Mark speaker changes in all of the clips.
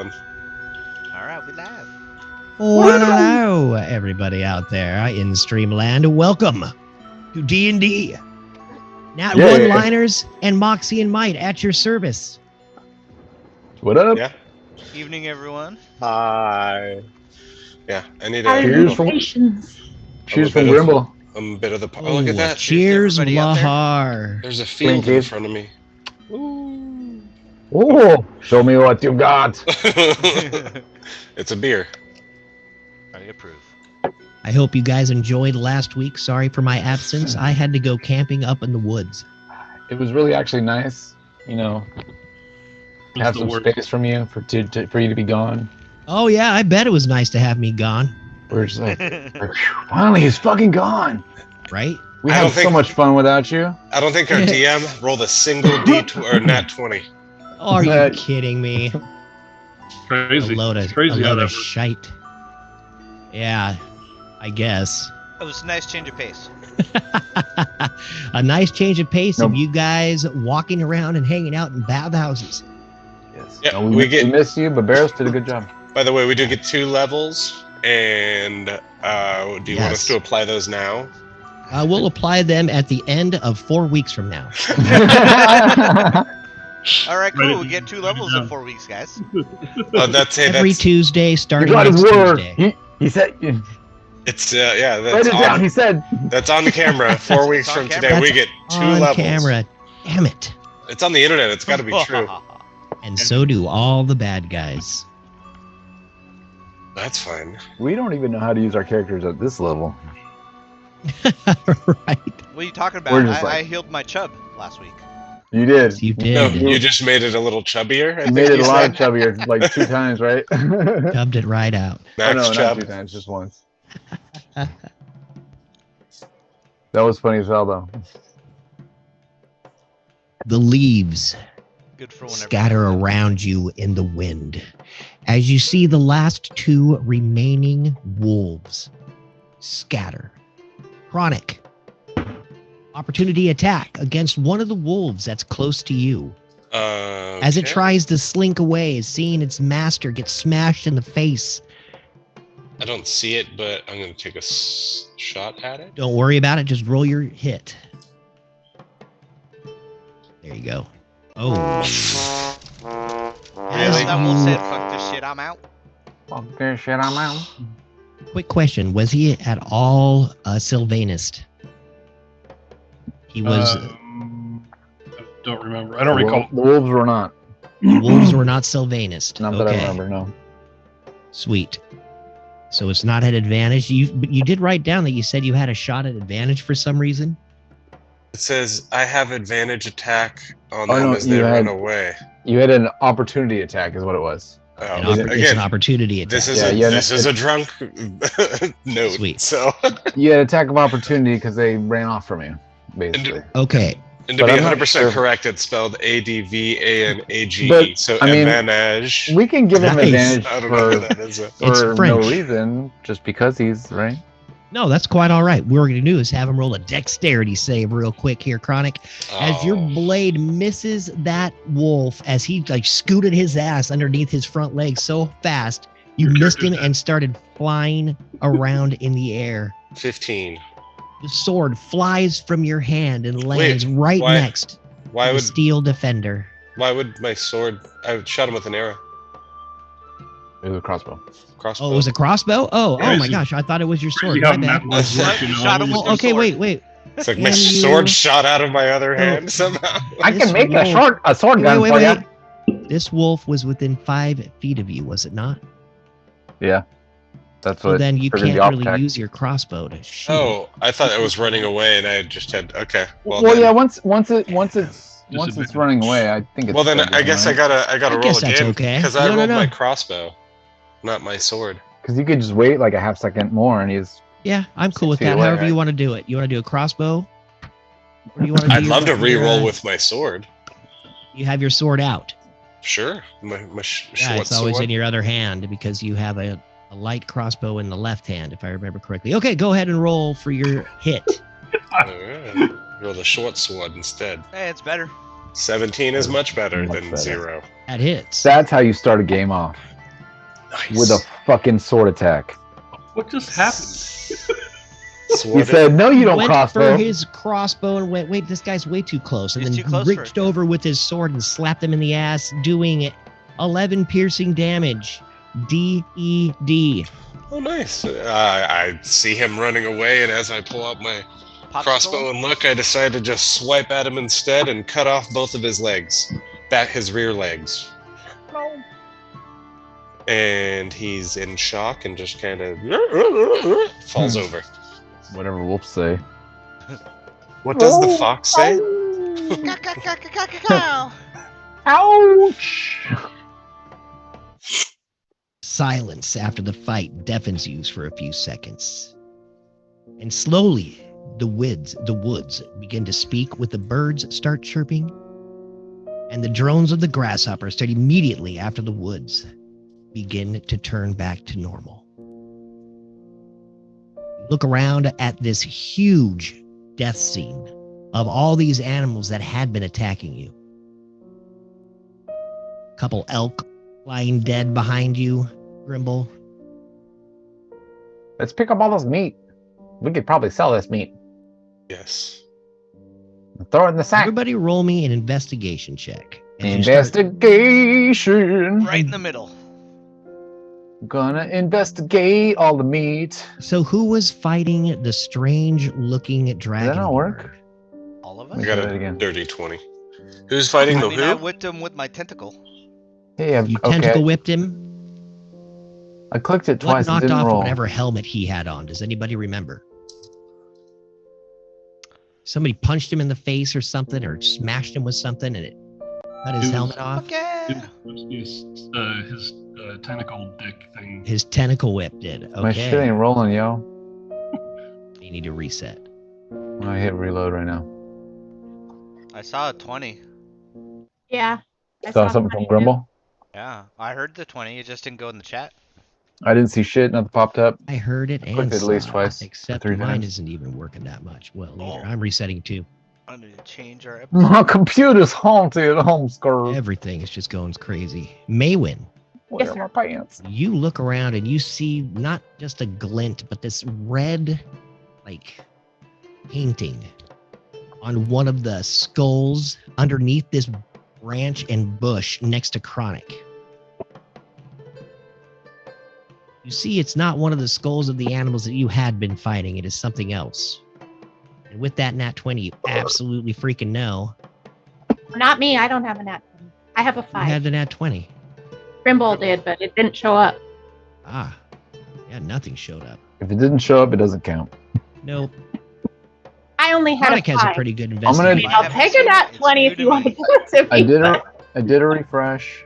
Speaker 1: on.
Speaker 2: All right, we live.
Speaker 3: Well, hello, everybody out there in Streamland. Welcome to D&D. Nat One-Liners and Moxie and Might at your service.
Speaker 4: What up?
Speaker 1: Yeah.
Speaker 2: Evening, everyone.
Speaker 1: Hi. Yeah, I need
Speaker 4: Cheers from Grimble.
Speaker 1: a bit of the. Oh, look at that!
Speaker 3: Cheers,
Speaker 2: everybody out there.
Speaker 3: Lahar.
Speaker 1: There's a field in
Speaker 4: Clean
Speaker 1: front of me. Ooh.
Speaker 4: Oh, show me what you got.
Speaker 1: It's a beer.
Speaker 2: I approve.
Speaker 3: I hope you guys enjoyed last week. Sorry for my absence. I had to go camping up in the woods.
Speaker 4: It was really actually nice, you know, have some space from you for you to be gone.
Speaker 3: Oh, yeah, I bet it was nice to have me gone.
Speaker 4: We're just like finally, he's fucking gone.
Speaker 3: Right?
Speaker 4: We had so much fun without you.
Speaker 1: I don't think our DM rolled a single or nat 20.
Speaker 3: Oh, are you kidding me?
Speaker 5: Crazy.
Speaker 3: A load of shite. Yeah, I guess.
Speaker 2: It was a nice change of pace.
Speaker 3: A nice change of pace of you guys walking around and hanging out in bathhouses.
Speaker 4: Yes.
Speaker 1: Yeah,
Speaker 4: no, we miss you, but Barris did a good job.
Speaker 1: By the way, we do get 2 levels, and do you want us to apply those now?
Speaker 3: We'll apply them at the end of 4 weeks from now.
Speaker 2: All right, cool. We get 2 levels in 4 weeks, guys.
Speaker 1: That's
Speaker 3: every Tuesday starting
Speaker 4: next
Speaker 3: Tuesday.
Speaker 4: He said.
Speaker 1: It's yeah. That's
Speaker 4: write it down. He said.
Speaker 1: That's on the camera. 4 weeks from today, we get 2 levels.
Speaker 3: Camera. Damn it.
Speaker 1: It's on the internet. It's got to be true.
Speaker 3: And so do all the bad guys.
Speaker 1: That's fine.
Speaker 4: We don't even know how to use our characters at this level.
Speaker 3: Right.
Speaker 2: What are you talking about? I healed my chub last week.
Speaker 4: You did.
Speaker 3: Yes, you did.
Speaker 1: No, you just made it a little chubbier.
Speaker 4: You made it a lot chubbier, like 2 times, right?
Speaker 3: Chubbed it right out.
Speaker 1: Max chub.
Speaker 4: Not 2 times, just once. That was funny as hell, though.
Speaker 3: The leaves
Speaker 2: Good for
Speaker 3: scatter around you in the wind as you see the last 2 remaining wolves scatter. Chronic. Opportunity attack against one of the wolves that's close to you. As it tries to slink away, seeing its master get smashed in the face.
Speaker 1: I don't see it, but I'm going to take a shot at it.
Speaker 3: Don't worry about it. Just roll your hit. There you go. Oh.
Speaker 2: Really? That wolf said, fuck this shit, I'm out.
Speaker 4: Fuck this shit, I'm out.
Speaker 3: Quick question. Was he at all a Sylvanist? He was...
Speaker 5: I don't remember. I don't recall.
Speaker 4: The wolves were not.
Speaker 3: The wolves were not Sylvanist.
Speaker 4: Not that I remember, no.
Speaker 3: Sweet. So it's not at advantage. You did write down that you said you had a shot at advantage for some reason?
Speaker 1: It says, I have advantage attack on them as they run away.
Speaker 4: You had an opportunity attack is what it was.
Speaker 3: It's an opportunity attack.
Speaker 1: This is a drunk note.
Speaker 3: Sweet.
Speaker 1: So
Speaker 4: you had attack of opportunity because they ran off from you, basically.
Speaker 3: Okay.
Speaker 1: And to be 100% correct, it's spelled ADVANAGE. So advantage.
Speaker 4: We can give him advantage
Speaker 1: I don't know what that is.
Speaker 4: for no reason, just because he's right.
Speaker 3: No, that's quite all right. What we're going to do is have him roll a dexterity save real quick here, Chronic. As your blade misses that wolf, as he scooted his ass underneath his front leg so fast, you missed him and started flying around in the air.
Speaker 1: 15.
Speaker 3: The sword flies from your hand and lands next to the steel defender.
Speaker 1: Why would my sword... I shot him with an arrow.
Speaker 4: It was a crossbow.
Speaker 3: Oh, it was a crossbow? Oh my gosh. I thought it was your sword. My bad. Okay, wait.
Speaker 1: It's like my sword shot out of my other hand somehow.
Speaker 4: I can make a sword gun for you.
Speaker 3: This wolf was within 5 feet of you, was it not?
Speaker 4: Yeah. That's what.
Speaker 3: So then you can't really use your crossbow to shoot.
Speaker 1: Oh, I thought it was running away, and I just had
Speaker 4: Well, yeah. Once it's running away, I think it's.
Speaker 1: Well, then I guess I gotta roll again because I rolled my crossbow, not my sword.
Speaker 4: Because you could just wait like a half second more, and he's.
Speaker 3: Yeah, I'm cool with that. However you want to do it. You want to do a crossbow? Or do you want to
Speaker 1: I'd love to re-roll with my sword.
Speaker 3: You have your sword out.
Speaker 1: Sure, my
Speaker 3: it's always in your other hand because you have a light crossbow in the left hand, if I remember correctly. Okay, go ahead and roll for your hit.
Speaker 1: Roll the short sword instead.
Speaker 2: Hey, it's better.
Speaker 1: 17 is much better than 0.
Speaker 3: That hits.
Speaker 4: That's how you start a game off. with a fucking sword attack.
Speaker 5: What just happened?
Speaker 4: He said, "No, you don't
Speaker 3: went
Speaker 4: crossbow."
Speaker 3: for his crossbow and went, wait, this guy's way too close. And
Speaker 2: He's
Speaker 3: then
Speaker 2: too close
Speaker 3: reached over with his sword and slapped him in the ass, doing 11 piercing damage. DED.
Speaker 1: Oh, nice. I see him running away, and as I pull out my crossbow and look, I decide to just swipe at him instead and cut off both of his legs. His rear legs.
Speaker 6: No.
Speaker 1: And he's in shock and just kind of falls over.
Speaker 4: Whatever wolves say.
Speaker 1: What does the fox say?
Speaker 4: Ouch!
Speaker 3: Silence after the fight deafens you for a few seconds. And slowly, the woods begin to speak with the birds start chirping. And the drones of the grasshopper start immediately after the woods begin to turn back to normal. Look around at this huge death scene of all these animals that had been attacking you. Couple elk lying dead behind you, Grimble.
Speaker 4: Let's pick up all this meat. We could probably sell this meat.
Speaker 1: Yes.
Speaker 4: Throw it in the sack.
Speaker 3: Everybody roll me an investigation check.
Speaker 4: Investigation.
Speaker 2: Right in the middle.
Speaker 4: Gonna investigate all the meat.
Speaker 3: So who was fighting the strange-looking dragon?
Speaker 4: Does that not work?
Speaker 2: All of us?
Speaker 1: I got a dirty 20. Who's fighting the who?
Speaker 2: I whipped him with my tentacle.
Speaker 4: Yeah,
Speaker 3: you tentacle whipped him?
Speaker 4: I clicked it twice and
Speaker 3: knocked
Speaker 4: didn't
Speaker 3: off
Speaker 4: roll.
Speaker 3: whatever helmet he had on? Does anybody remember? Somebody punched him in the face or something, or smashed him with something, and it cut his helmet off?
Speaker 2: Okay.
Speaker 5: His tentacle dick thing.
Speaker 3: His tentacle whip did. Okay.
Speaker 4: My shit ain't rolling, yo.
Speaker 3: You need to reset.
Speaker 4: I hit reload right now.
Speaker 2: I saw a 20.
Speaker 6: Yeah. I
Speaker 4: Saw something from Grumble?
Speaker 2: Yeah, I heard the 20. It just didn't go in the chat.
Speaker 4: I didn't see shit. Nothing popped up.
Speaker 3: I heard it and
Speaker 4: clicked it at least
Speaker 3: saw
Speaker 4: twice.
Speaker 3: it, except
Speaker 4: 3
Speaker 3: mine
Speaker 4: times.
Speaker 3: isn't even working that much. Well, either. I'm resetting too.
Speaker 2: I need to change our episode.
Speaker 4: My computer's haunted. Homeschool.
Speaker 3: Everything is just going crazy. Maywin,
Speaker 6: Yes,
Speaker 4: Where
Speaker 6: sir.
Speaker 4: are my pants?
Speaker 3: you look around and you see not just a glint, but this red, painting on one of the skulls underneath this branch and bush next to Chronic. You see, it's not one of the skulls of the animals that you had been fighting. It is something else. And with that nat 20, you absolutely freaking know.
Speaker 6: Not me. I don't have a nat 20. I have a
Speaker 3: You
Speaker 6: 5.
Speaker 3: had the nat 20.
Speaker 6: Grimble did, but it didn't show up.
Speaker 3: Ah. Yeah, nothing showed up.
Speaker 4: If it didn't show up, it doesn't count.
Speaker 3: Nope.
Speaker 6: I only had
Speaker 3: Chronic
Speaker 6: a
Speaker 3: has
Speaker 6: 5.
Speaker 3: a pretty good
Speaker 4: gonna-
Speaker 3: investigation.
Speaker 6: I'll take a nat 20 if you want to give it to me.
Speaker 4: I did a refresh.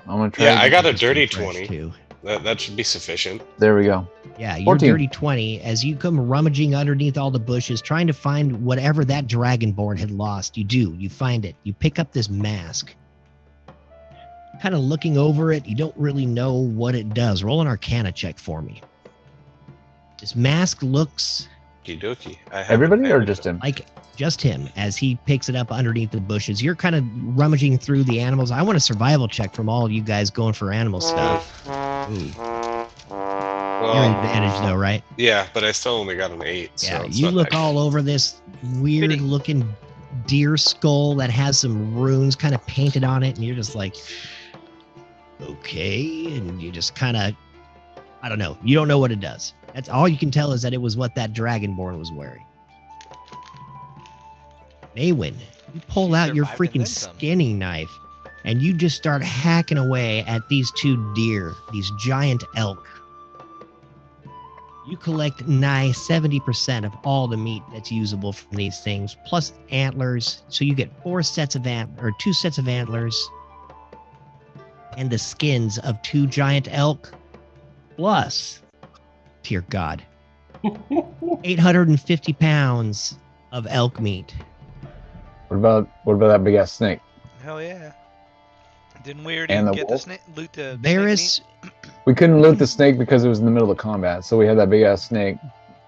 Speaker 4: I'm gonna try.
Speaker 1: Yeah, I got a
Speaker 3: Just
Speaker 1: dirty
Speaker 3: refresh
Speaker 1: 20.
Speaker 3: too.
Speaker 1: That should be sufficient.
Speaker 4: There we go.
Speaker 3: Yeah, you're
Speaker 4: 14.
Speaker 3: dirty 20 as you come rummaging underneath all the bushes, trying to find whatever that dragonborn had lost. You do. You find it. You pick up this mask. Kind of looking over it, you don't really know what it does. Roll an Arcana check for me. This mask looks
Speaker 1: Okie dokie.
Speaker 4: Everybody or just him?
Speaker 3: like just him as he picks it up underneath the bushes. You're kind of rummaging through the animals. I want a survival check from all of you guys going for animal stuff. Ooh. You're
Speaker 1: Well,
Speaker 3: advantage though, right?
Speaker 1: yeah, but I still only got an 8. So
Speaker 3: Yeah,
Speaker 1: it's
Speaker 3: you
Speaker 1: not
Speaker 3: look
Speaker 1: that
Speaker 3: all over this weird looking deer skull that has some runes kind of painted on it, and you're just like, okay, and you just kind of, I don't know. You don't know what it does. That's all you can tell is that it was what that dragonborn was wearing. Maywin, you pull out your
Speaker 2: Survived and
Speaker 3: freaking
Speaker 2: then some.
Speaker 3: skinning knife, and you just start hacking away at these two deer, these giant elk. You collect nigh 70% of all the meat that's usable from these things, plus antlers. So you get 2 sets of antlers, and the skins of 2 giant elk, plus, dear God, 850 pounds of elk meat.
Speaker 4: What about that big ass snake?
Speaker 2: Hell yeah. Didn't we already
Speaker 4: And the
Speaker 2: get the
Speaker 4: wolf?
Speaker 2: snake? Loot the
Speaker 3: There
Speaker 2: snake
Speaker 3: is,
Speaker 4: We couldn't loot the snake because it was in the middle of combat, so we had that big ass snake.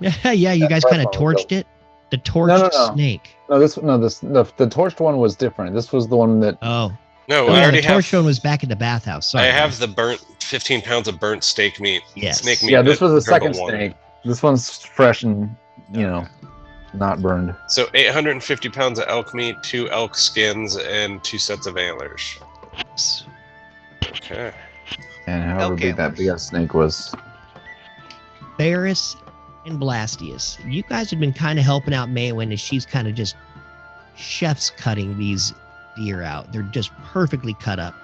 Speaker 3: yeah, you guys kind of torched it. The torched
Speaker 4: No.
Speaker 3: snake.
Speaker 4: No, the torched one was different. This was the one that
Speaker 3: Oh,
Speaker 1: No,
Speaker 3: oh
Speaker 1: I
Speaker 3: yeah,
Speaker 1: already
Speaker 3: the
Speaker 1: have.
Speaker 3: torched one was back at the bathhouse. Sorry,
Speaker 1: I have
Speaker 3: guys.
Speaker 1: the burnt 15 pounds of burnt steak meat.
Speaker 3: Yes.
Speaker 1: Snake meat.
Speaker 4: Yeah, this was the
Speaker 1: Grimble
Speaker 4: second
Speaker 1: wanted.
Speaker 4: snake. This one's fresh and, not burned.
Speaker 1: So 850 pounds of elk meat, 2 elk skins, and 2 sets of antlers. Okay.
Speaker 4: And however
Speaker 2: Elk
Speaker 4: big that
Speaker 2: antlers.
Speaker 4: big snake was.
Speaker 3: Barris and Blastius, you guys have been kind of helping out Maywin as she's kind of just chef's cutting these deer out. They're just perfectly cut up.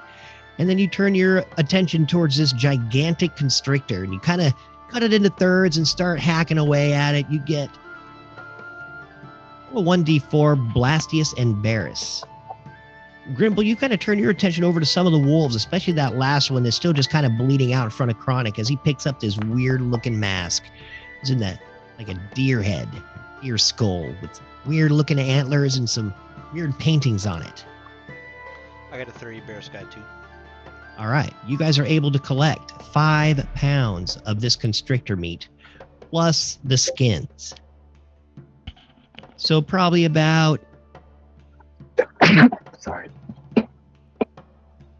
Speaker 3: And then you turn your attention towards this gigantic constrictor and you kind of cut it into thirds and start hacking away at it. You get a 1d4 Blastius and Barris. Grimble, you kind of turn your attention over to some of the wolves, especially that last one that's still just kind of bleeding out in front of Chronic as he picks up this weird looking mask. It's in that like a deer head, deer skull with weird looking antlers and some weird paintings on it.
Speaker 2: I got a 3 bear sky too.
Speaker 3: All right, you guys are able to collect 5 pounds of this constrictor meat plus the skins. So probably about
Speaker 4: Sorry.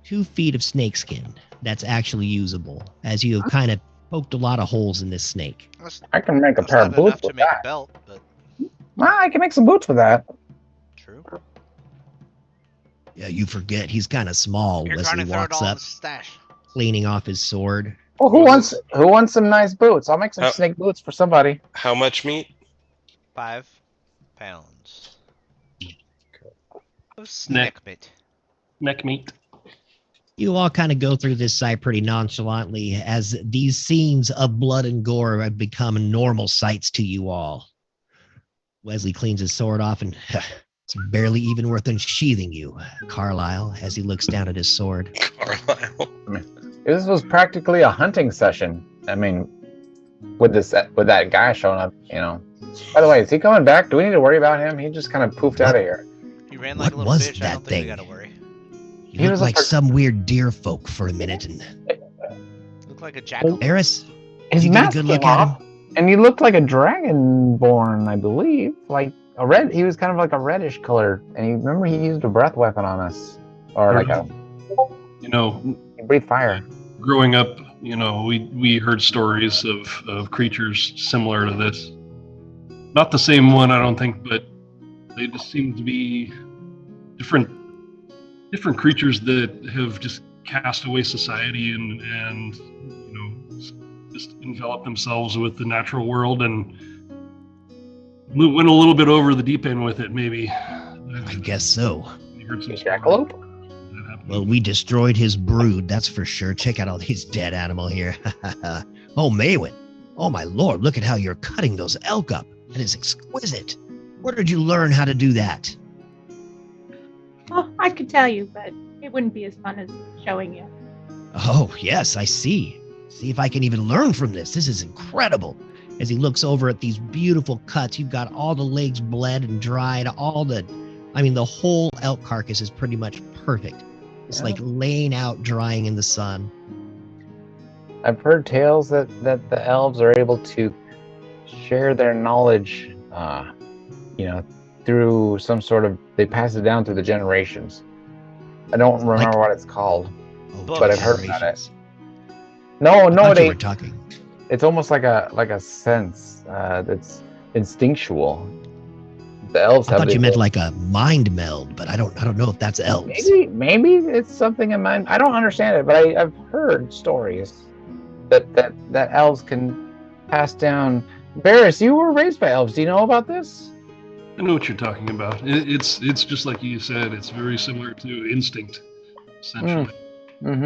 Speaker 3: 2 feet of snake skin that's actually usable, as you have kind of poked a lot of holes in this snake.
Speaker 4: I can make a
Speaker 2: That's
Speaker 4: pair
Speaker 2: not
Speaker 4: of boots
Speaker 2: enough to
Speaker 4: with
Speaker 2: make a
Speaker 4: that.
Speaker 2: belt, but
Speaker 4: I can make some boots with that.
Speaker 2: true.
Speaker 3: Yeah, you forget he's kind of small.
Speaker 2: You're
Speaker 3: Wesley
Speaker 2: trying to throw it
Speaker 3: walks
Speaker 2: all in
Speaker 3: up,
Speaker 2: the stash.
Speaker 3: cleaning off his sword.
Speaker 4: Well, who wants some nice boots? I'll make some
Speaker 1: How-
Speaker 4: snake boots for somebody.
Speaker 1: How much meat?
Speaker 2: 5 pounds. Of snack meat.
Speaker 5: Neck meat.
Speaker 3: You all kind of go through this site pretty nonchalantly as these scenes of blood and gore have become normal sights to you all. Wesley cleans his sword off and it's barely even worth unsheathing you, Carlisle, as he looks down at his sword.
Speaker 1: Carlisle.
Speaker 4: This was practically a hunting session. I mean, with that guy showing up, By the way, is he coming back? Do we need to worry about him? He just kind of poofed out of here.
Speaker 2: He ran like a
Speaker 3: What
Speaker 2: little
Speaker 3: was
Speaker 2: bitch. I
Speaker 3: that
Speaker 2: don't think we
Speaker 3: thing?
Speaker 2: gotta worry.
Speaker 3: You
Speaker 4: He
Speaker 3: look
Speaker 4: was
Speaker 3: like
Speaker 4: like-
Speaker 3: some weird deer folk for a minute, and
Speaker 2: Look like a jackal.
Speaker 3: Eris,
Speaker 4: His
Speaker 3: you get a
Speaker 4: mask
Speaker 3: good
Speaker 4: came
Speaker 3: look at
Speaker 4: off,
Speaker 3: him.
Speaker 4: and he looked like a dragonborn, I believe. Like a red. He was kind of like a reddish color. And remember he used a breath weapon on us, or like
Speaker 5: You know,
Speaker 4: he breathed fire.
Speaker 5: growing up, we heard stories of creatures similar to this. Not the same one, I don't think, but they just seem to be different creatures that have just cast away society and just enveloped themselves with the natural world and went a little bit over the deep end with it, maybe.
Speaker 3: I guess so.
Speaker 5: You heard some
Speaker 4: Jackalope?
Speaker 5: that happened.
Speaker 3: Well, we destroyed his brood, that's for sure. Check out all these dead animal here. Oh, Maywin. Oh, my lord, look at how you're cutting those elk up. That is exquisite. Where did you learn how to do that?
Speaker 6: Well, I could tell you, but it wouldn't be as fun as showing you.
Speaker 3: Oh, yes, I see. See if I can even learn from this. This is incredible. As he looks over at these beautiful cuts, you've got all the legs bled and dried, the whole elk carcass is pretty much perfect. It's like laying out, drying in the sun.
Speaker 4: I've heard tales that the elves are able to share their knowledge, through some sort of, they pass it down through the generations. I don't remember what it's called.
Speaker 3: Oh,
Speaker 2: But I've
Speaker 4: heard about it.
Speaker 3: generations.
Speaker 4: No,
Speaker 3: I thought you
Speaker 4: they.
Speaker 3: were talking.
Speaker 4: It's almost like a sense that's instinctual. The elves
Speaker 3: I
Speaker 4: have.
Speaker 3: thought
Speaker 4: the
Speaker 3: you meant
Speaker 4: ability-
Speaker 3: like a mind meld, but I don't know if that's elves.
Speaker 4: Maybe it's something in mind. I don't understand it, but I've heard stories that elves can pass down. Barris, you were raised by elves. Do you know about this?
Speaker 5: I know what you're talking about. It's just like you said. It's very similar to instinct, essentially.
Speaker 4: Mm-hmm.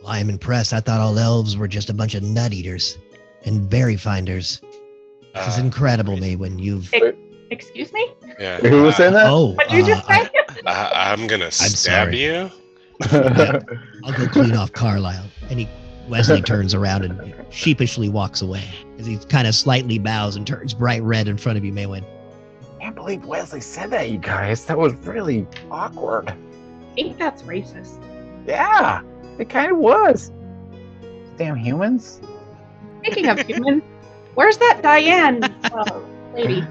Speaker 3: Well, I am impressed. I thought all elves were just a bunch of nut eaters and berry finders. This is incredible, Maywin. You've.
Speaker 6: Excuse me?
Speaker 1: Yeah.
Speaker 4: Who was saying that?
Speaker 3: Oh,
Speaker 6: What did you just say?
Speaker 1: I'm gonna stab
Speaker 3: sorry.
Speaker 1: you.
Speaker 3: I'll go clean off Carlisle. And Wesley turns around and sheepishly walks away as he kind of slightly bows and turns bright red in front of you, Maywin.
Speaker 4: I can't believe Wesley said that, you guys. That was really awkward.
Speaker 6: I think that's racist.
Speaker 4: Yeah, it kind of was. Damn humans.
Speaker 6: Speaking of humans, where's that Diane lady?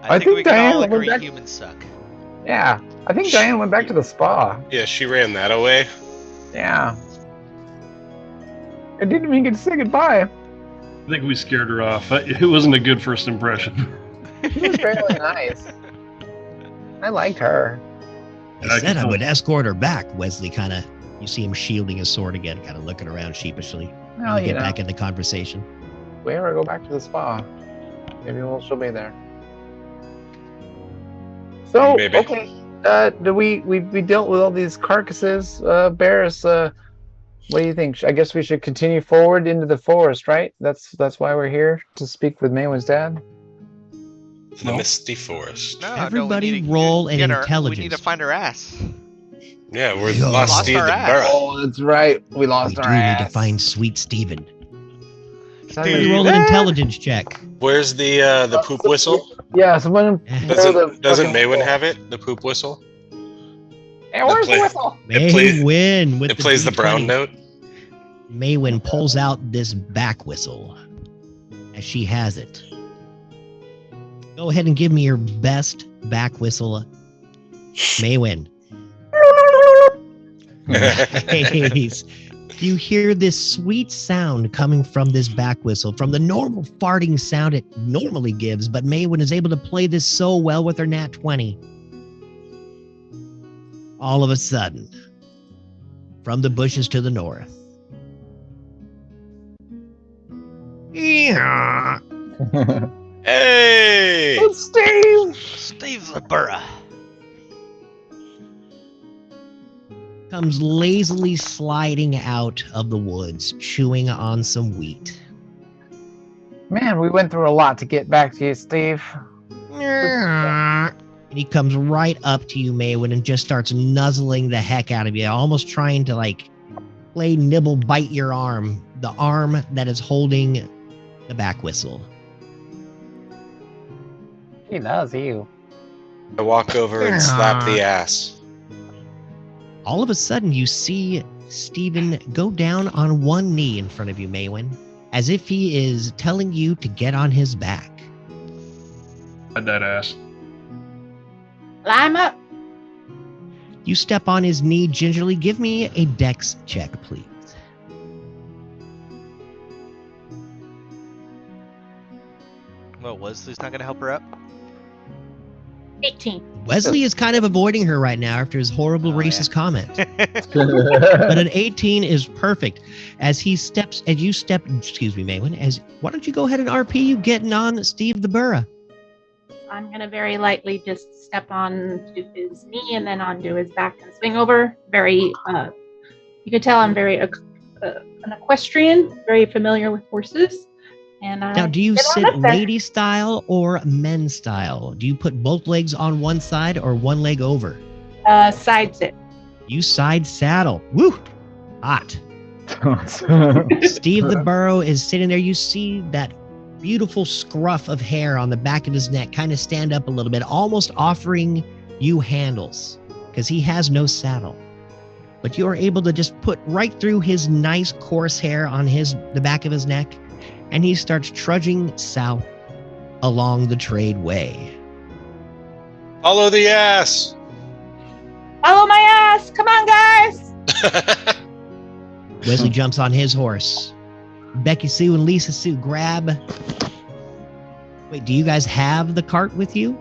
Speaker 2: I
Speaker 4: I
Speaker 2: think
Speaker 4: think
Speaker 2: we can
Speaker 4: Diane
Speaker 2: all
Speaker 4: went
Speaker 2: agree
Speaker 4: back-
Speaker 2: humans suck.
Speaker 4: Yeah, I think Diane went back to the spa.
Speaker 1: Yeah, she ran that away.
Speaker 4: Yeah. I didn't even get to say goodbye.
Speaker 5: I think we scared her off. It wasn't a good first impression.
Speaker 4: She was really nice. I liked her.
Speaker 3: I said I would escort her back. Wesley kind of, you see him shielding his sword again, kind of looking around sheepishly.
Speaker 4: Well,
Speaker 3: Get back in the conversation.
Speaker 4: We ever go back to the spa, maybe she'll be there. So,
Speaker 1: Maybe.
Speaker 4: okay. We dealt with all these carcasses. Barris, what do you think? I guess we should continue forward into the forest, right? That's why we're here, to speak with Maywen's dad.
Speaker 1: The misty forest.
Speaker 2: No,
Speaker 3: Everybody
Speaker 2: we need to
Speaker 3: roll an
Speaker 2: get her-
Speaker 3: intelligence.
Speaker 2: We need to find her ass.
Speaker 1: Yeah, we're
Speaker 3: Yo.
Speaker 1: lost
Speaker 2: Lost
Speaker 1: Steve
Speaker 2: our
Speaker 1: the
Speaker 2: ass.
Speaker 1: Burrow.
Speaker 4: Oh, that's right. We lost
Speaker 3: We
Speaker 4: our
Speaker 3: do
Speaker 4: ass.
Speaker 3: need to find sweet Steven.
Speaker 4: Somebody
Speaker 3: Roll an intelligence check.
Speaker 1: Where's the poop whistle?
Speaker 4: Yeah, someone.
Speaker 1: Doesn't Maywin have it? The poop whistle?
Speaker 4: Hey, where's the
Speaker 1: play-
Speaker 4: whistle?
Speaker 3: Maywin with
Speaker 1: It plays the brown
Speaker 3: D20.
Speaker 1: note.
Speaker 3: Maywin pulls out this back whistle as she has it. Go ahead and give me your best back whistle, Maywin. Nice. You hear this sweet sound coming from this back whistle, from the normal farting sound it normally gives, but Maywin is able to play this so well with her nat 20. All of a sudden, from the bushes to the north. Yeah.
Speaker 1: Hey!
Speaker 4: It's Steve.
Speaker 2: Steve the Burra.
Speaker 3: Comes lazily sliding out of the woods, chewing on some wheat.
Speaker 4: Man, we went through a lot to get back to you, Steve.
Speaker 3: And he comes right up to you, Maywin, and just starts nuzzling the heck out of you, almost trying to play nibble, bite your arm, the arm that is holding the back whistle.
Speaker 4: He loves you.
Speaker 1: I walk over and slap the ass.
Speaker 3: All of a sudden, you see Steven go down on one knee in front of you, Maywin, as if he is telling you to get on his back.
Speaker 5: Had that ass.
Speaker 6: Climb up.
Speaker 3: You step on his knee gingerly. Give me a dex check, please.
Speaker 2: Well, Wesley's not gonna help her up.
Speaker 6: 18.
Speaker 3: Wesley is kind of avoiding her right now after his horrible
Speaker 2: Oh,
Speaker 3: racist
Speaker 2: yeah.
Speaker 3: comment. But an 18 is perfect. As you step, excuse me, Maywin, why don't you go ahead and RP you getting on Steve the Burra?
Speaker 6: I'm going to very lightly just step on to his knee and then onto his back and swing over. You can tell I'm very an equestrian, very familiar with horses. And
Speaker 3: Now, do you
Speaker 6: get on
Speaker 3: sit
Speaker 6: up there.
Speaker 3: lady style or men style? Do you put both legs on one side or one leg over?
Speaker 6: Side sit.
Speaker 3: You side saddle. Woo! Hot. Steve the Burrow is sitting there. You see that beautiful scruff of hair on the back of his neck kind of stand up a little bit, almost offering you handles because he has no saddle. But you are able to just put right through his nice coarse hair on the back of his neck, and he starts trudging south along the trade way.
Speaker 1: Follow the ass!
Speaker 6: Follow my ass. Come on, guys.
Speaker 3: Wesley jumps on his horse. Becky Sue and Lisa Sue grab. Wait, do you guys have the cart with you?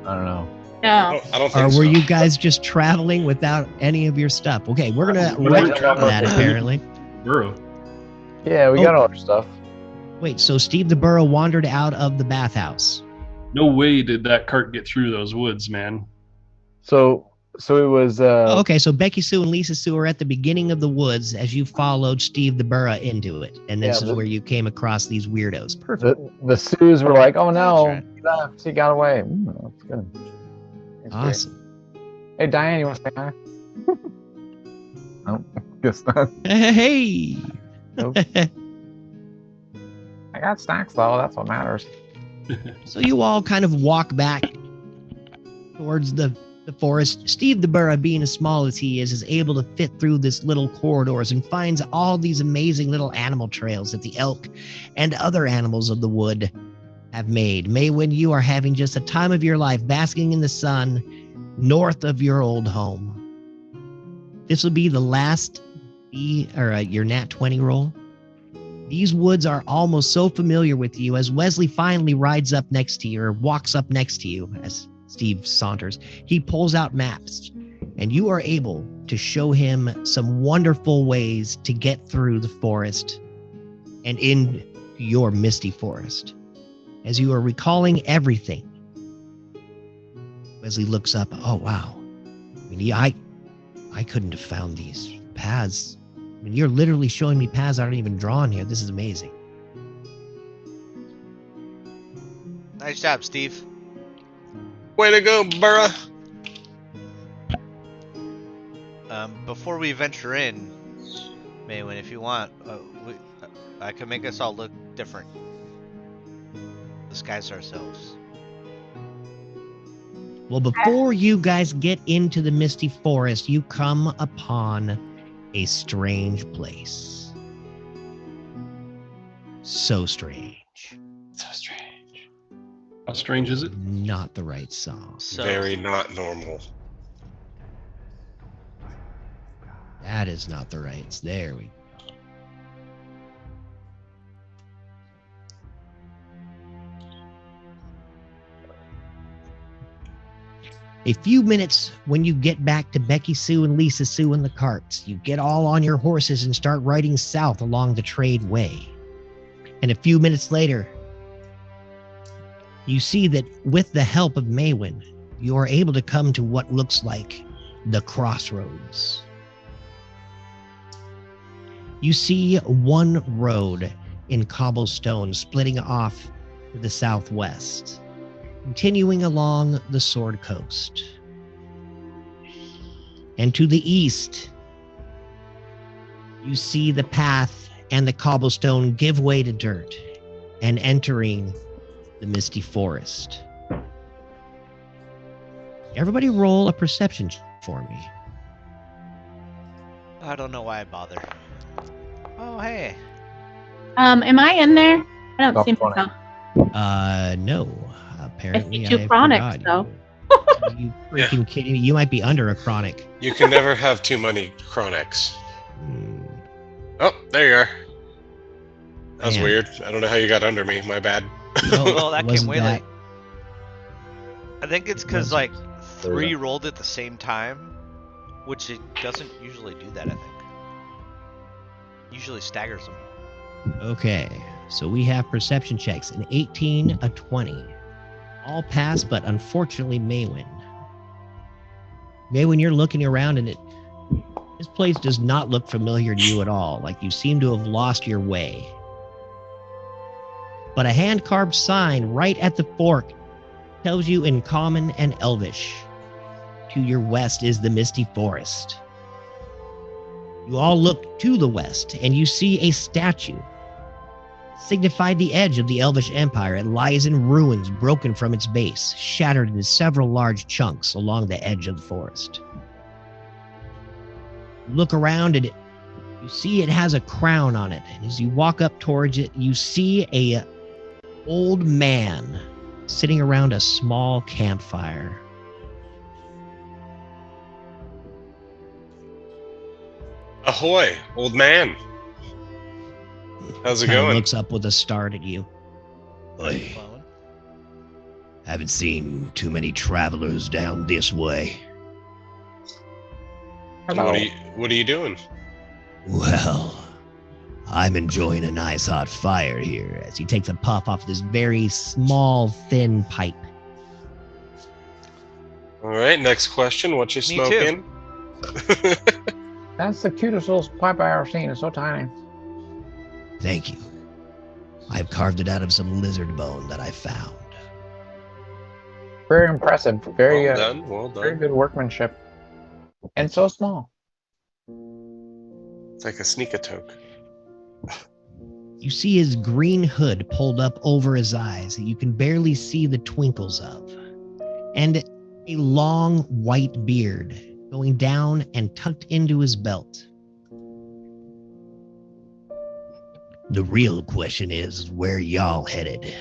Speaker 4: I don't know.
Speaker 6: No.
Speaker 1: I don't
Speaker 3: Or
Speaker 1: think
Speaker 3: were
Speaker 1: so.
Speaker 3: you guys just traveling without any of your stuff? Okay, we're going to
Speaker 5: We're
Speaker 3: write
Speaker 5: not
Speaker 3: that apparently.
Speaker 5: Burrow.
Speaker 4: Yeah, we got all our stuff.
Speaker 3: Wait, so Steve the Burrow wandered out of the bathhouse.
Speaker 5: No way did that cart get through those woods, man.
Speaker 4: So it was.
Speaker 3: Okay, so Becky Sue and Lisa Sue are at the beginning of the woods as you followed Steve the Burrow into it. And this
Speaker 4: Yeah,
Speaker 3: is where you came across these weirdos. Perfect.
Speaker 4: The Sues were like, "Oh no,
Speaker 2: That's right.
Speaker 4: he left. He got away." That's good. That's great.
Speaker 3: Awesome.
Speaker 4: Hey, Diane, you want to say hi? Nope. Guess not.
Speaker 3: Hey!
Speaker 4: Nope. I got snacks though. That's what matters.
Speaker 3: So you all kind of walk back towards the forest. Steve the Burrow, being as small as he is able to fit through this little corridors and finds all these amazing little animal trails that the elk and other animals of the wood have made. Maywin, you are having just a time of your life basking in the sun north of your old home. This will be the last your nat 20 roll. These woods are almost so familiar with you as Wesley finally rides up next to you or walks up next to you as Steve saunters. He pulls out maps, and you are able to show him some wonderful ways to get through the forest and in your misty forest. As you are recalling everything, Wesley looks up. Oh, wow. I mean, I couldn't have found these paths. I mean, you're literally showing me paths I aren't even drawn here. This is amazing.
Speaker 2: Nice job, Steve.
Speaker 1: Way to go, Burra.
Speaker 2: Before we venture in, Maywin, if you want, I can make us all look different. Disguise ourselves.
Speaker 3: Well, before you guys get into the misty forest, you come upon a strange place. So strange.
Speaker 1: So strange.
Speaker 5: How strange is it?
Speaker 3: Not the right song.
Speaker 2: So,
Speaker 1: Very not normal.
Speaker 3: That is not the right. There we go. A few minutes when you get back to Becky Sue and Lisa Sue in the carts, you get all on your horses and start riding south along the trade way. And a few minutes later, you see that with the help of Maywin, you are able to come to what looks like the crossroads. You see one road in cobblestone splitting off to the southwest, continuing along the Sword Coast. And to the east, you see the path and the cobblestone give way to dirt and entering the misty forest. Everybody roll a perception for me.
Speaker 2: I don't know why I bother. Oh, hey.
Speaker 6: Am I in there? I don't
Speaker 4: No,
Speaker 6: see
Speaker 4: chronic.
Speaker 6: myself.
Speaker 3: No. Apparently,
Speaker 6: two
Speaker 3: I
Speaker 6: chronics,
Speaker 3: forgot
Speaker 6: though.
Speaker 3: you. You freaking kidding me? You might be under a chronic.
Speaker 1: You can never have too many chronics.
Speaker 3: Hmm.
Speaker 1: Oh, there you are. That was
Speaker 3: Man.
Speaker 1: weird. I don't know how you got under me. My bad.
Speaker 2: Well, that came
Speaker 3: wasn't
Speaker 2: way
Speaker 3: that-
Speaker 2: late. I think it's because, like, 3 rolled at the same time, which it doesn't usually do that, I think. Usually staggers them.
Speaker 3: Okay, so we have perception checks, an 18, a 20. All pass, but unfortunately Maywin. Maywin, you're looking around and this place does not look familiar to you at all, like you seem to have lost your way. But a hand-carved sign right at the fork tells you in Common and Elvish, to your west is the Misty Forest. You all look to the west, and you see a statue. Signified the edge of the Elvish Empire. It lies in ruins, broken from its base, shattered into several large chunks along the edge of the forest. You look around, and you see it has a crown on it. And as you walk up towards it, you see a old man sitting around a small campfire.
Speaker 1: Ahoy, old man. How's it
Speaker 3: Kinda
Speaker 1: going?
Speaker 3: looks up with a start at you. I
Speaker 2: Flowing.
Speaker 3: haven't seen too many travelers down this way.
Speaker 4: Hello.
Speaker 1: What are you doing?
Speaker 3: Well, I'm enjoying a nice hot fire here as he takes a puff off this very small, thin pipe.
Speaker 1: All right, next question. What you
Speaker 2: Me
Speaker 1: smoking?
Speaker 4: That's the cutest little pipe I ever seen. It's so tiny.
Speaker 3: Thank you. I've carved it out of some lizard bone that I found.
Speaker 4: Very impressive. Very,
Speaker 1: Well done. Well
Speaker 4: very
Speaker 1: done.
Speaker 4: good workmanship. And so small.
Speaker 1: It's like a sneak-a-toke.
Speaker 3: You see his green hood pulled up over his eyes that you can barely see the twinkles of, and a long white beard going down and tucked into his belt. The real question is, where y'all headed?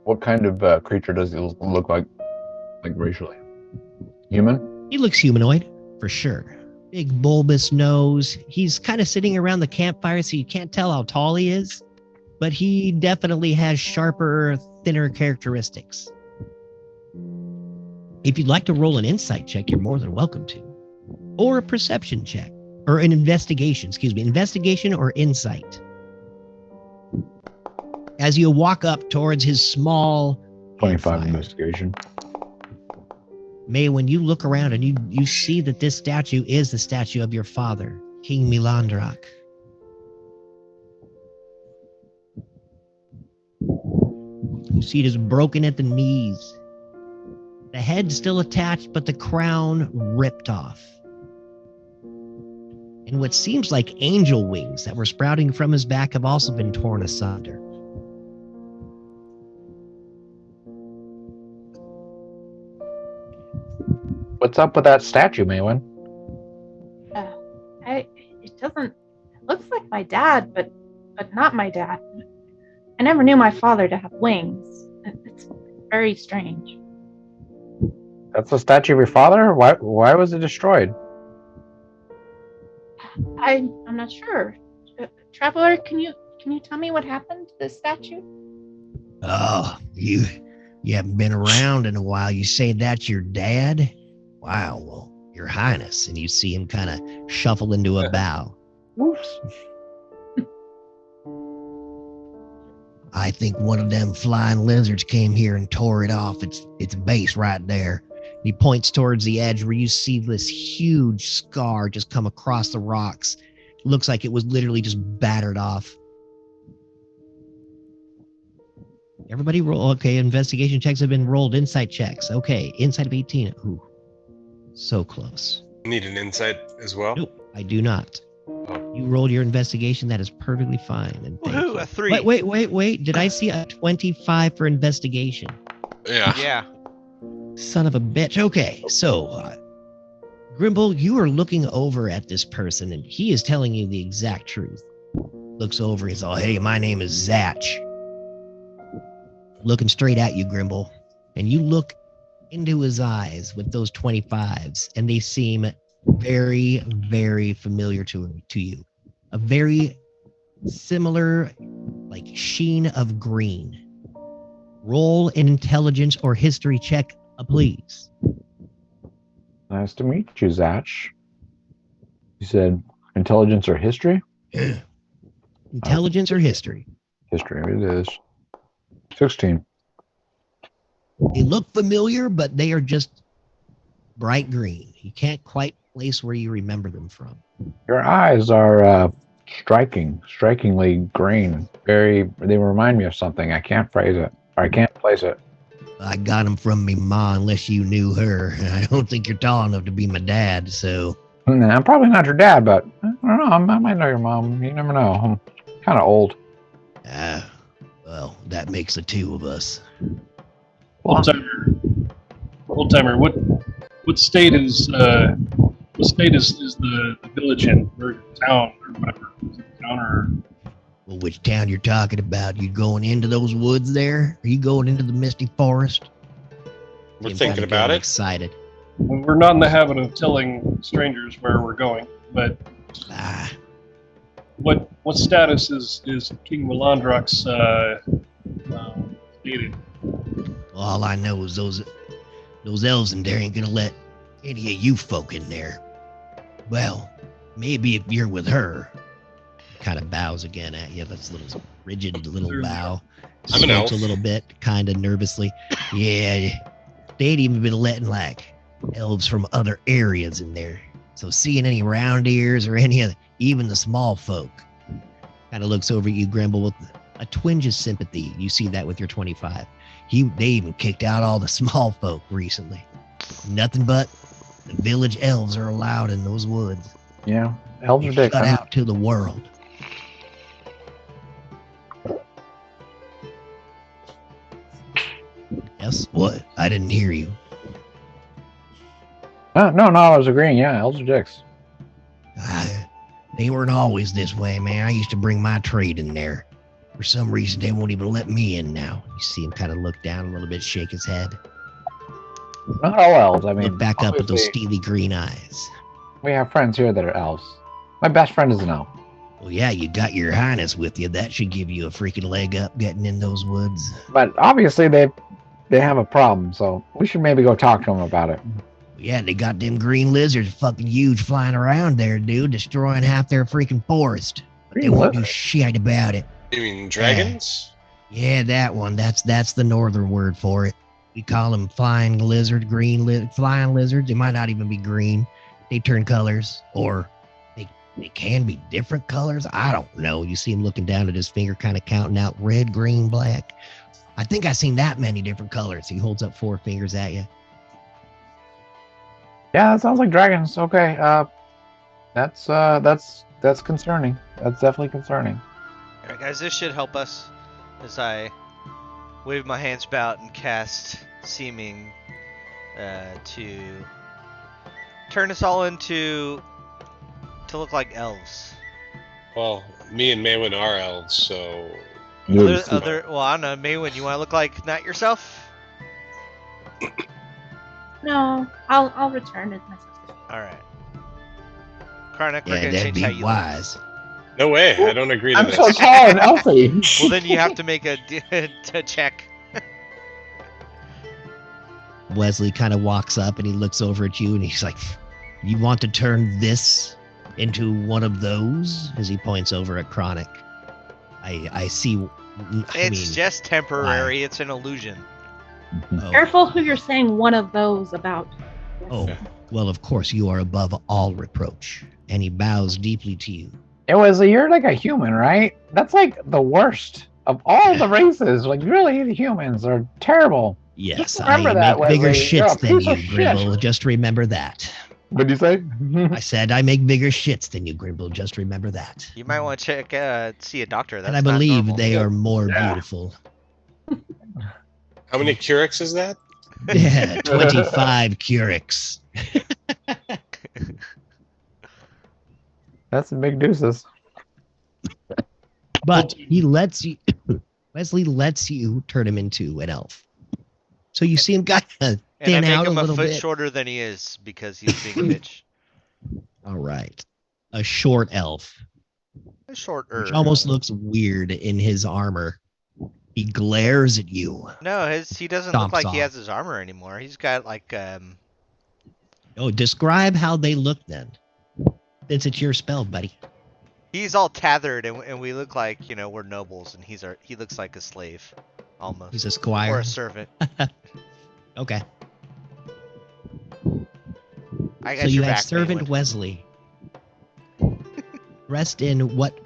Speaker 4: What kind of creature does he look like racially? Human?
Speaker 3: He looks humanoid, for sure. big bulbous nose. He's kind of sitting around the campfire, so you can't tell how tall he is, but he definitely has sharper, thinner characteristics. If you'd like to roll an insight check, you're more than welcome to. Or a perception check. Or an investigation, investigation or insight. As you walk up towards his small
Speaker 4: 25
Speaker 3: campfire.
Speaker 4: investigation.
Speaker 3: May, when you look around and you see that this statue is the statue of your father, King Milandrak. You see it is broken at the knees. The head's still attached, but the crown ripped off. And what seems like angel wings that were sprouting from his back have also been torn asunder.
Speaker 4: What's up with that statue, Maywin?
Speaker 6: It looks like my dad, but not my dad. I never knew my father to have wings. It's very strange.
Speaker 4: That's the statue of your father? Why was it destroyed?
Speaker 6: I'm not sure. Traveler, can you tell me what happened to this statue?
Speaker 3: Oh, you haven't been around in a while. You say that's your dad? Wow, well, your highness. And you see him kind of shuffle into a bow.
Speaker 4: Oops.
Speaker 3: I think one of them flying lizards came here and tore it off. Its base right there. He points towards the edge where you see this huge scar just come across the rocks. It looks like it was literally just battered off. Everybody roll. Okay, investigation checks have been rolled. Insight checks. Okay, insight of 18. Ooh, so close.
Speaker 1: Need an insight as well?
Speaker 3: Nope, I do not.
Speaker 1: Oh.
Speaker 3: You rolled your investigation. That is perfectly fine. And thank
Speaker 2: Woohoo,
Speaker 3: you.
Speaker 2: a 3.
Speaker 3: Wait. Did I see a 25 for investigation?
Speaker 1: Yeah.
Speaker 2: Yeah.
Speaker 3: Son of a bitch. Okay, so, Grimble, you are looking over at this person, and he is telling you the exact truth. Looks over, he's all, hey, my name is Zach. Looking straight at you, Grimble. And you look into his eyes with those 25s, and they seem very, very familiar to you. A very similar, like, sheen of green. Roll an intelligence or history check, please.
Speaker 4: Nice to meet you, Zach. You said intelligence or history?
Speaker 3: Intelligence or history?
Speaker 4: History, it is. 16.
Speaker 3: They look familiar, but they are just bright green. You can't quite place where you remember them from.
Speaker 4: Your eyes are strikingly green. They remind me of something. I can't phrase it. Or I can't place it.
Speaker 3: I got them from me ma, unless you knew her. I don't think you're tall enough to be my dad, so...
Speaker 4: Nah, I'm probably not your dad, but I don't know. I might know your mom. You never know. I'm kind of old.
Speaker 3: Well, that makes the two of us.
Speaker 5: Old timer. What state is the village in, or town, or whatever? Is it town or?
Speaker 3: Well, which town you're talking about? You going into those woods there? Are you going into the misty forest?
Speaker 1: We're
Speaker 3: I'm
Speaker 1: thinking
Speaker 3: kinda
Speaker 1: about
Speaker 3: getting
Speaker 1: it.
Speaker 3: Excited.
Speaker 5: We're not in the habit of telling strangers where we're going, but what status is King Melandrak's stated?
Speaker 3: All I know is those elves in there ain't gonna let any of you folk in there. Well, maybe if you're with her. Kind of bows again at you. That's a little rigid little bow.
Speaker 1: I'm an elf.
Speaker 3: Smirks a little bit, kind of nervously. Yeah, they ain't even been letting like elves from other areas in there. So seeing any round ears or any other, even the small folk, kind of looks over at you, Grimble, with a twinge of sympathy. You see that with your 25. They even kicked out all the small folk recently. Nothing but the village elves are allowed in those woods.
Speaker 4: Yeah, elves are
Speaker 3: They're
Speaker 4: big.
Speaker 3: shut out to the world. Yes? What? I didn't hear you.
Speaker 4: No, I was agreeing. Yeah, elves are dicks.
Speaker 3: They weren't always this way, man. I used to bring my trade in there. For some reason, they won't even let me in now. You see him kind of look down a little bit, shake his head.
Speaker 4: Not all elves. I mean,
Speaker 3: Look back up at those
Speaker 4: obviously,
Speaker 3: steely green eyes.
Speaker 4: We have friends here that are elves. My best friend is an elf.
Speaker 3: Well, yeah, you got your highness with you. That should give you a freaking leg up getting in those woods.
Speaker 4: But obviously they have a problem, so we should maybe go talk to them about it.
Speaker 3: Yeah, they got them green lizards fucking huge flying around there, dude, destroying half their freaking forest. But they
Speaker 4: Green
Speaker 3: won't do
Speaker 4: lizards?
Speaker 3: shit about it.
Speaker 1: You mean dragons?
Speaker 3: Yeah, that one. That's the northern word for it. We call them flying lizard, flying lizards. They might not even be green. They turn colors, or they can be different colors. I don't know. You see him looking down at his finger, kind of counting out red, green, black. I think I've seen that many different colors. He holds up 4 fingers at you.
Speaker 4: Yeah, that sounds like dragons. Okay, that's concerning. That's definitely concerning.
Speaker 2: All right, guys, this should help us as I wave my hands about and cast Seeming to turn us all to look like elves.
Speaker 1: Well, me and Maywin are elves, so
Speaker 2: Well, I don't know, Maywin, you want to look like not yourself?
Speaker 6: No, I'll return as myself.
Speaker 2: All right. Karnak, we're
Speaker 3: Yeah,
Speaker 2: gonna
Speaker 3: that'd
Speaker 2: change how
Speaker 3: be
Speaker 2: you
Speaker 3: wise.
Speaker 1: no way. I don't agree to
Speaker 4: I'm
Speaker 1: this.
Speaker 4: so tall and elfy.
Speaker 2: look. Well, then you have to make a check.
Speaker 3: Wesley kind of walks up and he looks over at you and he's like, "You want to turn this into one of those?" As he points over at Chronic. I see.
Speaker 2: It's just temporary. It's an illusion.
Speaker 3: Oh,
Speaker 6: Careful who you're saying one of those about.
Speaker 3: oh, well, of course you are above all reproach. And he bows deeply to you.
Speaker 4: It was you're like a human, right? That's like the worst of all the races. Like really, the humans are terrible.
Speaker 3: Yes,
Speaker 4: Just
Speaker 3: I
Speaker 4: remember that,
Speaker 3: make bigger
Speaker 4: Wesley. You're a
Speaker 3: shits than
Speaker 4: piece
Speaker 3: you,
Speaker 4: of shit.
Speaker 3: Grimble. Just remember that.
Speaker 4: What'd you say?
Speaker 3: I said I make bigger shits than you, Grimble. Just remember that.
Speaker 2: You might want to see a doctor. That's
Speaker 3: And I
Speaker 2: not
Speaker 3: believe
Speaker 2: normal.
Speaker 3: they are more
Speaker 4: Yeah.
Speaker 3: beautiful.
Speaker 1: How many Curix is that?
Speaker 3: Yeah, 25 Curix.
Speaker 4: That's some big deuces.
Speaker 3: But he lets you, Wesley lets you turn him into an elf. So you see him kind of
Speaker 2: And I
Speaker 3: thin
Speaker 2: make
Speaker 3: out a
Speaker 2: him a
Speaker 3: little
Speaker 2: foot
Speaker 3: bit.
Speaker 2: shorter than he is because he's being a bitch.
Speaker 3: All right. A short elf,
Speaker 2: Shorter.
Speaker 3: which almost looks weird in his armor. He glares at you.
Speaker 2: No, he doesn't look
Speaker 3: Stomps
Speaker 2: like he
Speaker 3: off.
Speaker 2: has his armor anymore. He's got like
Speaker 3: Oh, describe how they look then. Since it's your spell, buddy.
Speaker 2: he's all tethered and we look like, we're nobles and he looks like a slave almost.
Speaker 3: He's a
Speaker 2: Or
Speaker 3: squire.
Speaker 2: a servant.
Speaker 3: Okay.
Speaker 2: I got
Speaker 3: So you
Speaker 2: your
Speaker 3: have
Speaker 2: back,
Speaker 3: Servant
Speaker 2: Maywin.
Speaker 3: Wesley. Dressed in what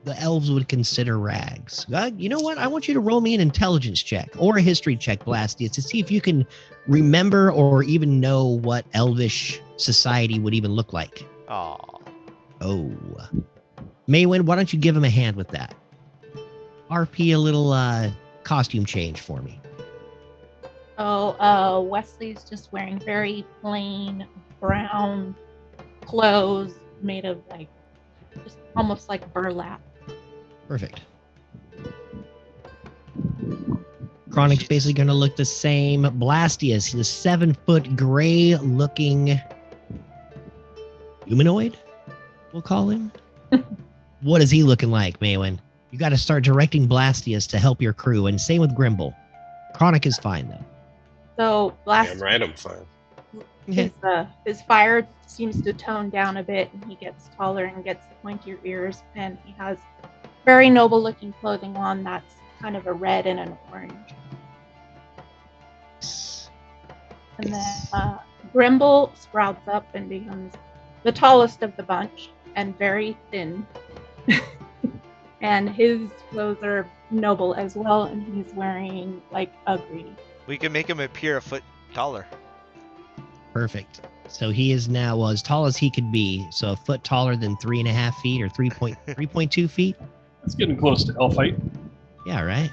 Speaker 3: the elves would consider rags. You know what? I want you to roll me an intelligence check or a history check, Blastius, to see if you can remember or even know what elvish society would even look like.
Speaker 2: Aw.
Speaker 3: Oh. Maywin, why don't you give him a hand with that? RP a little costume change for me.
Speaker 6: Oh, Wesley's just wearing very plain brown clothes made of just almost like burlap.
Speaker 3: Perfect. Chronic's basically going to look the same. Blastius, the 7-foot gray looking humanoid, we'll call him. What is he looking like, Maywin? You got to start directing Blastius to help your crew, and same with Grimble. Chronic is fine, though.
Speaker 6: So
Speaker 1: Damn right, I'm fine.
Speaker 6: his fire seems to tone down a bit, and he gets taller and gets the pointier ears, and he has very noble looking clothing on that's kind of a red and an orange. And then Grimble sprouts up and becomes the tallest of the bunch and very thin. And his clothes are noble as well, and he's wearing a green.
Speaker 2: We can make him appear a foot taller.
Speaker 3: Perfect. So he is now as tall as he could be. So a foot taller than 3.5 feet or 3.2 feet.
Speaker 5: That's getting close to elf height.
Speaker 3: Yeah, right.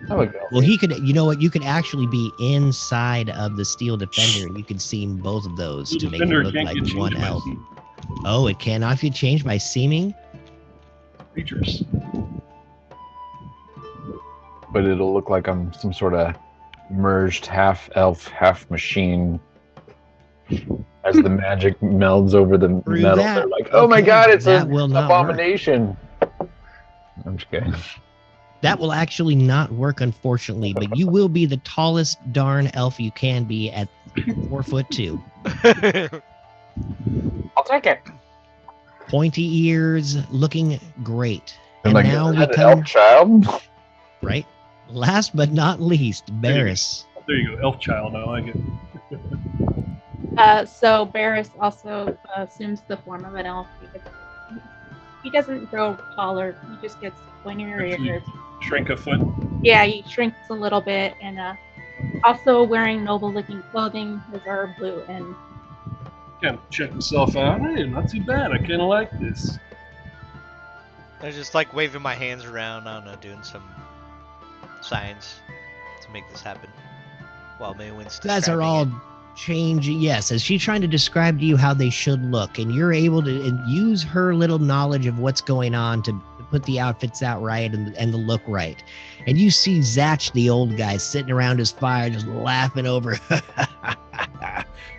Speaker 4: That would go.
Speaker 3: Well, he could, you know what? You could actually be inside of the Steel Defender and you could see both of those
Speaker 5: The
Speaker 3: to make it
Speaker 5: defender
Speaker 3: look
Speaker 5: can't
Speaker 3: like
Speaker 5: get changed
Speaker 3: one
Speaker 5: by
Speaker 3: elf.
Speaker 5: some
Speaker 3: Oh, it cannot be changed by seeming?
Speaker 5: creatures.
Speaker 4: But it'll look like I'm some sort of merged half elf, half machine As the magic melds over the
Speaker 3: Through
Speaker 4: metal,
Speaker 3: that,
Speaker 4: they're like, "Oh my
Speaker 3: okay,
Speaker 4: god, it's
Speaker 3: that
Speaker 4: an
Speaker 3: will not work.
Speaker 4: abomination!" I'm just kidding.
Speaker 3: That will actually not work, unfortunately, but you will be the tallest darn elf you can be at 4'2".
Speaker 4: I'll take it.
Speaker 3: Pointy ears, looking great.
Speaker 4: And
Speaker 3: And
Speaker 4: like,
Speaker 3: now
Speaker 4: is
Speaker 3: we
Speaker 4: that an
Speaker 3: come,
Speaker 4: elf child?
Speaker 3: right? Last but not least, Barris.
Speaker 5: There you go, elf child. I like it.
Speaker 6: So Barris also assumes the form of an elf because he doesn't grow taller. He just gets pointier
Speaker 5: Actually,
Speaker 6: ears.
Speaker 5: shrink a foot.
Speaker 6: Yeah, he shrinks a little bit, and also wearing noble-looking clothing. His are blue and
Speaker 5: Kind of check myself out. Hey, not too bad. I kind of like this.
Speaker 2: I just like waving my hands around. I don't know, doing some signs to make this happen. While Maywin's
Speaker 3: You guys are
Speaker 2: describing
Speaker 3: all
Speaker 2: it.
Speaker 3: changing. Yes, as she's trying to describe to you how they should look, and you're able to use her little knowledge of what's going on to put the outfits out right and the look right. And you see Zach, the old guy, sitting around his fire, just laughing over.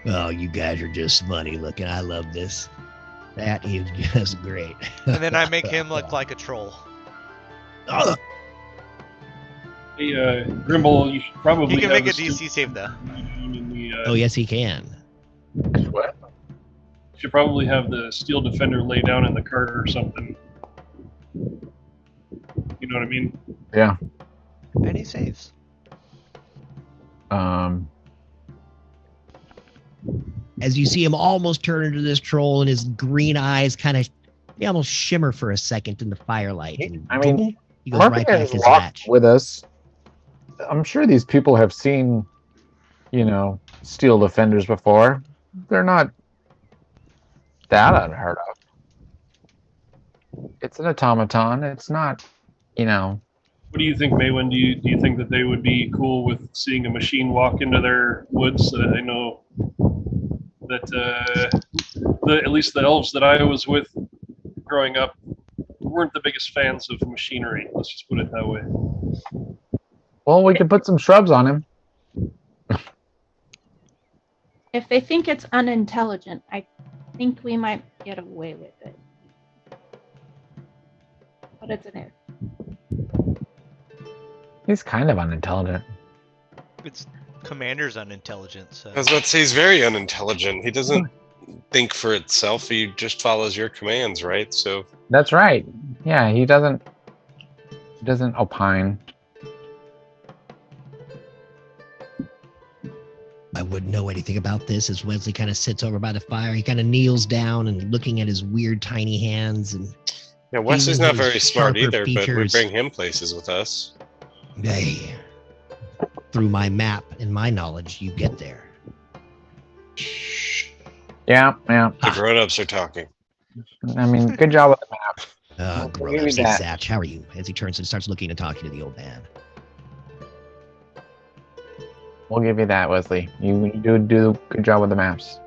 Speaker 3: Oh, you guys are just funny looking. I love this. That is just great.
Speaker 2: And then I make him look like a troll.
Speaker 3: Oh,
Speaker 5: Hey, Grimble, you should probably
Speaker 2: He can
Speaker 5: have
Speaker 2: make a
Speaker 5: the
Speaker 2: DC save though.
Speaker 3: oh, yes, he can.
Speaker 4: What?
Speaker 5: Should probably have the steel defender lay down in the cart or something. You know what I mean?
Speaker 4: Yeah.
Speaker 2: And he saves.
Speaker 3: As you see him almost turn into this troll, and his green eyes kind of, they almost shimmer for a second in the firelight. And
Speaker 4: I mean,
Speaker 3: boom, he goes
Speaker 4: Murphy
Speaker 3: right back
Speaker 4: has
Speaker 3: to
Speaker 4: walked
Speaker 3: Zach.
Speaker 4: with us. I'm sure these people have seen, steel defenders before. They're not that unheard of. It's an automaton. It's not,
Speaker 5: What do you think, Maywin? Do you think that they would be cool with seeing a machine walk into their woods? I know that at least the elves that I was with growing up weren't the biggest fans of machinery. Let's just put it that way.
Speaker 4: Well, we could put some shrubs on him.
Speaker 6: If they think it's unintelligent, I think we might get away with it. But it's an if.
Speaker 4: He's kind of unintelligent.
Speaker 2: It's Commander's unintelligent, so
Speaker 1: I was about to say he's very unintelligent. He doesn't think for itself. He just follows your commands, right? So
Speaker 4: That's right. Yeah, he doesn't opine.
Speaker 3: I wouldn't know anything about this. As Wesley kind of sits over by the fire, he kind of kneels down and looking at his weird tiny hands. And
Speaker 1: yeah, Wesley's
Speaker 3: feeling
Speaker 1: not
Speaker 3: his
Speaker 1: very smart
Speaker 3: sharper
Speaker 1: either, but we
Speaker 3: features.
Speaker 1: bring him places with us.
Speaker 3: Hey, through my map and my knowledge, you get there.
Speaker 4: Yeah.
Speaker 1: The grown-ups are talking.
Speaker 4: I mean, good job with the map. We'll
Speaker 3: Grown
Speaker 4: give
Speaker 3: up,
Speaker 4: you
Speaker 3: say
Speaker 4: that.
Speaker 3: Zach, how are you? As he turns and starts looking and talking to the old man.
Speaker 4: We'll give you that, Wesley. You do a good job with the maps.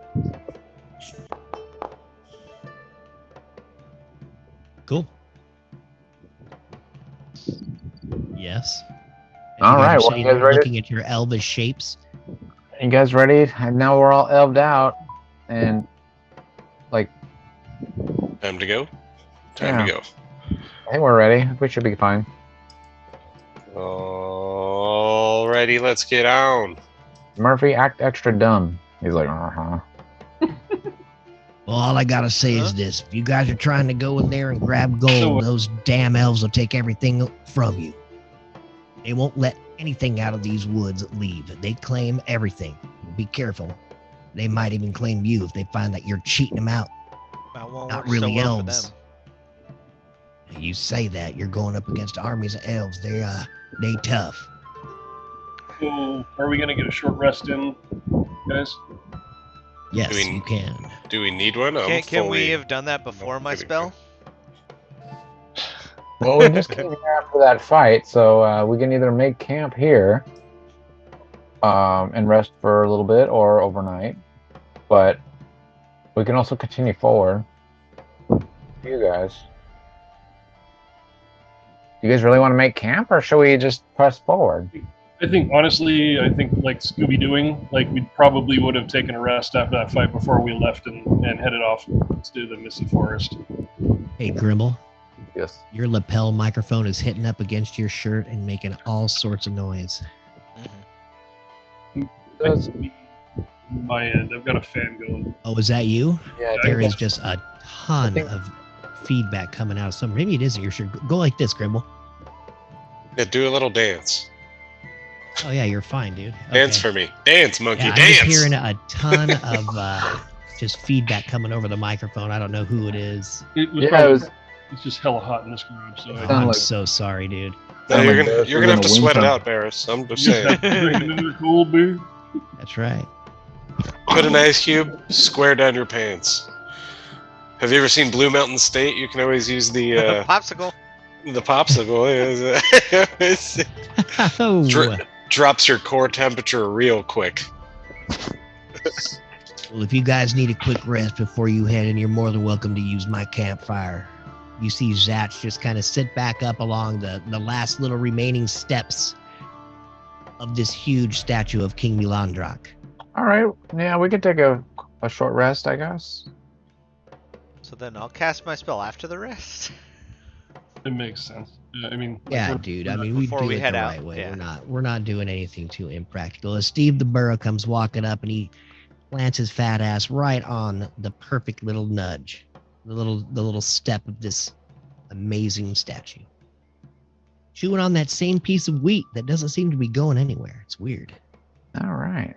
Speaker 3: Cool. Yes.
Speaker 4: All right, well,
Speaker 3: Sitting
Speaker 4: you guys
Speaker 3: there
Speaker 4: ready?
Speaker 3: looking at your elvish shapes.
Speaker 4: You guys ready? And now we're all elved out, and
Speaker 1: Time to go? Time to go.
Speaker 4: I think we're ready. We should be fine.
Speaker 1: Alrighty, let's get on.
Speaker 4: Murphy, act extra dumb. He's like,
Speaker 3: Well, all I gotta say is this: if you guys are trying to go in there and grab gold, those damn elves will take everything from you. They won't let anything out of these woods leave. They claim everything. Be careful. They might even claim you if they find that you're cheating them out.
Speaker 2: that won't
Speaker 3: Not
Speaker 2: work
Speaker 3: really
Speaker 2: so well
Speaker 3: elves.
Speaker 2: for them.
Speaker 3: You say that you're going up against armies of elves. They tough.
Speaker 5: So, are we gonna get a short rest in, guys?
Speaker 3: Yes,
Speaker 1: Do we-
Speaker 3: you can.
Speaker 1: Do we need one?
Speaker 2: Can we have done that before my spell?
Speaker 4: well, we just came here after that fight, so we can either make camp here and rest for a little bit or overnight. But we can also continue forward. You guys. Do you guys really want to make camp, or should we just press forward?
Speaker 5: I think honestly, like Scooby-Dooing, like we probably would have taken a rest after that fight before we left and headed off to the Misty Forest.
Speaker 3: Hey, Grimble,
Speaker 4: Yes.
Speaker 3: your lapel microphone is hitting up against your shirt and making all sorts of noise.
Speaker 4: Does-
Speaker 5: My end, I've got a fan going.
Speaker 3: Oh, is that you?
Speaker 4: Yeah, I
Speaker 3: There
Speaker 4: think
Speaker 3: is just a ton
Speaker 4: think-
Speaker 3: of feedback coming out of some. Maybe it isn't your shirt. Go like this, Grimble.
Speaker 1: Yeah, do a little dance.
Speaker 3: Oh yeah, you're fine, dude.
Speaker 1: Dance
Speaker 3: Okay.
Speaker 1: for me. Dance, monkey,
Speaker 3: Yeah, I'm
Speaker 1: dance!
Speaker 3: just hearing a ton of just feedback coming over the microphone. I don't know who it is.
Speaker 5: It was
Speaker 4: Yeah,
Speaker 5: probably,
Speaker 4: it was.
Speaker 5: it's just hella hot in this garage, so
Speaker 3: Oh,
Speaker 5: I
Speaker 3: I'm
Speaker 4: like-
Speaker 3: so sorry, dude.
Speaker 1: No,
Speaker 4: Sound
Speaker 1: you're
Speaker 4: like
Speaker 1: gonna
Speaker 4: Barris
Speaker 1: you're
Speaker 4: was
Speaker 1: gonna
Speaker 4: in
Speaker 1: have to
Speaker 4: a wind
Speaker 1: sweat it
Speaker 4: tunnel.
Speaker 1: out, Barris. I'm just
Speaker 5: just
Speaker 1: saying.
Speaker 5: have to drink another cold beer.
Speaker 3: That's right.
Speaker 1: Put an ice cube square down your pants. Have you ever seen Blue Mountain State? You can always use the
Speaker 2: Popsicle.
Speaker 1: popsicle.
Speaker 3: Oh,
Speaker 1: Dr- drops your core temperature real quick.
Speaker 3: well, if you guys need a quick rest before you head in, you're more than welcome to use my campfire. You see Zatch just kind of sit back up along the last little remaining steps of this huge statue of King Milandrak.
Speaker 4: All right. Yeah, we could take a short rest, I guess.
Speaker 2: So then I'll cast my spell after the rest.
Speaker 5: It makes sense. I mean,
Speaker 3: Yeah,
Speaker 5: we're-
Speaker 3: dude.
Speaker 5: we're
Speaker 3: I
Speaker 5: not-
Speaker 3: mean, we
Speaker 2: before
Speaker 3: do
Speaker 2: we
Speaker 3: it
Speaker 2: head
Speaker 3: the
Speaker 2: out,
Speaker 3: right way.
Speaker 2: yeah.
Speaker 3: We're not doing anything too impractical. As Steve the Burrow comes walking up and he plants his fat ass right on the perfect little nudge, the little step of this amazing statue, chewing on that same piece of wheat that doesn't seem to be going anywhere. It's weird.
Speaker 4: All right.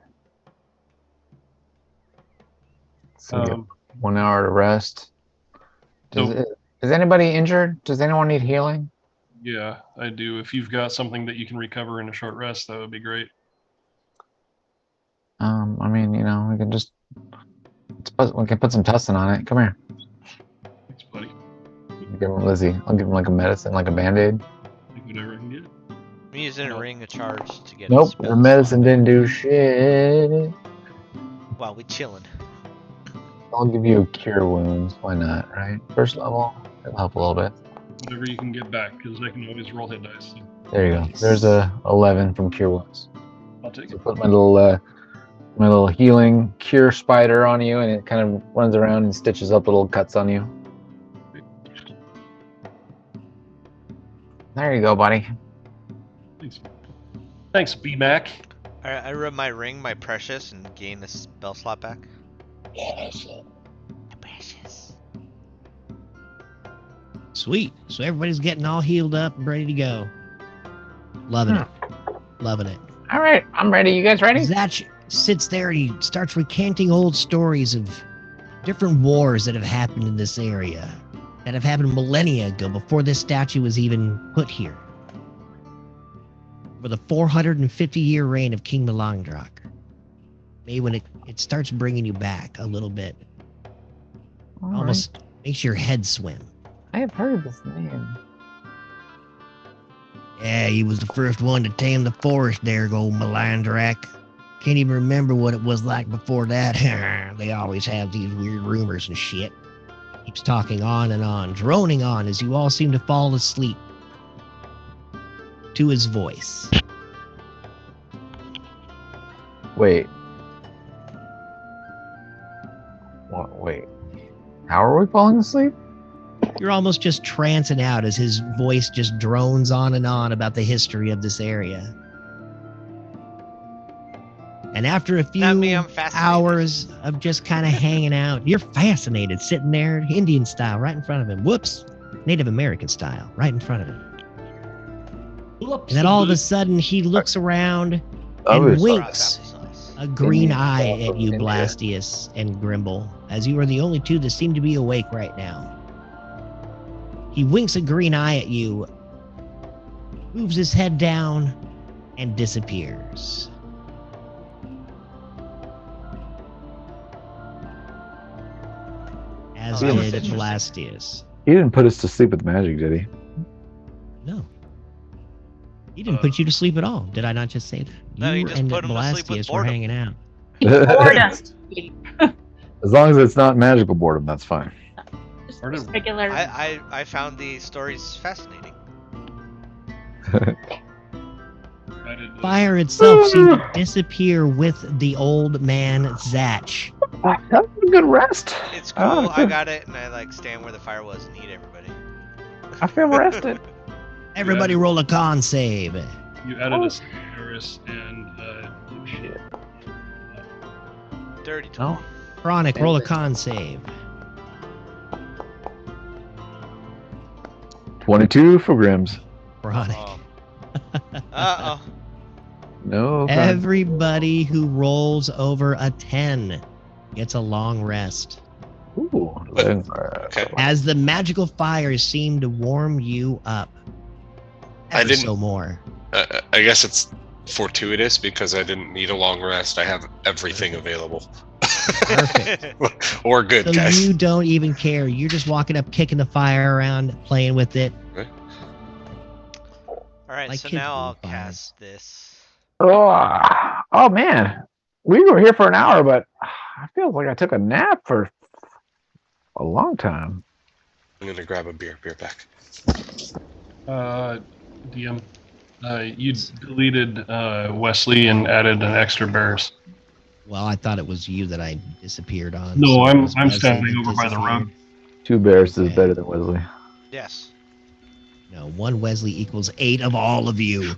Speaker 4: So get
Speaker 5: Um,
Speaker 4: 1 hour to rest. Is anybody injured? Does anyone need healing?
Speaker 5: yeah, I do. If you've got something that you can recover in a short rest, that would be great.
Speaker 4: I mean, we can just we can put some tussin on it. Come here.
Speaker 5: Thanks, buddy.
Speaker 4: Give him Lizzie. I'll give him like a medicine, like a band-aid.
Speaker 5: Take whatever I can get.
Speaker 2: I'm using a ring of charge to get.
Speaker 4: Nope,
Speaker 2: spells
Speaker 4: the medicine
Speaker 2: slot.
Speaker 4: didn't do shit.
Speaker 2: While we chilling.
Speaker 4: I'll give you cure wounds. Why not, right? First level, it'll help a little bit.
Speaker 5: Whatever you can get back, because I can always roll hit dice. So
Speaker 4: There you go.
Speaker 3: Nice.
Speaker 4: There's a 11 from cure wounds.
Speaker 5: I'll take
Speaker 4: So
Speaker 5: it.
Speaker 4: put my little healing cure spider on you, and it kind of runs around and stitches up little cuts on you. There you go, buddy.
Speaker 5: Thanks. Thanks, BMAC.
Speaker 2: I rub my ring, my precious, and gain a spell slot back. Precious.
Speaker 3: Sweet. So everybody's getting all healed up and ready to go. Loving it. Loving it.
Speaker 4: All right, I'm ready. You guys ready?
Speaker 3: Zatch sits there and he starts recanting old stories of different wars that have happened in this area, that have happened millennia ago before this statue was even put here. For the 450-year reign of King Milandrak. Maybe when it starts bringing you back a little bit,
Speaker 4: All
Speaker 3: almost makes your head swim.
Speaker 4: right. I have heard this name.
Speaker 3: Yeah, he was the first one to tame the forest there, old Milandrak. Can't even remember what it was like before that. They always have these weird rumors and shit. Keeps talking on, droning on as you all seem to fall asleep to his voice.
Speaker 4: Wait. What? Wait. How are we falling asleep?
Speaker 3: You're almost just trancing out as his voice just drones on and on about the history of this area. And after a few
Speaker 2: Not me, I'm fascinated.
Speaker 3: hours of just kind of hanging out, you're fascinated, sitting there, Indian style, right in front of him. Whoops, Native American style, right in front of him. And then all of a sudden, he looks around and
Speaker 4: it's
Speaker 3: winks a green
Speaker 4: Indian
Speaker 3: eye
Speaker 4: style
Speaker 3: at
Speaker 4: from
Speaker 3: you,
Speaker 4: India.
Speaker 3: Blastius and Grimble, as you are the only two that seem to be awake right now. He winks a green eye at you, moves his head down, and disappears. As
Speaker 2: Oh, that was
Speaker 3: did
Speaker 2: interesting.
Speaker 3: Blastius.
Speaker 4: He didn't put us to sleep with magic, did he?
Speaker 3: No. He didn't put you to sleep at all. Did I not just say that?
Speaker 2: No, he
Speaker 3: You
Speaker 2: just
Speaker 3: and
Speaker 2: put him to sleep with
Speaker 3: Blastius were
Speaker 2: boredom.
Speaker 3: hanging out.
Speaker 6: Bored us.
Speaker 4: As long as it's not magical boredom, that's fine.
Speaker 6: Just regular.
Speaker 2: I found the stories fascinating.
Speaker 5: I
Speaker 3: fire itself seemed to disappear with the old man Zatch.
Speaker 4: That was a good rest.
Speaker 2: It's
Speaker 4: I don't
Speaker 2: cool.
Speaker 4: know,
Speaker 2: I got it, and I like stand where the fire was and eat everybody.
Speaker 4: I feel rested.
Speaker 3: Everybody roll a con save.
Speaker 5: You added a Solaris and
Speaker 4: Shit.
Speaker 2: Dirty
Speaker 4: No.
Speaker 2: 20.
Speaker 3: Chronic, roll a con save.
Speaker 4: 22 for Grims.
Speaker 3: Chronic.
Speaker 2: Uh-oh.
Speaker 4: No.
Speaker 3: Everybody who rolls over a 10 gets a long rest.
Speaker 4: Ooh.
Speaker 1: Okay.
Speaker 3: As the magical fires seem to warm you up.
Speaker 1: I didn't-
Speaker 3: So more.
Speaker 1: I guess it's fortuitous because I didn't need a long rest. I have everything available.
Speaker 3: Perfect.
Speaker 1: Or good,
Speaker 3: So
Speaker 1: guys.
Speaker 3: you don't even care. You're just walking up, kicking the fire around, playing with it.
Speaker 2: Alright,
Speaker 3: Like
Speaker 2: so
Speaker 3: kids
Speaker 2: now
Speaker 3: do
Speaker 2: I'll
Speaker 3: fire.
Speaker 2: cast this.
Speaker 4: Oh man, we were here for an hour, but I feel like I took a nap for a long time.
Speaker 1: I'm gonna grab a beer back.
Speaker 5: DM, you deleted Wesley and added an extra Bears.
Speaker 3: Well, I thought it was you that I disappeared on.
Speaker 5: No,
Speaker 3: so it
Speaker 5: I'm
Speaker 3: was Wesley
Speaker 5: standing
Speaker 3: that
Speaker 5: over by the
Speaker 3: disappeared.
Speaker 5: rug.
Speaker 4: 2 bears
Speaker 3: Okay.
Speaker 4: is better than Wesley.
Speaker 2: Yes.
Speaker 3: No, 1 Wesley equals 8 of all of you.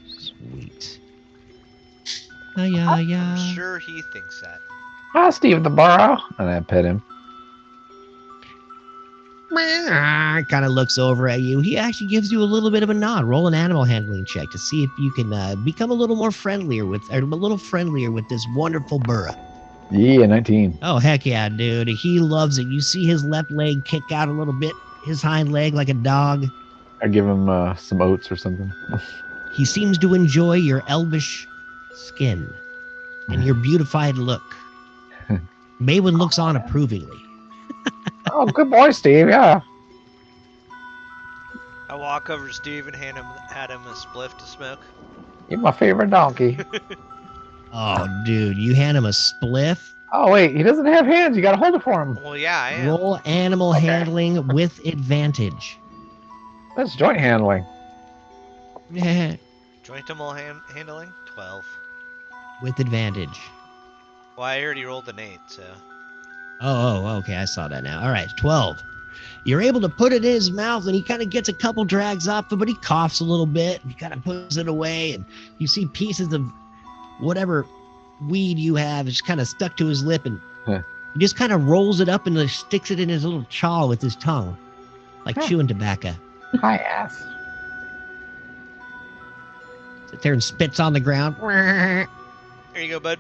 Speaker 3: Sweet. Yeah.
Speaker 2: I'm sure he thinks that.
Speaker 4: Hi, Steve the Burrow. And I pet him.
Speaker 3: Kind of looks over at you. He actually gives you a little bit of a nod. Roll an animal handling check to see if you can become a little friendlier with this wonderful burra.
Speaker 4: Yeah, 19.
Speaker 3: Oh heck yeah, dude! He loves it. You see his left leg kick out a little bit, his hind leg like a dog.
Speaker 4: I give him some oats or something.
Speaker 3: He seems to enjoy your elvish skin and your beautified look. Maywin looks on approvingly.
Speaker 4: Oh, good boy, Steve. Yeah.
Speaker 2: I walk over to Steve and hand him a spliff to smoke.
Speaker 4: You're my favorite donkey.
Speaker 3: Oh, dude, you hand him a spliff.
Speaker 4: Oh, wait. He doesn't have hands. You got to hold it for him.
Speaker 2: Well, yeah, I am.
Speaker 3: Roll animal
Speaker 4: Okay.
Speaker 3: handling with advantage.
Speaker 4: That's joint handling.
Speaker 2: Jointimal handling? 12.
Speaker 3: With advantage.
Speaker 2: Well, I already rolled an 8, so.
Speaker 3: Oh, okay, I saw that now. All right, 12. You're able to put it in his mouth, and he kind of gets a couple drags off it, but he coughs a little bit. He kind of puts it away, and you see pieces of whatever weed you have is kind of stuck to his lip, and he just kind of rolls it up and sticks it in his little chaw with his tongue, like chewing tobacco.
Speaker 4: Hi, ass.
Speaker 3: Sit there and spits on the ground.
Speaker 2: Here you go, bud.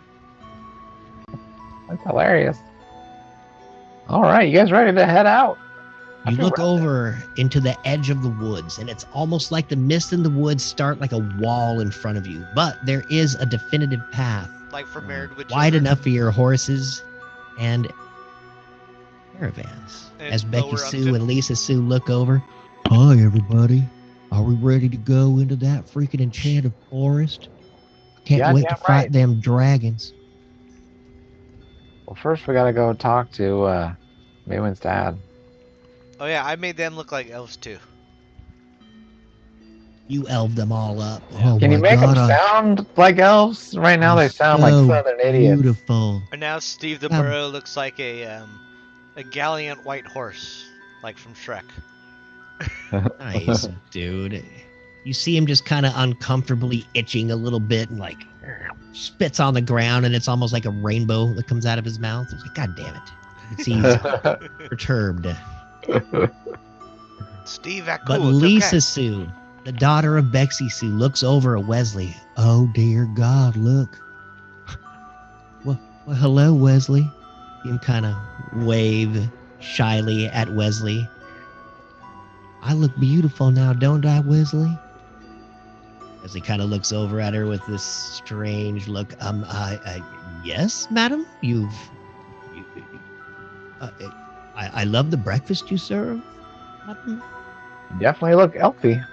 Speaker 4: That's hilarious. All right, you guys ready to head out? I
Speaker 3: You
Speaker 4: feel
Speaker 3: look
Speaker 4: rested.
Speaker 3: over into the edge of the woods, and it's almost like the mist in the woods start like a wall in front of you. But there is a definitive path,
Speaker 2: Like for married with
Speaker 3: wide
Speaker 2: children.
Speaker 3: enough for your horses and caravans.
Speaker 2: And
Speaker 3: As Becky
Speaker 2: lower
Speaker 3: Sue
Speaker 2: unfit-
Speaker 3: and Lisa Sue look over. Hi, everybody. Are we ready to go into that freaking enchanted forest? Can't
Speaker 4: Yeah,
Speaker 3: wait
Speaker 4: damn
Speaker 3: to fight
Speaker 4: right.
Speaker 3: them dragons.
Speaker 4: Well, first we got to go talk to Maywin's dad.
Speaker 2: Oh, yeah, I made them look like elves, too.
Speaker 3: You elved them all up.
Speaker 2: Yeah.
Speaker 3: Oh
Speaker 4: Can you
Speaker 3: my
Speaker 4: make
Speaker 3: God,
Speaker 4: them sound like elves? Right now they sound like
Speaker 3: so
Speaker 4: southern idiots.
Speaker 3: beautiful.
Speaker 2: And now Steve the
Speaker 3: Yeah.
Speaker 2: Burrow looks like a gallant white horse, like from Shrek.
Speaker 3: Nice, dude. You see him just kind of uncomfortably itching a little bit and like spits on the ground, and it's almost like a rainbow that comes out of his mouth. It's like, God damn it. You can see he's perturbed.
Speaker 2: Steve, act
Speaker 3: But
Speaker 2: cool. It's
Speaker 3: Lisa
Speaker 2: okay.
Speaker 3: Sue, the daughter of Bexy Sue, looks over at Wesley. Oh, dear God, look. Well, hello, Wesley. See him kind of wave shyly at Wesley. I look beautiful now, don't I, Wesley? As he kind of looks over at her with this strange look. Yes, madam. I love the breakfast you serve, madam.
Speaker 4: Definitely look elfy.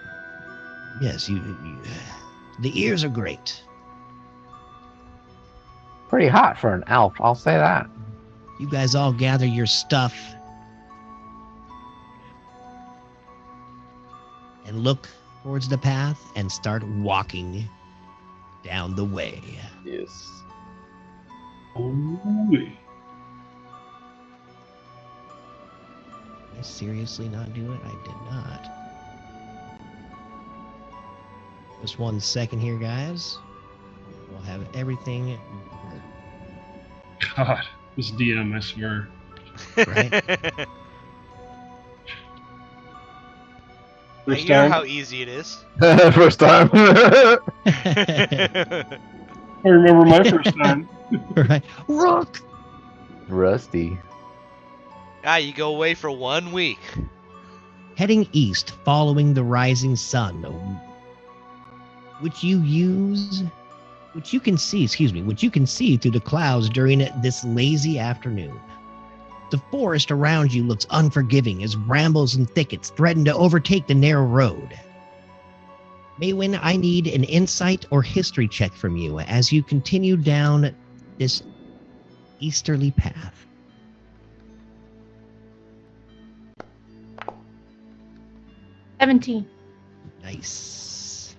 Speaker 3: Yes, the ears are great.
Speaker 4: Pretty hot for an elf, I'll say that.
Speaker 3: You guys all gather your stuff. and look towards the path and start walking down the way.
Speaker 4: Yes.
Speaker 5: Oh,
Speaker 3: Did I seriously not do it? I did not. Just 1 second here, guys. We'll have everything
Speaker 5: God, this DM, I swear.
Speaker 3: right.
Speaker 2: I
Speaker 5: First
Speaker 2: hear
Speaker 5: time?
Speaker 2: how easy it is.
Speaker 4: First time.
Speaker 5: I remember my first time.
Speaker 3: Right. Rook!
Speaker 4: Rusty.
Speaker 2: You go away for 1 week.
Speaker 3: Heading east, following the rising sun, which you can see through the clouds during this lazy afternoon. The forest around you looks unforgiving as brambles and thickets threaten to overtake the narrow road. Maywin, I need an insight or history check from you as you continue down this easterly path.
Speaker 6: 17.
Speaker 3: Nice.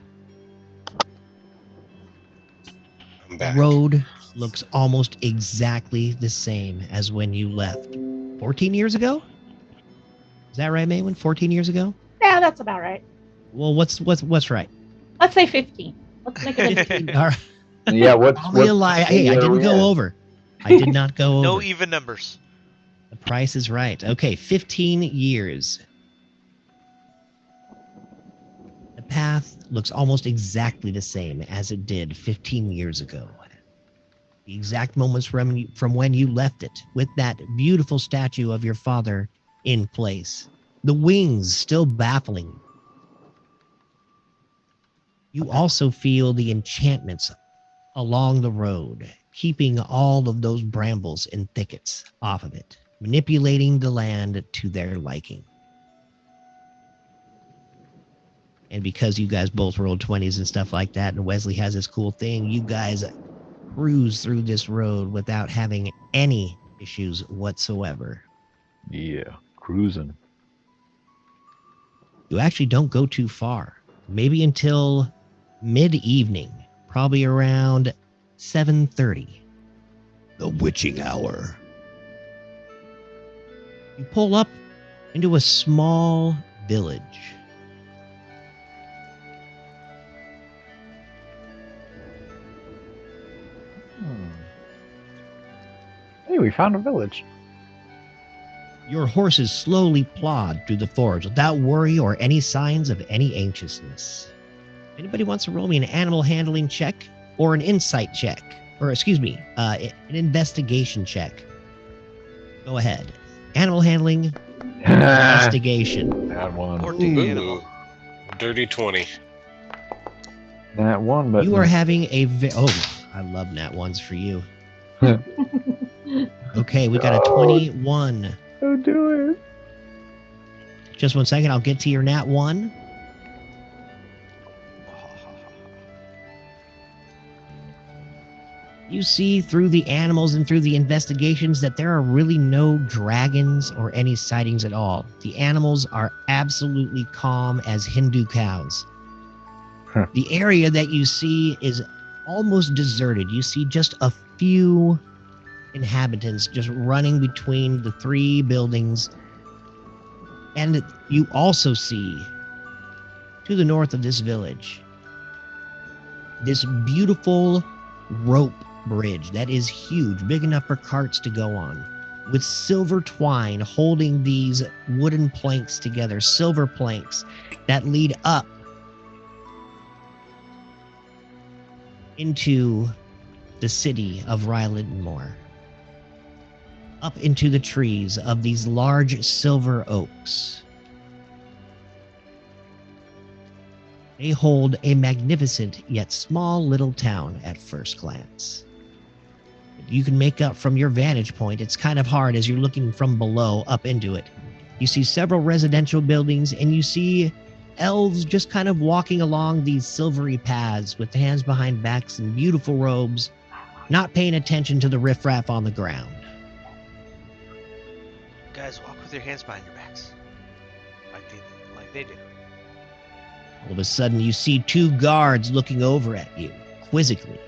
Speaker 1: I'm
Speaker 3: The
Speaker 1: back.
Speaker 3: road looks almost exactly the same as when you left 14 years ago? Is that right, Maywin? 14 years ago?
Speaker 6: Yeah, that's about right.
Speaker 3: Well, what's right?
Speaker 6: Let's say 15. Let's make it 15.
Speaker 3: All right.
Speaker 4: Yeah, what's
Speaker 3: Probably a lie. Hey, I didn't go over. I did not go over.
Speaker 2: No even numbers.
Speaker 3: The price is right. Okay, 15 years. The path looks almost exactly the same as it did 15 years ago. The exact moments from when you left it, with that beautiful statue of your father in place. The wings still baffling. You also feel the enchantments along the road, keeping all of those brambles and thickets off of it, manipulating the land to their liking. And because you guys both rolled 20s and stuff like that, and Wesley has this cool thing, you guys cruise through this road without having any issues whatsoever.
Speaker 4: Yeah, cruising.
Speaker 3: You actually don't go too far, maybe until mid-evening, probably around 7:30. The witching hour. You pull up into a small village.
Speaker 4: Hey, we found a village.
Speaker 3: Your horses slowly plod through the forest without worry or any signs of any anxiousness. Anybody wants to roll me an animal handling check or an insight check? Or, excuse me, an investigation check. Go ahead. Animal handling, investigation.
Speaker 4: That one.
Speaker 2: 14
Speaker 1: Ooh,
Speaker 2: animal.
Speaker 1: dirty 20.
Speaker 4: That one, but
Speaker 3: You are having a... I love nat ones for you. Okay, we got a 21.
Speaker 4: Don't do it.
Speaker 3: Just 1 second, I'll get to your nat 1. You see through the animals and through the investigations that there are really no dragons or any sightings at all. The animals are absolutely calm as Hindu cows.
Speaker 4: Huh.
Speaker 3: The area that you see is almost deserted. You see just a few inhabitants just running between the 3 buildings. And you also see, to the north of this village, this beautiful rope bridge that is huge, big enough for carts to go on, with silver twine holding these wooden planks together, silver planks that lead up into the city of Rylandmore, up into the trees of these large silver oaks. They hold a magnificent yet small little town at first glance. You can make up from your vantage point. It's kind of hard as you're looking from below up into it. You see several residential buildings, and you see elves just kind of walking along these silvery paths with hands behind backs and beautiful robes, not paying attention to the riffraff on the ground.
Speaker 2: Guys, walk with your hands behind your backs. Like they do.
Speaker 3: All of a sudden, you see two guards looking over at you, quizzically.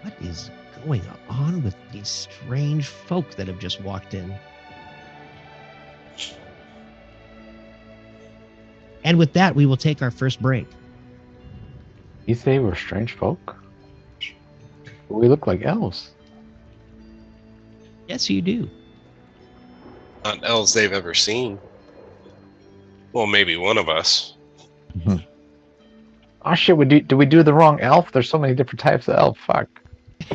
Speaker 3: What is going on with these strange folk that have just walked in? And with that, we will take our first break.
Speaker 4: You say we're strange folk? We look like elves.
Speaker 3: Yes, you do.
Speaker 1: Not elves they've ever seen. Well, maybe one of us.
Speaker 4: Oh shit, did we do the wrong elf? There's so many different types of elf. Fuck.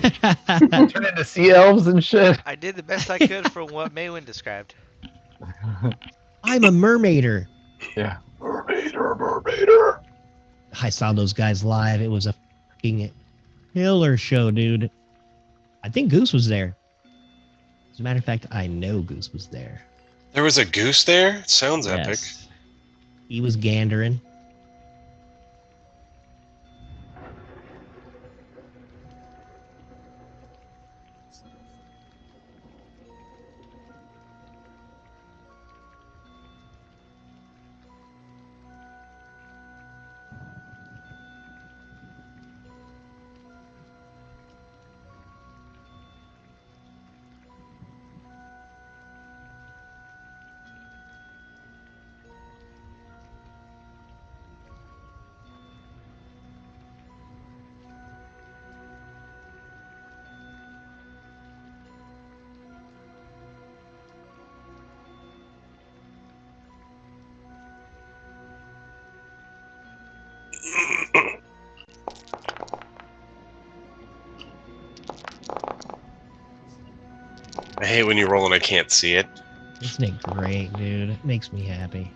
Speaker 4: Turn into sea elves and shit.
Speaker 2: I did the best I could from what Maywin described.
Speaker 3: I'm a mermaider.
Speaker 4: Yeah. Mermaider.
Speaker 3: I saw those guys live. It was a fucking killer show, dude. I think Goose was there. As a matter of fact, I know Goose was there.
Speaker 1: There was a goose there? Sounds epic.
Speaker 3: Yes. He was gandering.
Speaker 1: I hate when you roll and I can't see it.
Speaker 3: Isn't it great, dude? It makes me happy.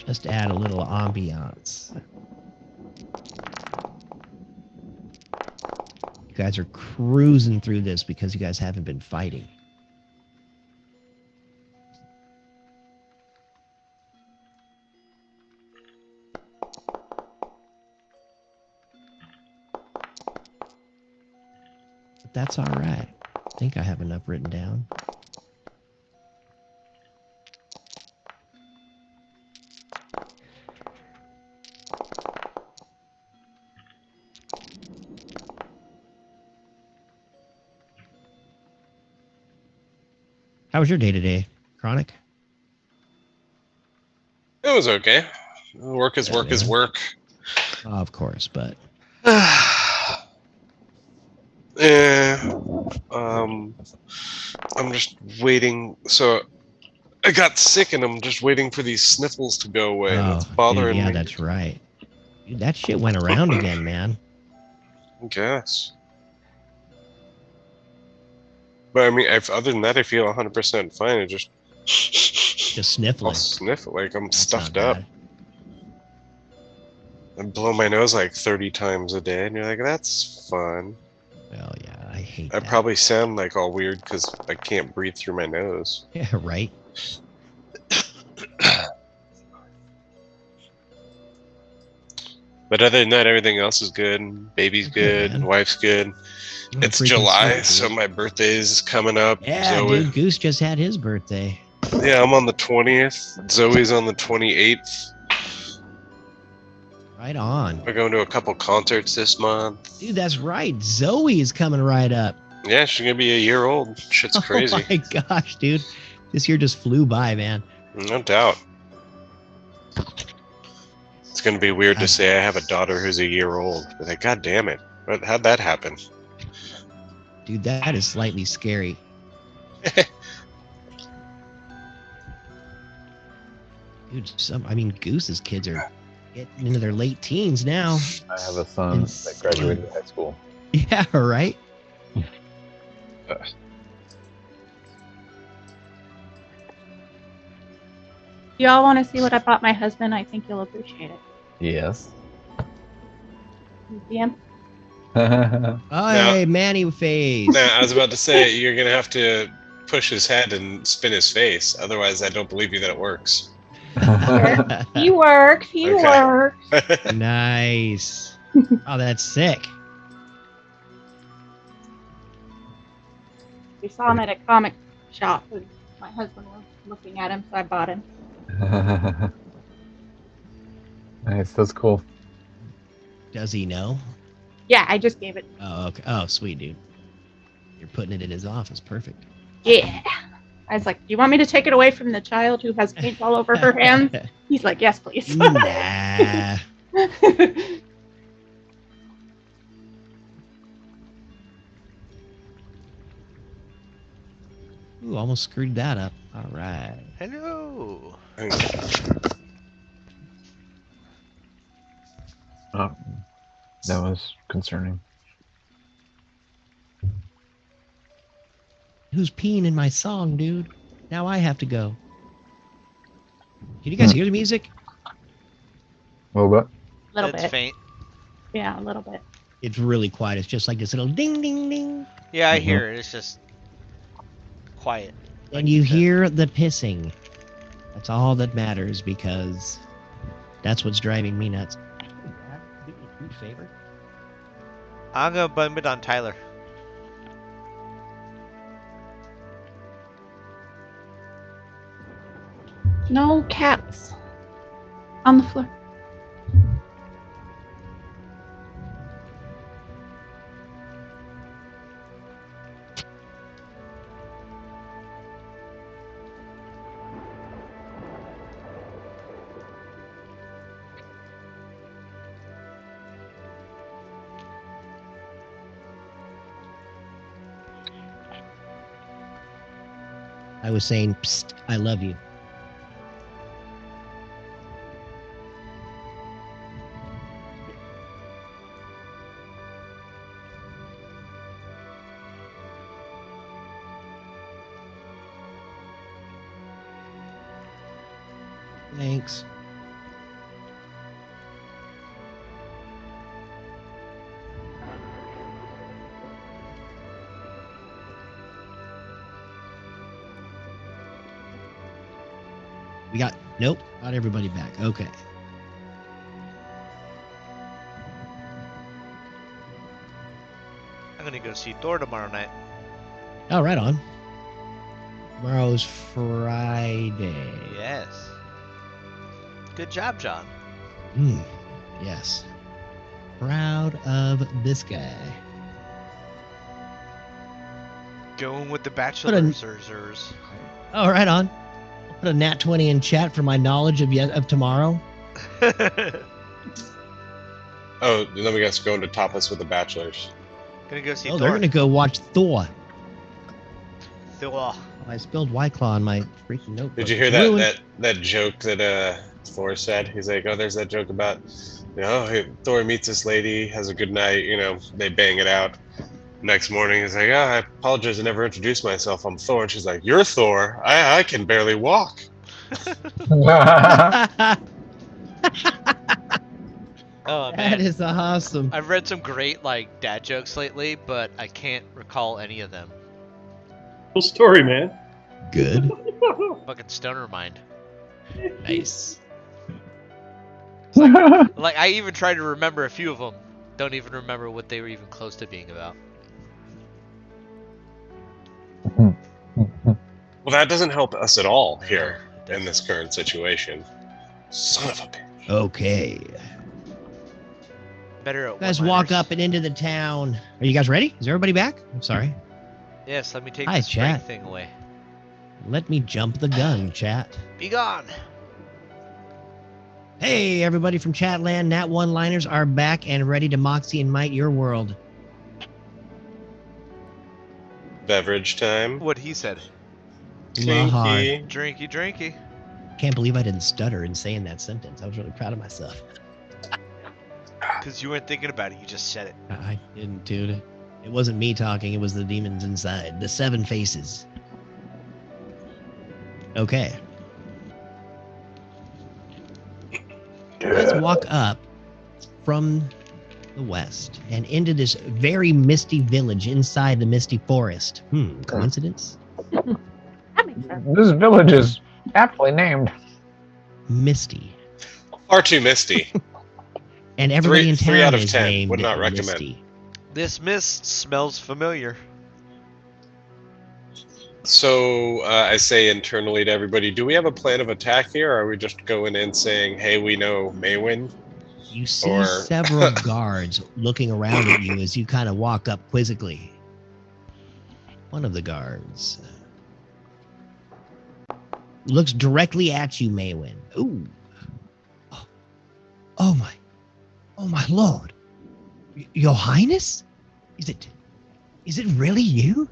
Speaker 3: Just add a little ambiance. You guys are cruising through this because you guys haven't been fighting. But that's all right. I think I have enough written down. How was your day today, Chronic?
Speaker 1: It was okay. Work is work is work.
Speaker 3: Of course, but
Speaker 1: Yeah. I'm just waiting. So I got sick and I'm just waiting for these sniffles to go away. And it's bothering
Speaker 3: dude, yeah,
Speaker 1: me.
Speaker 3: that's right. Dude, that shit went around again, man.
Speaker 1: I guess. But I mean, other than that, I feel 100% fine. I just
Speaker 3: sniffling.
Speaker 1: I'll sniff it like I'm
Speaker 3: That's
Speaker 1: stuffed
Speaker 3: not
Speaker 1: up.
Speaker 3: bad.
Speaker 1: I blow my nose like 30 times a day, and you're like, that's fun.
Speaker 3: Well, yeah, I hate
Speaker 1: I
Speaker 3: that.
Speaker 1: probably sound like all weird because I can't breathe through my nose.
Speaker 3: Yeah, right.
Speaker 1: But other than that, everything else is good. Baby's
Speaker 3: Okay,
Speaker 1: good.
Speaker 3: man.
Speaker 1: Wife's good.
Speaker 3: Oh,
Speaker 1: It's
Speaker 3: freaking
Speaker 1: July,
Speaker 3: sweet,
Speaker 1: so
Speaker 3: dude.
Speaker 1: my birthday's coming up.
Speaker 3: Yeah,
Speaker 1: Zoe.
Speaker 3: dude, Goose just had his birthday.
Speaker 1: Yeah, I'm on the 20th. Zoe's on the 28th.
Speaker 3: Right on.
Speaker 1: We're going to a couple concerts this month.
Speaker 3: Dude, that's right. Zoe is coming right up.
Speaker 1: Yeah, she's gonna be a year old. Shit's crazy.
Speaker 3: Oh my gosh, dude. This year just flew by, man.
Speaker 1: No doubt. It's gonna be weird to say I have a daughter who's a year old. But like, God damn it. How'd that happen?
Speaker 3: Dude, that is slightly scary. Dude, Goose's kids are getting into their late teens now.
Speaker 4: I have a son that graduated high school.
Speaker 3: Yeah, right?
Speaker 6: Y'all want to see what I bought my husband? I think you'll appreciate it.
Speaker 4: Yes.
Speaker 6: DM.
Speaker 3: Oh, hey, Manny face.
Speaker 1: Nah, I was about to say, you're gonna have to push his head and spin his face. Otherwise, I don't believe you that it works.
Speaker 6: He works. He
Speaker 1: Okay.
Speaker 6: works.
Speaker 3: Nice. Oh, that's sick.
Speaker 6: We saw him at a comic shop. My husband was looking at him, so I bought him.
Speaker 4: Nice, that's cool.
Speaker 3: Does he know?
Speaker 6: Yeah, I just gave it.
Speaker 3: Oh, okay. Oh, sweet, dude. You're putting it in his office. Perfect.
Speaker 6: Yeah. I was like, do you want me to take it away from the child who has paint all over her hands? He's like, yes, please.
Speaker 3: Nah. Ooh, almost screwed that up. All right.
Speaker 2: Hello.
Speaker 4: Oh, that was concerning.
Speaker 3: Who's peeing in my song, dude? Now I have to go. Can you guys hear the music?
Speaker 4: A little bit.
Speaker 6: A little
Speaker 2: It's
Speaker 6: bit.
Speaker 2: faint.
Speaker 6: Yeah, a little bit.
Speaker 3: It's really quiet. It's just like this little ding, ding, ding.
Speaker 2: Yeah, I hear it. It's just quiet.
Speaker 3: And you hear the pissing. That's all that matters because that's what's driving me nuts. Do me a huge favor.
Speaker 2: I'm gonna blame it on Tyler.
Speaker 6: No cats on the floor.
Speaker 3: I was saying, psst, I love you. Thanks. We got, nope, got everybody back. Okay.
Speaker 2: I'm gonna go see Thor tomorrow night.
Speaker 3: Oh, right on. Tomorrow's Friday.
Speaker 2: Yes. Good job, John.
Speaker 3: Yes. Proud of this guy.
Speaker 2: Going with the bachelors.
Speaker 3: Oh, right on. I'll put a nat 20 in chat for my knowledge of tomorrow.
Speaker 1: Oh, then we guys going to topless with the bachelors.
Speaker 2: Gonna go see
Speaker 3: Oh,
Speaker 2: Thor.
Speaker 3: they're going to go watch Thor.
Speaker 2: Thor.
Speaker 3: Oh, I spilled White Claw on my freaking notebook.
Speaker 1: Did you hear that joke that Thor said? He's like, oh, there's that joke about, Thor meets this lady, has a good night, they bang it out. Next morning, he's like, oh, I apologize, I never introduced myself. I'm Thor. And she's like, you're Thor? I can barely walk.
Speaker 2: Oh man,
Speaker 3: That is awesome.
Speaker 2: I've read some great dad jokes lately, but I can't recall any of them.
Speaker 5: Cool story, man.
Speaker 3: Good.
Speaker 2: Fucking stoner mind.
Speaker 3: Nice.
Speaker 2: Like I even tried to remember a few of them. Don't even remember what they were even close to being about.
Speaker 1: Well, that doesn't help us at all here in this current situation. Son of a bitch.
Speaker 3: Okay.
Speaker 2: Better at
Speaker 3: You guys
Speaker 2: one-liners.
Speaker 3: walk up and into the town. Are you guys ready? Is everybody back? I'm sorry.
Speaker 2: Yes, let me take
Speaker 3: Hi,
Speaker 2: the spring
Speaker 3: chat.
Speaker 2: thing away.
Speaker 3: Let me jump the gun, chat.
Speaker 2: Be gone.
Speaker 3: Hey, everybody from Chatland. Nat One-Liners are back and ready to Moxie and Might your world.
Speaker 1: Beverage time.
Speaker 2: What he said.
Speaker 1: Clinky.
Speaker 2: Drinky, drinky.
Speaker 3: Can't believe I didn't stutter in saying that sentence. I was really proud of myself.
Speaker 2: Because you weren't thinking about it, you just said it.
Speaker 3: I didn't, dude. It wasn't me talking. It was the demons inside. The 7 faces. Okay. You guys walk up from the west and into this very misty village inside the misty forest. Coincidence?
Speaker 6: That makes sense.
Speaker 4: This village is aptly named.
Speaker 3: Misty.
Speaker 1: Far too misty.
Speaker 3: And everybody in
Speaker 1: Three
Speaker 3: town
Speaker 1: out of
Speaker 3: is
Speaker 1: 10.
Speaker 3: named
Speaker 1: Would not recommend.
Speaker 3: Misty.
Speaker 2: This mist smells familiar.
Speaker 1: So I say internally to everybody, do we have a plan of attack here? Or are we just going in saying, hey, we know Maywin?
Speaker 3: You see
Speaker 1: Or
Speaker 3: several guards looking around at you as you kind of walk up quizzically. One of the guards looks directly at you, Maywin. Ooh. Oh my lord. Your Highness? Is it really you?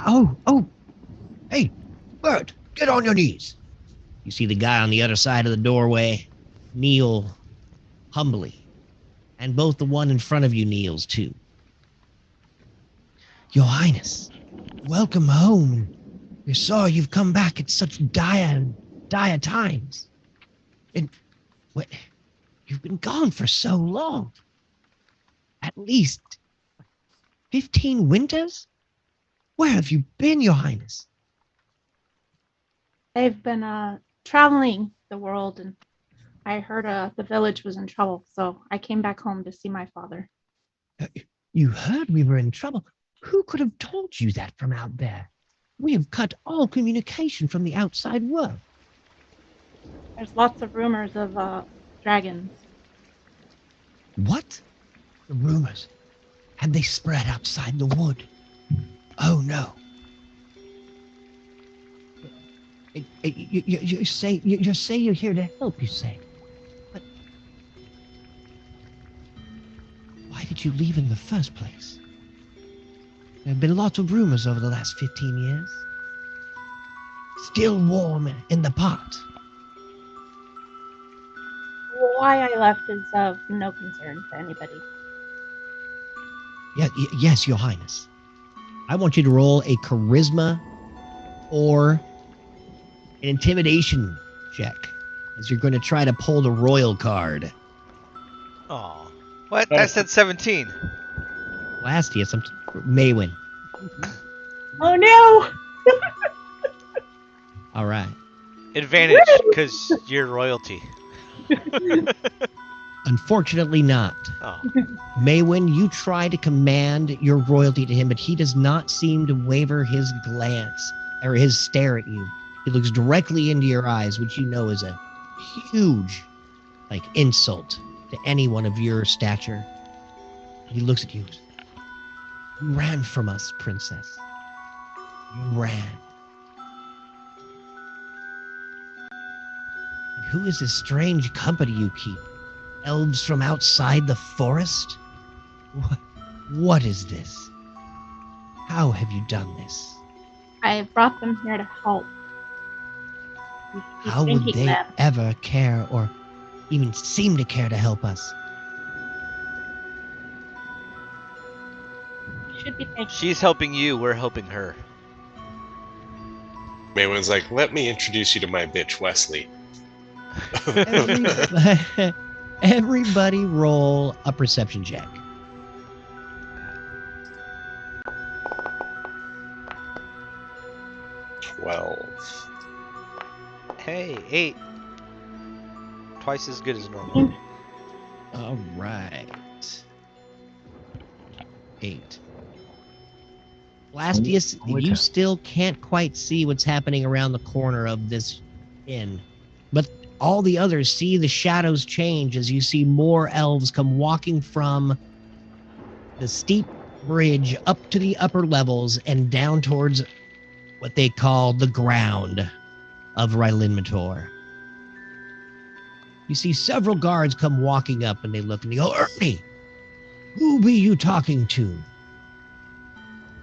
Speaker 3: Oh, hey, Bert, get on your knees. You see the guy on the other side of the doorway kneel humbly, and both the one in front of you kneels too. Your Highness, welcome home. We saw you've come back at such dire times. And what? You've been gone for so long. At least 15 winters? Where have you been, Your Highness?
Speaker 6: I've been traveling the world, and I heard the village was in trouble, so I came back home to see my father.
Speaker 3: You heard we were in trouble. Who could have told you that from out there? We have cut all communication from the outside world.
Speaker 6: There's lots of rumors of dragons.
Speaker 3: What? The rumors. Had they spread outside the wood? Oh no. You say you're here to help, you say. But why did you leave in the first place? There have been lots of rumors over the last 15 years. Still warm in the pot.
Speaker 6: Why I left is of no concern to anybody.
Speaker 3: Yes, Your Highness. I want you to roll a charisma or an intimidation check, as you're going to try to pull the royal card.
Speaker 2: Oh, what? I said 17.
Speaker 3: Last year, some Maywin.
Speaker 6: Oh no!
Speaker 3: All right.
Speaker 2: Advantage, because you're royalty.
Speaker 3: Unfortunately not.
Speaker 2: Oh.
Speaker 3: Maywin, you try to command your royalty to him, but he does not seem to waver his glance or his stare at you. He looks directly into your eyes, which you know is a huge, insult to anyone of your stature. He looks at you. You ran from us, princess. You ran. And who is this strange company you keep? Elves from outside the forest? What is this? How have you done this?
Speaker 6: I brought them here to help.
Speaker 3: How would they ever care or even seem to care to help us?
Speaker 6: Should be thankful.
Speaker 2: She's helping you, we're helping her.
Speaker 1: Maywin's like, let me introduce you to my bitch, Wesley.
Speaker 3: Everybody roll a perception check.
Speaker 1: Well,
Speaker 2: Hey, 8. Twice as good as normal.
Speaker 3: All right. 8. Blastius, you still can't quite see what's happening around the corner of this inn. But all the others see the shadows change as you see more elves come walking from the steep bridge up to the upper levels and down towards what they call the ground of Rylinmator. You see several guards come walking up and they look and they go, Ernie, who be you talking to?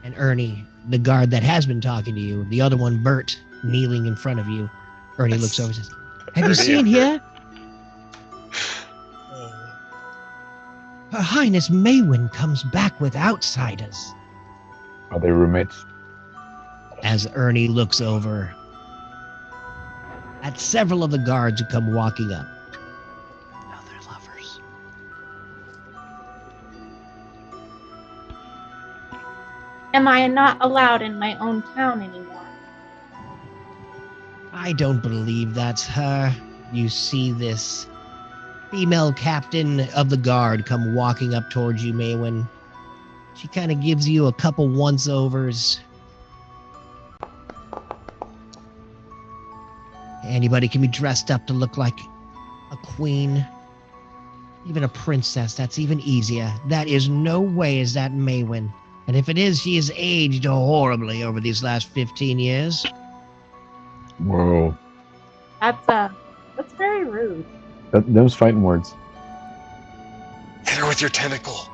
Speaker 3: And Ernie, the guard that has been talking to you, the other one, Bert, kneeling in front of you. Ernie looks over and says, have you seen here? Her Highness Maywin comes back with outsiders.
Speaker 4: Are they roommates?
Speaker 3: As Ernie looks over at several of the guards who come walking up.
Speaker 2: Now they're lovers.
Speaker 6: Am I not allowed in my own town anymore?
Speaker 3: I don't believe that's her. You see this female captain of the guard come walking up towards you, Maywin. She kind of gives you a couple once-overs. Anybody can be dressed up to look like a queen, even a princess. That's even easier. That is no way is that Maywin. And if it is, she has aged horribly over these last 15 years.
Speaker 4: Whoa.
Speaker 6: That's very rude.
Speaker 4: Those fighting words.
Speaker 1: Hit her with your tentacle.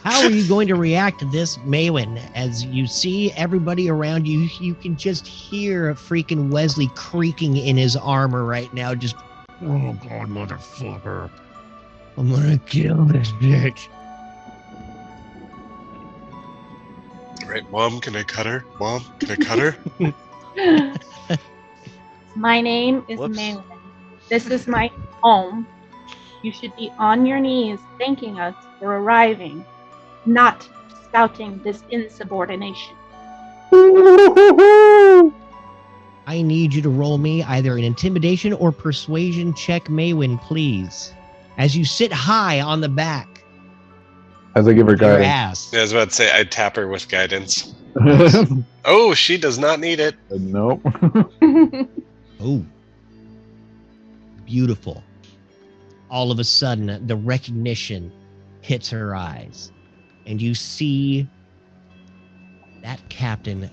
Speaker 3: How are you going to react to this, Maywin? As you see everybody around you, you can just hear freaking Wesley creaking in his armor right now. Just, oh God, motherfucker. I'm gonna kill this bitch.
Speaker 1: Right, Mom, can I cut her? Mom, can I cut her?
Speaker 6: My name is
Speaker 2: Whoops.
Speaker 6: Maylin. This is my home. You should be on your knees thanking us for arriving, not spouting this insubordination.
Speaker 3: I need you to roll me either an intimidation or persuasion check, Maywin, please. As you sit high on the back
Speaker 4: As I give her
Speaker 3: of your
Speaker 4: guidance.
Speaker 3: ass.
Speaker 1: I was about to say, I'd tap her with guidance. Oh, she does not need it.
Speaker 4: Nope.
Speaker 3: Oh, beautiful. All of a sudden, the recognition hits her eyes, and you see that captain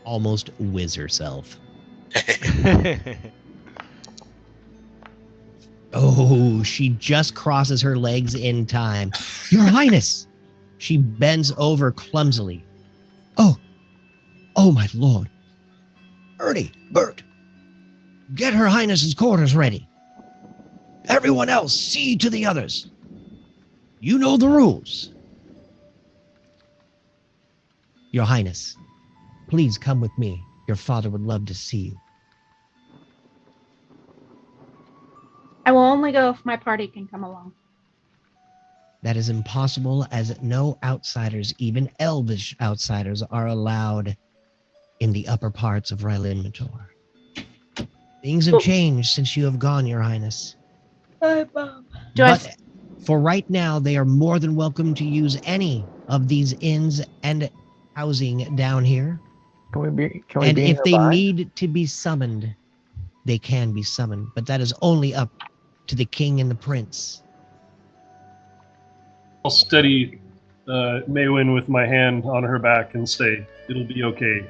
Speaker 3: almost whiz herself. Oh, she just crosses her legs in time. Your Highness! She bends over clumsily. Oh, my lord. Bert, get Her Highness's quarters ready. Everyone else, see to the others. You know the rules. Your Highness, please come with me. Your father would love to see you.
Speaker 6: I will only go if my party can come along.
Speaker 3: That is impossible, as no outsiders, even elvish outsiders, are allowed in the upper parts of Rylinmator. Things have changed since you have gone, Your Highness.
Speaker 6: Bye, Mom.
Speaker 3: But for right now, they are more than welcome to use any of these inns and housing down here.
Speaker 4: Can we be
Speaker 3: And if they
Speaker 4: nearby?
Speaker 3: need to be summoned, they can be summoned. But that is only up to the king and the prince.
Speaker 5: I'll steady Maywin with my hand on her back and say, "It'll be okay.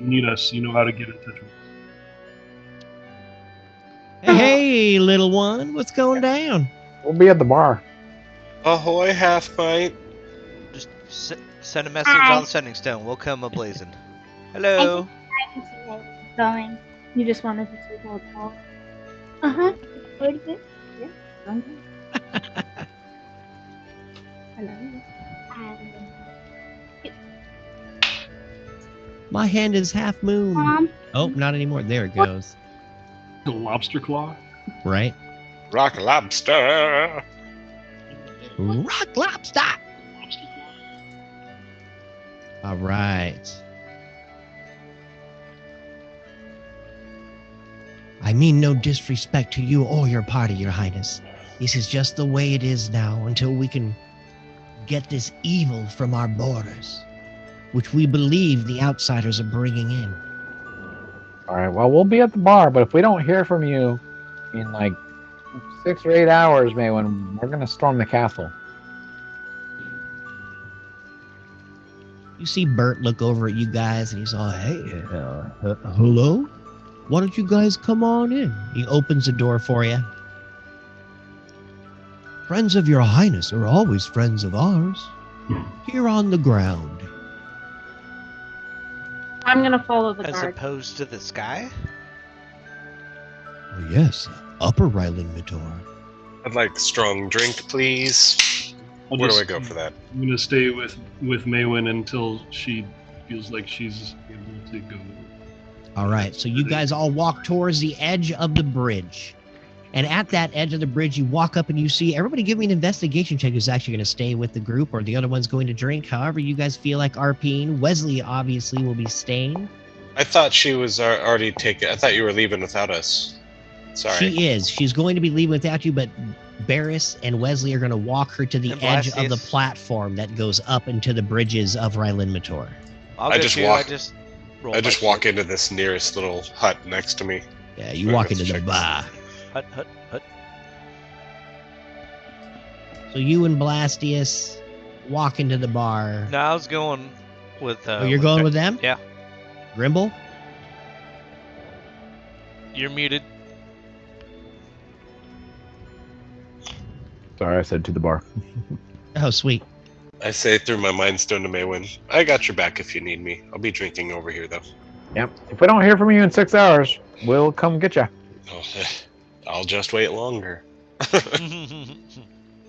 Speaker 5: You need us. You know how to get in touch with us."
Speaker 3: Hey, little one, what's going down?
Speaker 4: We'll be at the bar.
Speaker 1: Ahoy, half pint.
Speaker 2: Just send a message on the sending stone. We'll come a-blazing. Hello.
Speaker 6: I can see where it's going. You just wanted to see how it's going. Uh-huh. Wait a bit. Yeah. Okay. Hello.
Speaker 3: My hand is half moon.
Speaker 6: Mom.
Speaker 3: Oh, not anymore. There it goes.
Speaker 5: A lobster claw.
Speaker 3: Right?
Speaker 1: Rock lobster.
Speaker 3: Rock lobster.
Speaker 5: Lobster claw.
Speaker 3: All right. I mean no disrespect to you or your party, Your Highness. This is just the way it is now until we can get this evil from our borders, which we believe the outsiders are bringing in.
Speaker 4: All right. Well, we'll be at the bar, but if we don't hear from you in like 6 or 8 hours, Maywin, we're gonna storm the castle.
Speaker 3: You see Bert look over at you guys, and he's all, hey, hello? Why don't you guys come on in? He opens the door for you. Friends of Your Highness are always friends of ours. Here on the ground.
Speaker 6: I'm gonna follow the
Speaker 2: As
Speaker 6: guard.
Speaker 2: opposed to the sky?
Speaker 3: Oh, yes, Upper Rylinmator.
Speaker 1: I'd like strong drink, please.
Speaker 5: I'll
Speaker 1: Where do
Speaker 5: just-
Speaker 1: I go for that?
Speaker 5: I'm gonna stay with Maywin until she feels like she's able to go.
Speaker 3: All right, so you guys all walk towards the edge of the bridge. And at that edge of the bridge, you walk up and you see everybody give me an investigation check who's actually going to stay with the group, or the other one's going to drink. However you guys feel like RPing. Wesley obviously will be staying.
Speaker 1: I thought she was already taken. I thought you were leaving without us. Sorry.
Speaker 3: She is. She's going to be leaving without you, but Barris and Wesley are going to walk her to the
Speaker 2: And
Speaker 3: edge of the
Speaker 2: Blasius.
Speaker 3: platform that goes up into the bridges of Rylinmator.
Speaker 2: I'll
Speaker 1: I
Speaker 2: go
Speaker 1: just
Speaker 2: too.
Speaker 1: walk-
Speaker 2: Roll
Speaker 1: I
Speaker 2: my
Speaker 1: just walk
Speaker 2: shit.
Speaker 1: into this nearest little hut next to me.
Speaker 3: Yeah, you
Speaker 1: Whoever
Speaker 3: walk
Speaker 1: gets
Speaker 3: into the
Speaker 1: checked.
Speaker 3: bar.
Speaker 2: Hut, hut, hut.
Speaker 3: So you and Blastius walk into the bar.
Speaker 2: No, I was going with.
Speaker 3: Oh, you're going with them?
Speaker 2: Yeah.
Speaker 3: Grimble?
Speaker 2: You're muted.
Speaker 4: Sorry, I said to the bar.
Speaker 3: Oh, sweet.
Speaker 1: I say through my mind stone to Maywin, I got your back if you need me. I'll be drinking over here, though.
Speaker 4: Yep. If we don't hear from you in 6 hours, we'll come get you.
Speaker 1: Oh, I'll just wait longer.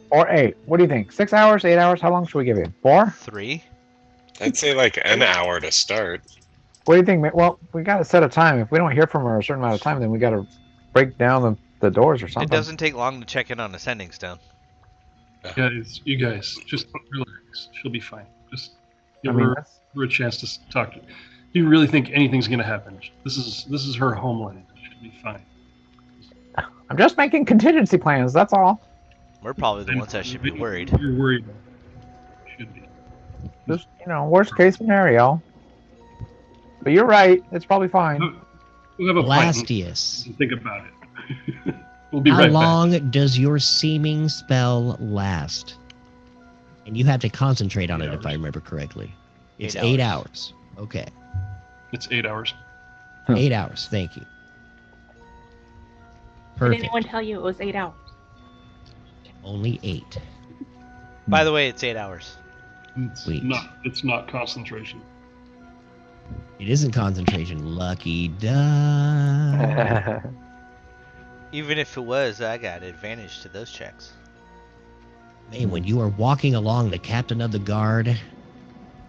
Speaker 4: Or 8. What do you think? 6 hours, 8 hours? How long should we give you? 4?
Speaker 2: 3.
Speaker 1: I'd say like an hour to start.
Speaker 4: What do you think? Well, we got to set a time. If we don't hear from her a certain amount of time, then we got to break down the doors or something.
Speaker 2: It doesn't take long to check in on a sending stone.
Speaker 5: You guys, just relax. She'll be fine. Just
Speaker 4: I
Speaker 5: give
Speaker 4: mean,
Speaker 5: her a chance to talk to her. Do you really think anything's going to happen? This is her homeland. She'll be fine.
Speaker 4: I'm just making contingency plans. That's all.
Speaker 2: We're probably the ones that should be worried.
Speaker 5: You're worried. Should be.
Speaker 4: Just worst case scenario. But you're right. It's probably fine.
Speaker 5: We'll have a plan.
Speaker 3: Blastius.
Speaker 5: Think about it. We'll be
Speaker 3: How
Speaker 5: right
Speaker 3: long
Speaker 5: back.
Speaker 3: does your seeming spell last? And you have to concentrate on
Speaker 5: 8
Speaker 3: it if I
Speaker 5: hours.
Speaker 3: remember correctly. It's
Speaker 2: 8
Speaker 3: 8 hours. Okay.
Speaker 5: It's 8 hours.
Speaker 3: 8 hours. Thank you.
Speaker 6: Did
Speaker 3: Perfect.
Speaker 6: anyone tell you it was 8 hours?
Speaker 3: Only 8.
Speaker 2: By the way, it's 8 hours.
Speaker 3: Sweet.
Speaker 5: It's not concentration.
Speaker 3: It isn't concentration. Lucky duck.
Speaker 2: Even if it was, I got advantage to those checks.
Speaker 3: Man, when you are walking along, the captain of the guard,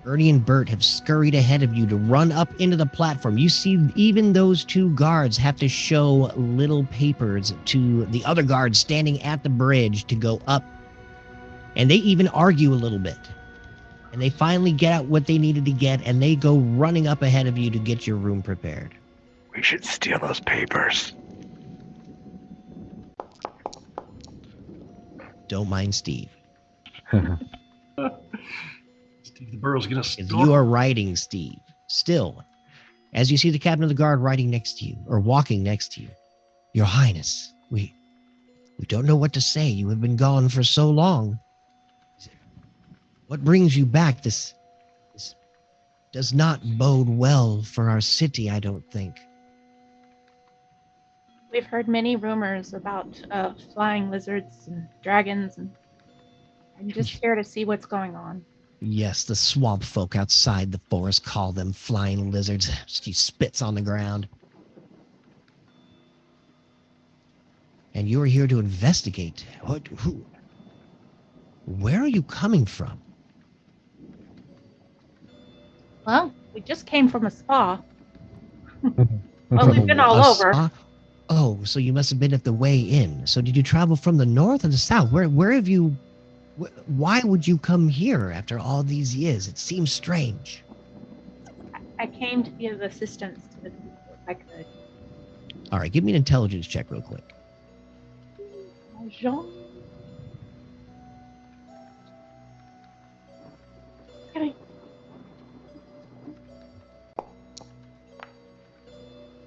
Speaker 3: Ernie and Bert have scurried ahead of you to run up into the platform. You see even those 2 guards have to show little papers to the other guards standing at the bridge to go up. And they even argue a little bit. And they finally get out what they needed to get, and they go running up ahead of you to get your room prepared.
Speaker 4: We should steal those papers.
Speaker 3: Don't mind Steve.
Speaker 5: Steve the Burrow's gonna
Speaker 3: If
Speaker 5: storm.
Speaker 3: you are riding, Steve, still, as you see the captain of the guard riding next to you, or walking next to you, Your Highness, we don't know what to say. You have been gone for so long. What brings you back? This does not bode well for our city, I don't think.
Speaker 6: We've heard many rumors about flying lizards and dragons, and I'm just here to see what's going on.
Speaker 3: Yes, the swamp folk outside the forest call them flying lizards. She spits on the ground. And you're here to investigate. Where are you coming from?
Speaker 6: Well, we just came from a spa. Well, we've been all
Speaker 3: A
Speaker 6: over.
Speaker 3: spa? Oh, so you must have been at the way in. So did you travel from the north or the south? Where have you... Why would you come here after all these years? It seems strange.
Speaker 6: I came to give assistance to the people if I could.
Speaker 3: All right, give me an intelligence check real quick.
Speaker 6: Jean? Okay.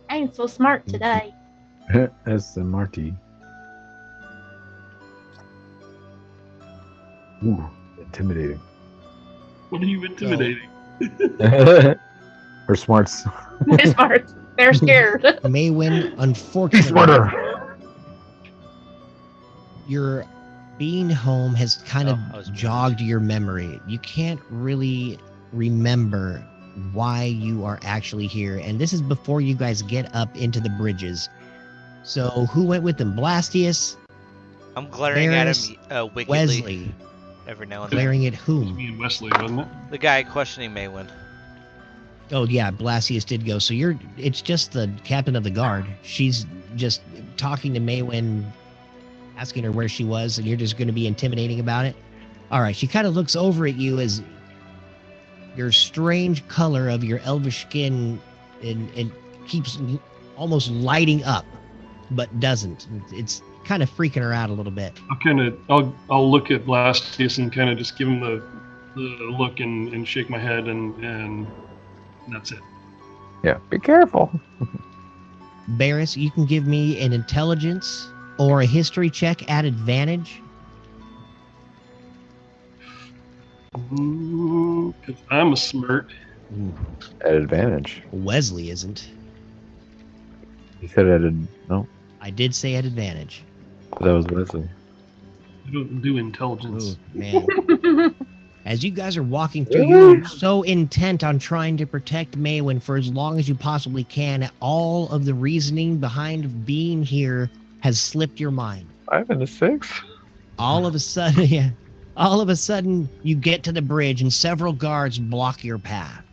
Speaker 6: I ain't so smart today.
Speaker 4: That's the Marty. Ooh, intimidating.
Speaker 5: What are you intimidating?
Speaker 4: Her smarts.
Speaker 6: My smarts. They're scared.
Speaker 3: Maywin,
Speaker 4: He's
Speaker 3: unfortunately,
Speaker 4: smarter.
Speaker 3: your being home has kind of
Speaker 2: I was muted.
Speaker 3: jogged your memory. You can't really remember why you are actually here. And this is before you guys get up into the bridges. So who went with them? Blastius,
Speaker 2: I'm glaring
Speaker 3: Varys,
Speaker 2: at him wickedly
Speaker 3: Wesley,
Speaker 2: every now and then.
Speaker 3: glaring at
Speaker 5: It was
Speaker 3: whom?
Speaker 5: me and Wesley, wasn't it?
Speaker 2: The guy questioning Maywin.
Speaker 3: Oh yeah, Blastius did go. So it's just the captain of the guard. She's just talking to Maywin, asking her where she was, and you're just going to be intimidating about it. All right, she kind of looks over at you as your strange color of your elvish skin and keeps almost lighting up, but doesn't. It's kind of freaking her out a little bit.
Speaker 5: I'll look at Blastius and kind of just give him the look and shake my head and that's it.
Speaker 4: Yeah, be careful.
Speaker 3: Barris, you can give me an intelligence or a history check at advantage.
Speaker 5: Because I'm a smart.
Speaker 3: Ooh,
Speaker 4: At advantage.
Speaker 3: Wesley isn't.
Speaker 4: He said at a no.
Speaker 3: I did say at advantage.
Speaker 4: That was Wesley.
Speaker 5: I don't do intelligence.
Speaker 3: Ooh, man. As you guys are walking through,
Speaker 4: Really?
Speaker 3: you're so intent on trying to protect Maywin for as long as you possibly can. All of the reasoning behind being here has slipped your mind.
Speaker 4: 5 and a 6.
Speaker 3: All of a sudden, yeah, all of a sudden, you get to the bridge and several guards block your path.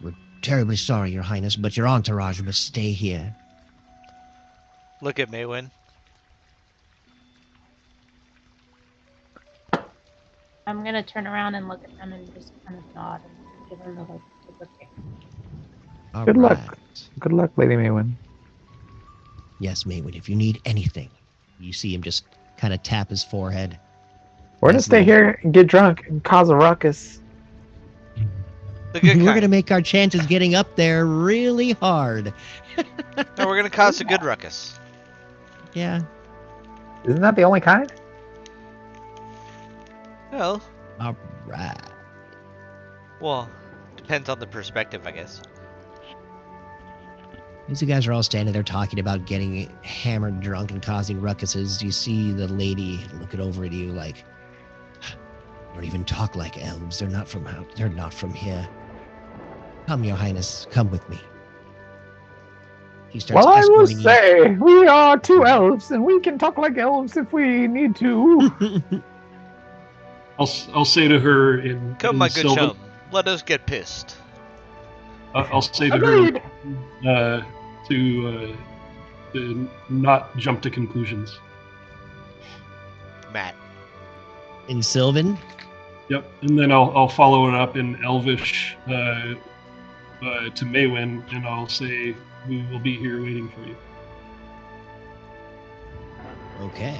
Speaker 3: We're terribly sorry, Your Highness, but your entourage must stay here.
Speaker 2: Look at Maywin.
Speaker 6: I'm gonna turn around and look at them and just kind of nod and give them the like okay.
Speaker 3: All
Speaker 4: Good
Speaker 3: right.
Speaker 4: luck. Good luck, Lady Maywin.
Speaker 3: Yes, Maywin, if you need anything. You see him just kind of tap his forehead.
Speaker 4: We're gonna
Speaker 3: Nice
Speaker 4: stay
Speaker 3: little-
Speaker 4: here and get drunk and cause a ruckus.
Speaker 2: The good
Speaker 3: We're
Speaker 2: kind.
Speaker 3: gonna make our chances getting up there really hard.
Speaker 2: No, we're gonna cause a good ruckus.
Speaker 3: Yeah.
Speaker 4: Isn't that the only kind?
Speaker 2: Well,
Speaker 3: All right.
Speaker 2: well, depends on the perspective, I guess.
Speaker 3: As you guys are all standing there talking about getting hammered, drunk, and causing ruckuses, you see the lady looking over at you like, "Don't even talk like elves. They're not from out. They're not from here. Come, Your Highness. Come with me." He starts
Speaker 4: Well, I must
Speaker 3: escorting you.
Speaker 4: say, we are 2 elves, and we can talk like elves if we need to.
Speaker 5: I'll say to her in
Speaker 2: Come,
Speaker 5: in
Speaker 2: my good
Speaker 5: Sylvan.
Speaker 2: chum. Let us get pissed.
Speaker 5: I'll say to
Speaker 4: Agreed.
Speaker 5: her to not jump to conclusions.
Speaker 2: Matt.
Speaker 3: In Sylvan,
Speaker 5: Yep, and then I'll follow it up in Elvish to Maywin, and I'll say we will be here waiting for you.
Speaker 3: okay.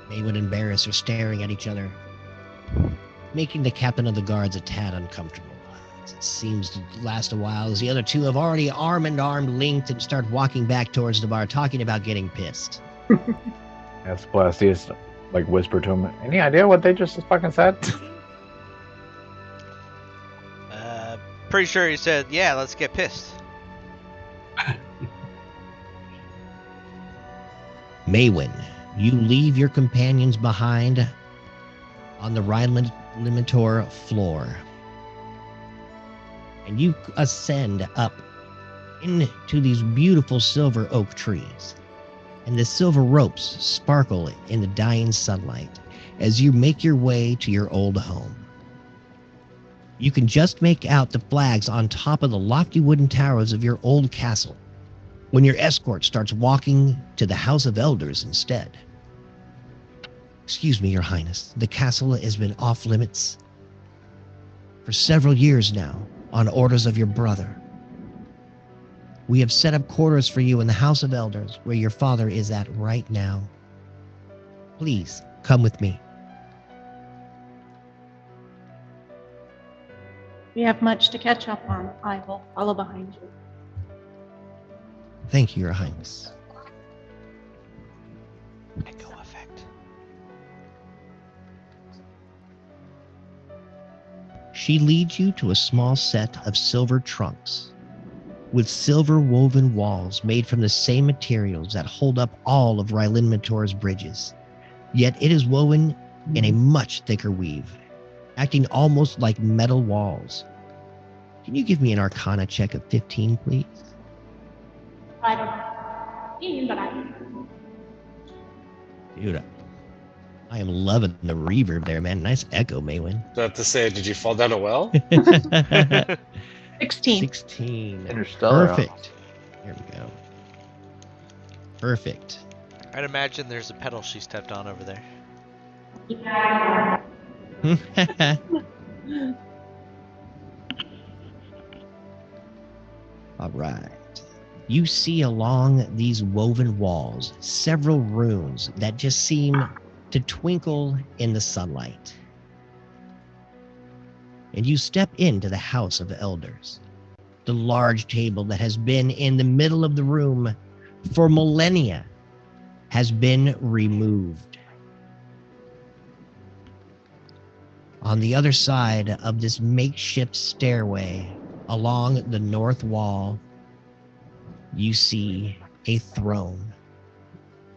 Speaker 3: Maywin and Barris are staring at each other, making the captain of the guards a tad uncomfortable. It seems to last a while as the other two have already arm in arm linked and start walking back towards the bar, talking about getting pissed.
Speaker 4: As Blasius like whisper to him, any idea what they just fucking said?
Speaker 2: Pretty sure he said, yeah, let's get pissed.
Speaker 3: Maywin, you leave your companions behind on the Rhine-Limitor floor. And you ascend up into these beautiful silver oak trees. And the silver ropes sparkle in the dying sunlight as you make your way to your old home. You can just make out the flags on top of the lofty wooden towers of your old castle when your escort starts walking to the House of Elders instead. Excuse me, Your Highness. The castle has been off limits for several years now on orders of your brother. We have set up quarters for you in the House of Elders where your father is at right now. Please, come with me.
Speaker 6: We have much to catch up on. I will follow behind you.
Speaker 3: Thank you, Your Highness.
Speaker 2: Echo effect.
Speaker 3: She leads you to a small set of silver trunks with silver woven walls made from the same materials that hold up all of Rhine-Limitor's bridges. Yet it is woven in a much thicker weave, acting almost like metal walls. Can you give me an Arcana check of 15, please?
Speaker 6: I don't know, but I.
Speaker 3: Dude, I am loving the reverb there, man. Nice echo, Maywin.
Speaker 1: About to say, did you fall down a well?
Speaker 6: 16.
Speaker 3: 16.
Speaker 4: Interstellar.
Speaker 3: Perfect. Here we go. Perfect.
Speaker 2: I'd imagine there's a pedal she stepped on over there.
Speaker 6: Yeah.
Speaker 3: All right. You see along these woven walls several runes that just seem to twinkle in the sunlight. and you step into the House of Elders. The large table that has been in the middle of the room for millennia has been removed. On the other side of this makeshift stairway along the north wall, you see a throne,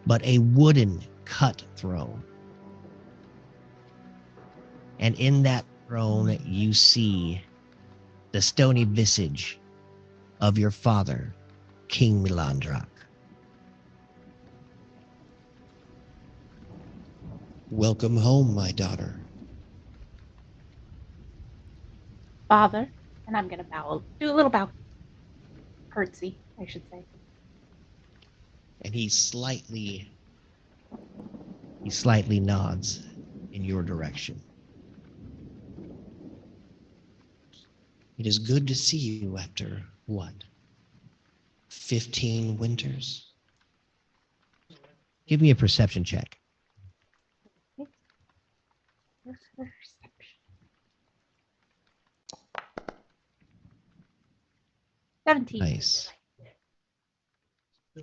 Speaker 3: but a wooden cut throne. And in that throne, you see the stony visage of your father, King Milandrak. Welcome home, my daughter.
Speaker 6: Father, and I'm gonna bow, do a little bow, curtsy, I should say.
Speaker 3: And he slightly nods in your direction. It is good to see you after, what, 15 winters? Give me a perception check.
Speaker 6: Perception. $17.
Speaker 3: Nice.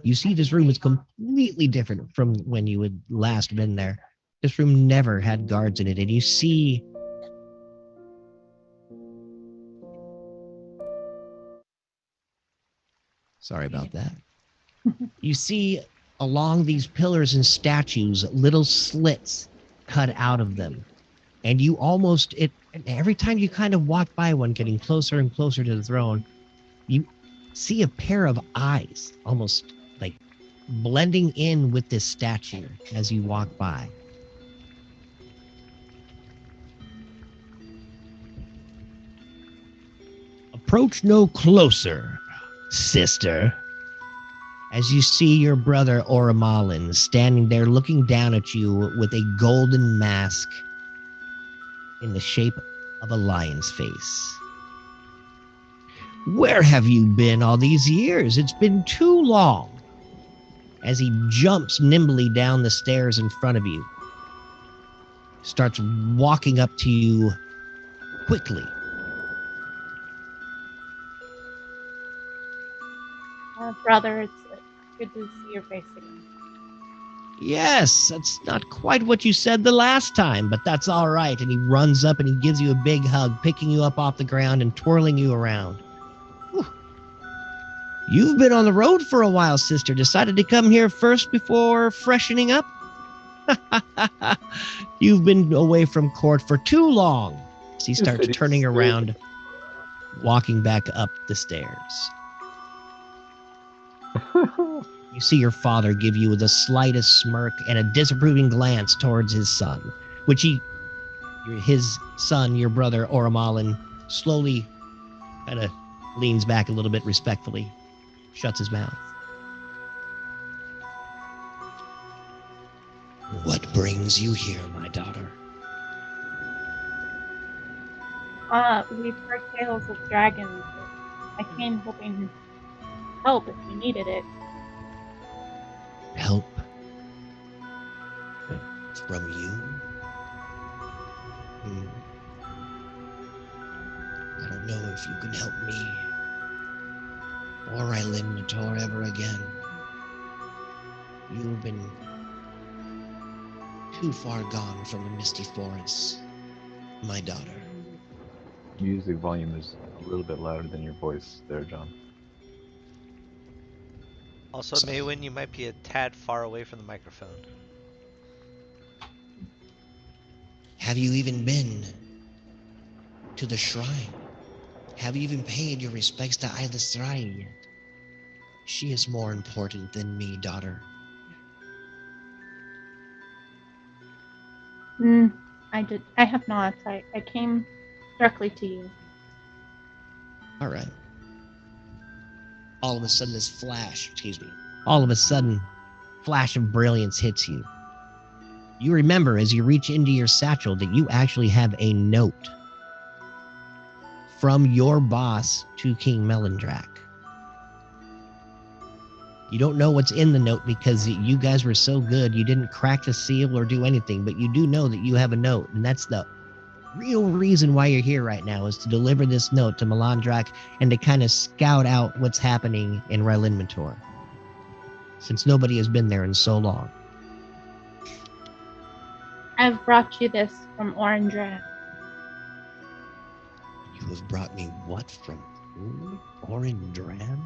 Speaker 3: You see this room is completely different from when you had last been there. This room never had guards in it, and you see sorry about that. You see along these pillars and statues little slits cut out of them. And you almost every time you kind of walk by one getting closer and closer to the throne, you see a pair of eyes almost like blending in with this statue as you walk by. Approach no closer, sister. As you see your brother Oromalin standing there looking down at you with a golden mask in the shape of a lion's face. Where have you been all these years? It's been too long. As he jumps nimbly down the stairs in front of you, starts walking up to you quickly.
Speaker 6: Brother, it's good to see your face again.
Speaker 3: Yes, that's not quite what you said the last time, but that's all right. And he runs up and he gives you a big hug, picking you up off the ground and twirling you around. Whew. You've been on the road for a while, sister. Decided to come here first before freshening up? You've been away from court for too long. So he starts turning around, walking back up the stairs. You see your father give you the slightest smirk and a disapproving glance towards his son, which his son, your brother Oromalin, slowly kind of leans back a little bit respectfully, shuts his mouth. What brings you here, my daughter?
Speaker 6: We've heard tales of dragons. I came hoping help if we needed it.
Speaker 3: Help? From you? I don't know if you can help me or Eileen Nator ever again. You've been too far gone from the misty forests, my daughter.
Speaker 7: Music volume is a little bit louder than your voice there, John.
Speaker 2: Also, Maywin, you might be a tad far away from the microphone.
Speaker 3: Have you even been to the shrine? Have you even paid your respects to Isla Srai yet? She is more important than me, daughter.
Speaker 6: I have not. I came directly to you.
Speaker 3: All right. All of a sudden, this flash, all of a sudden, flash of brilliance hits you. You remember as you reach into your satchel that you actually have a note from your boss to King Melindrak. You don't know what's in the note because you guys were so good, you didn't crack the seal or do anything, but you do know that you have a note, and that's the real reason why you're here right now is to deliver this note to Melandrak and to kind of scout out what's happening in Rylinmator, since nobody has been there in so long.
Speaker 6: I've brought you this from Orangran.
Speaker 3: You have brought me what from who? Orangran?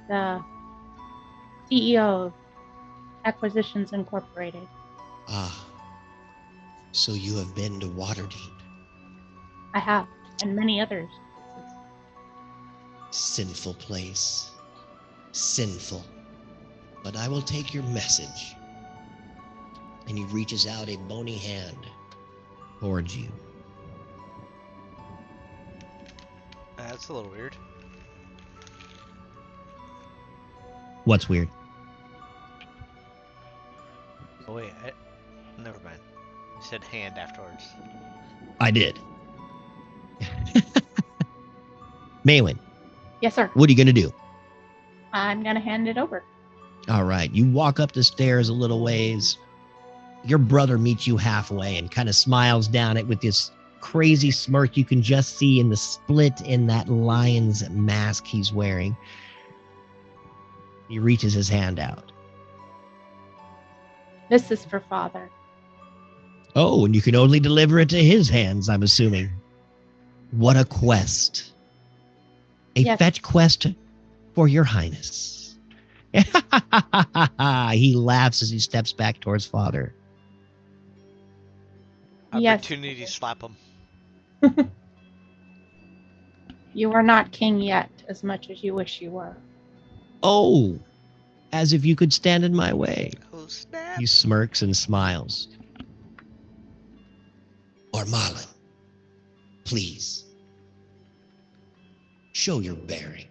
Speaker 6: The CEO of Acquisitions Incorporated.
Speaker 3: Ah, so you have been to Waterdeep.
Speaker 6: I have, and many others.
Speaker 3: Sinful place. Sinful. But I will take your message. And he reaches out a bony hand towards you.
Speaker 2: That's a little weird.
Speaker 3: What's weird?
Speaker 2: Oh wait, never mind. You said hand afterwards.
Speaker 3: I did. Maywin,
Speaker 6: Yes, sir.
Speaker 3: what are you going to do?
Speaker 6: I'm gonna hand it over.
Speaker 3: All right, you walk up the stairs a little ways. Your brother meets you halfway and kind of smiles down it with this crazy smirk you can just see in the split in that lion's mask he's wearing. He reaches his hand out.
Speaker 6: This is for Father.
Speaker 3: Oh, and you can only deliver it to his hands, I'm assuming. What a quest. A
Speaker 6: Yes.
Speaker 3: fetch quest for your highness. He laughs as he steps back towards Father.
Speaker 6: Yes.
Speaker 2: Opportunity to slap him.
Speaker 6: You are not king yet, as much as you wish you were.
Speaker 3: Oh, as if you could stand in my way.
Speaker 2: Oh snap!
Speaker 3: He smirks and smiles. Ormalin, please. Show your bearing.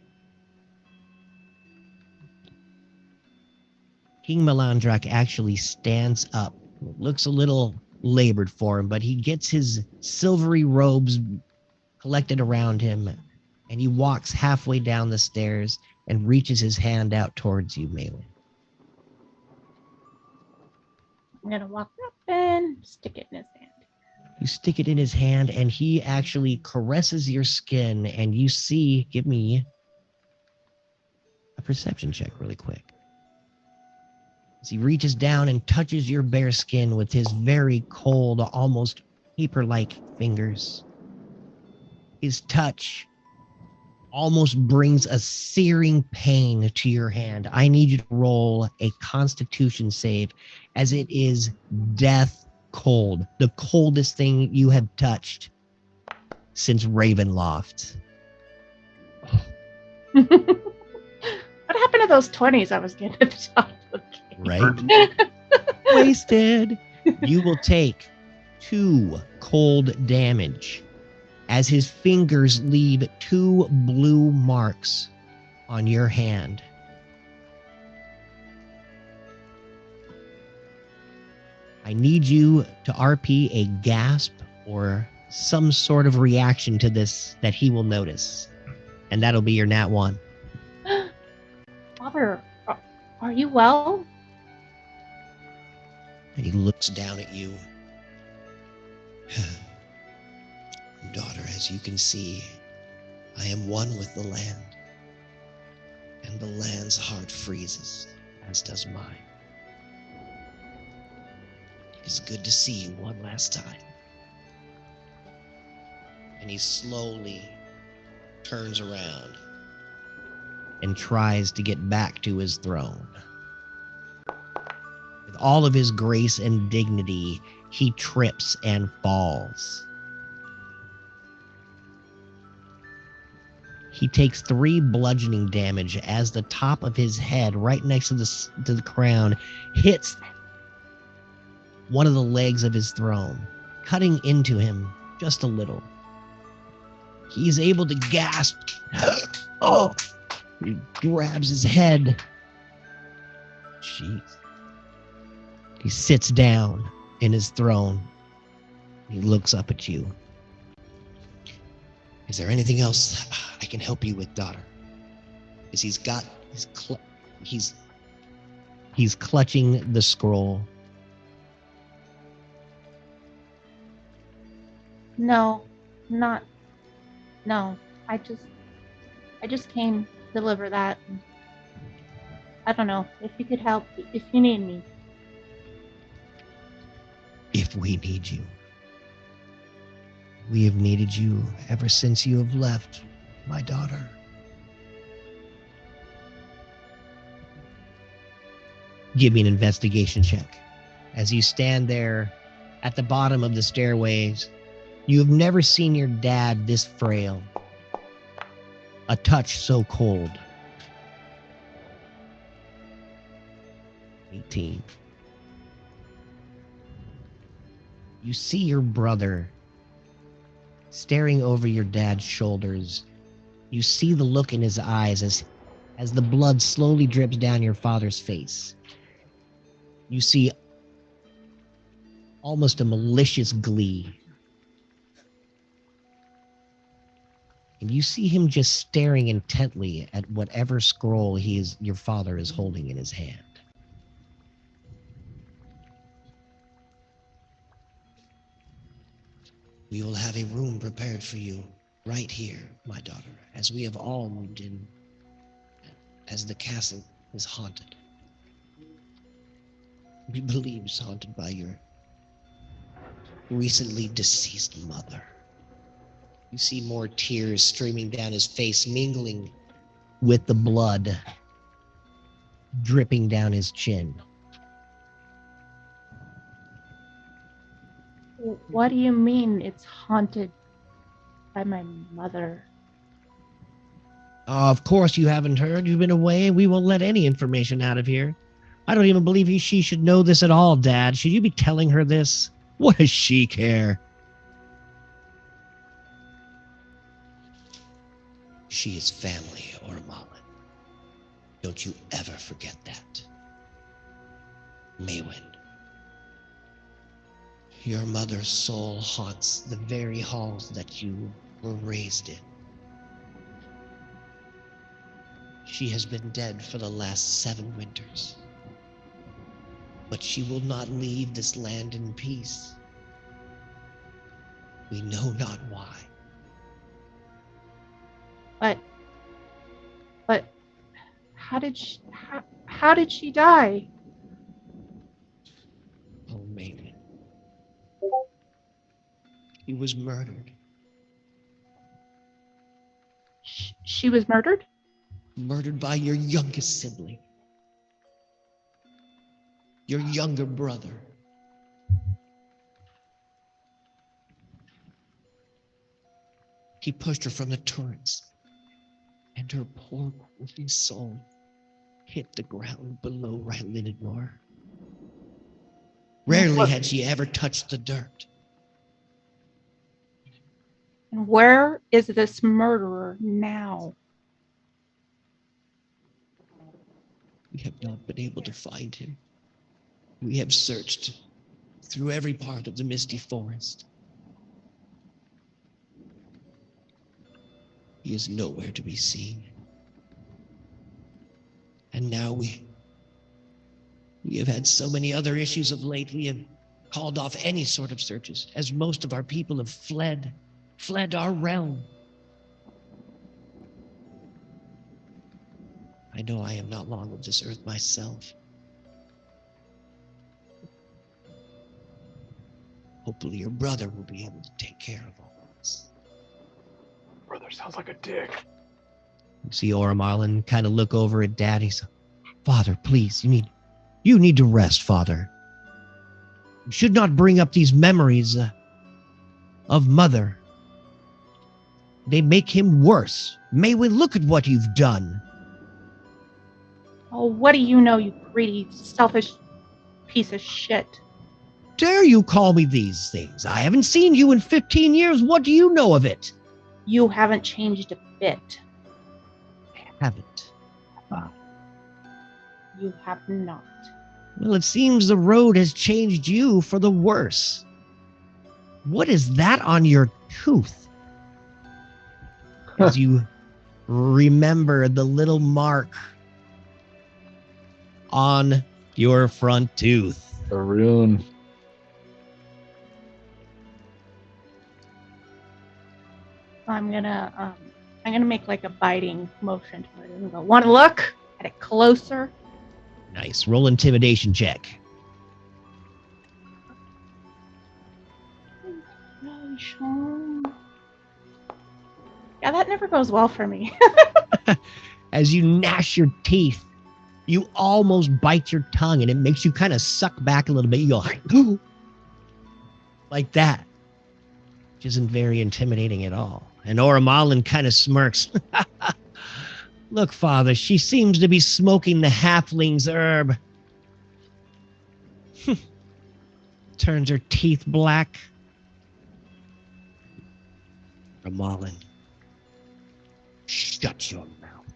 Speaker 3: King Melandrak actually stands up. Looks a little labored for him, but he gets his silvery robes collected around him, and he walks halfway down the stairs and reaches his hand out towards you, Maywin.
Speaker 6: I'm gonna walk up and stick it in his hand.
Speaker 3: You stick it in his hand, and he actually caresses your skin, and you see, give me a perception check really quick. As he reaches down and touches your bare skin with his very cold, almost paper-like fingers. His touch almost brings a searing pain to your hand. I need you to roll a Constitution save, as it is death cold. The coldest thing you have touched since Ravenloft.
Speaker 6: What happened to those 20s I was getting at the top of the game?
Speaker 3: Right? Wasted. You will take 2 cold damage as his fingers leave 2 blue marks on your hand. I need you to RP a gasp or some sort of reaction to this that he will notice. And that'll be your nat 1.
Speaker 6: Father, are you well?
Speaker 3: And he looks down at you. Daughter, as you can see, I am one with the land. And the land's heart freezes, as does mine. It's good to see you one last time. And he slowly turns around and tries to get back to his throne. With all of his grace and dignity, he trips and falls. He takes 3 bludgeoning damage as the top of his head, right next to the crown, hits one of the legs of his throne, cutting into him just a little. He's able to gasp. Oh! He grabs his head. Jeez. He sits down in his throne. He looks up at you. Is there anything else I can help you with, daughter? Because he's got his he's clutching the scroll.
Speaker 6: No, not. No, I just came to deliver that. I don't know if you could help. If you need me.
Speaker 3: If we need you. We have needed you ever since you have left, my daughter. Give me an investigation check. As you stand there at the bottom of the stairways, you have never seen your dad this frail. A touch so cold. 18. You see your brother staring over your dad's shoulders. You see the look in his eyes as the blood slowly drips down your father's face. You see almost a malicious glee. And you see him just staring intently at whatever scroll your father is holding in his hand. We will have a room prepared for you right here, my daughter, as we have all moved in, as the castle is haunted. We believe it's haunted by your recently deceased mother. You see more tears streaming down his face, mingling with the blood dripping down his chin.
Speaker 6: What do you mean it's haunted by my mother?
Speaker 3: Of course you haven't heard. You've been away. We won't let any information out of here. I don't even believe she should know this at all, Dad. Should you be telling her this? What does she care? She is family, Ormalin. Don't you ever forget that. Maywin. Your mother's soul haunts the very halls that you were raised in. She has been dead for the last 7 winters. But she will not leave this land in peace. We know not why.
Speaker 6: But how did she die?
Speaker 3: Oh, Maywin. He was murdered.
Speaker 6: She was murdered?
Speaker 3: Murdered by your youngest sibling. Your younger brother. He pushed her from the turrets, and her poor quivering soul hit the ground below Rylinidor. Rarely had she ever touched the dirt.
Speaker 6: And where is this murderer now?
Speaker 3: We have not been able to find him. We have searched through every part of the misty forest. He is nowhere to be seen. And now we have had so many other issues of late, we have called off any sort of searches, as most of our people have fled our realm. I know I am not long of this earth myself. Hopefully your brother will be able to take care of all this.
Speaker 4: Brother sounds like a dick.
Speaker 3: You see Oramarlin kind of look over at Dad. He's, Father, please, you need to rest, Father. You should not bring up these memories of Mother. They make him worse. Maywin, look at what you've done.
Speaker 6: Oh, what do you know, you greedy, selfish piece of shit?
Speaker 3: Dare you call me these things? I haven't seen you in 15 years. What do you know of it?
Speaker 6: You haven't changed a bit.
Speaker 3: I haven't.
Speaker 6: You have not.
Speaker 3: Well, it seems the road has changed you for the worse. What is that on your tooth? As you remember the little mark on your front tooth.
Speaker 7: A rune.
Speaker 6: I'm gonna make like a biting motion to it and go, want to look at it closer?
Speaker 3: Nice. Roll intimidation check.
Speaker 6: Really, Sean? Yeah, that never goes well for me.
Speaker 3: As you gnash your teeth, you almost bite your tongue, and it makes you kind of suck back a little bit. You go like that, which isn't very intimidating at all. And Oramalin kind of smirks. Look, Father, she seems to be smoking the halfling's herb. Turns her teeth black. Oramalin, shut your mouth.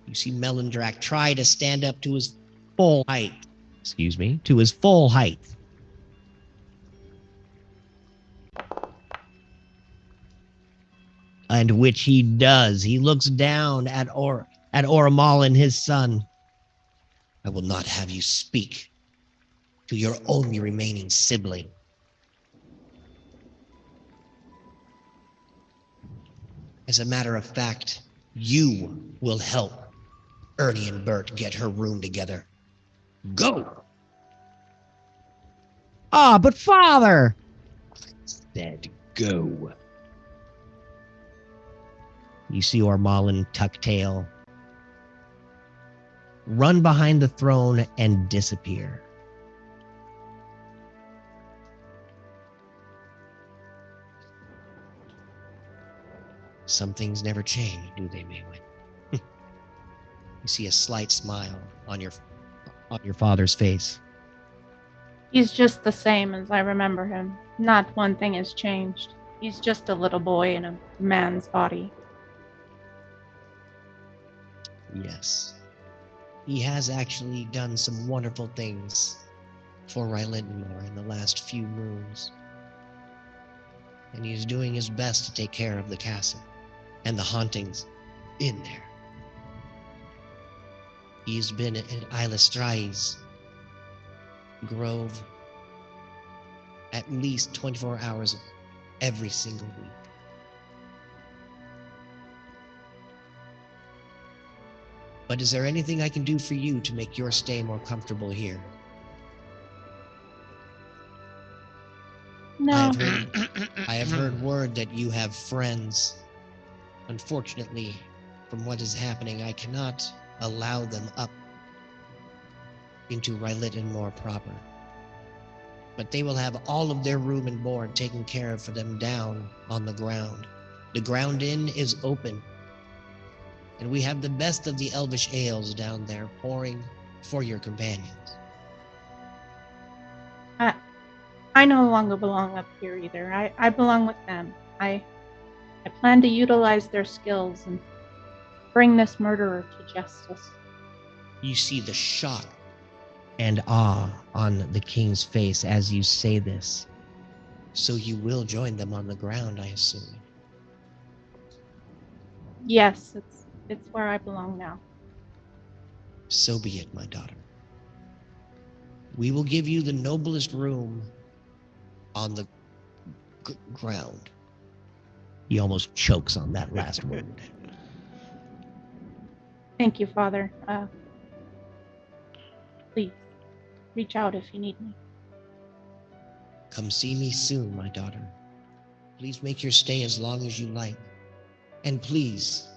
Speaker 3: You see Melindrak try to stand up to his full height. Excuse me, to his full height. And which he does. He looks down at Oramalin, his son. I will not have you speak to your only remaining sibling. As a matter of fact, you will help Ernie and Bert get her room together. Go! Ah, but Father! I said go. You see Oramalin tuck tail, run behind the throne, and disappear. Some things never change, do they, Maywin? You see a slight smile on your father's face.
Speaker 6: He's just the same as I remember him. Not one thing has changed. He's just a little boy in a man's body.
Speaker 3: Yes. He has actually done some wonderful things for Rylindenmore in the last few moons. And he's doing his best to take care of the castle and the hauntings in there. He's been at Ilastrai's grove at least 24 hours every single week. But is there anything I can do for you to make your stay more comfortable here?
Speaker 6: No.
Speaker 3: I have heard word that you have friends. Unfortunately, from what is happening, I cannot allow them up into Rylindenmore proper. But they will have all of their room and board taken care of for them down on the ground. The ground inn is open, and we have the best of the elvish ales down there pouring for your companions.
Speaker 6: I no longer belong up here either. I belong with them. I plan to utilize their skills and bring this murderer to justice.
Speaker 3: You see the shock and awe on the king's face as you say this. So you will join them on the ground, I assume.
Speaker 6: Yes, it's where I belong now.
Speaker 3: So be it, my daughter. We will give you the noblest room on the ground. He almost chokes on that last word.
Speaker 6: Thank you, Father. Please, reach out if you need me.
Speaker 3: Come see me soon, my daughter. Please make your stay as long as you like. And please,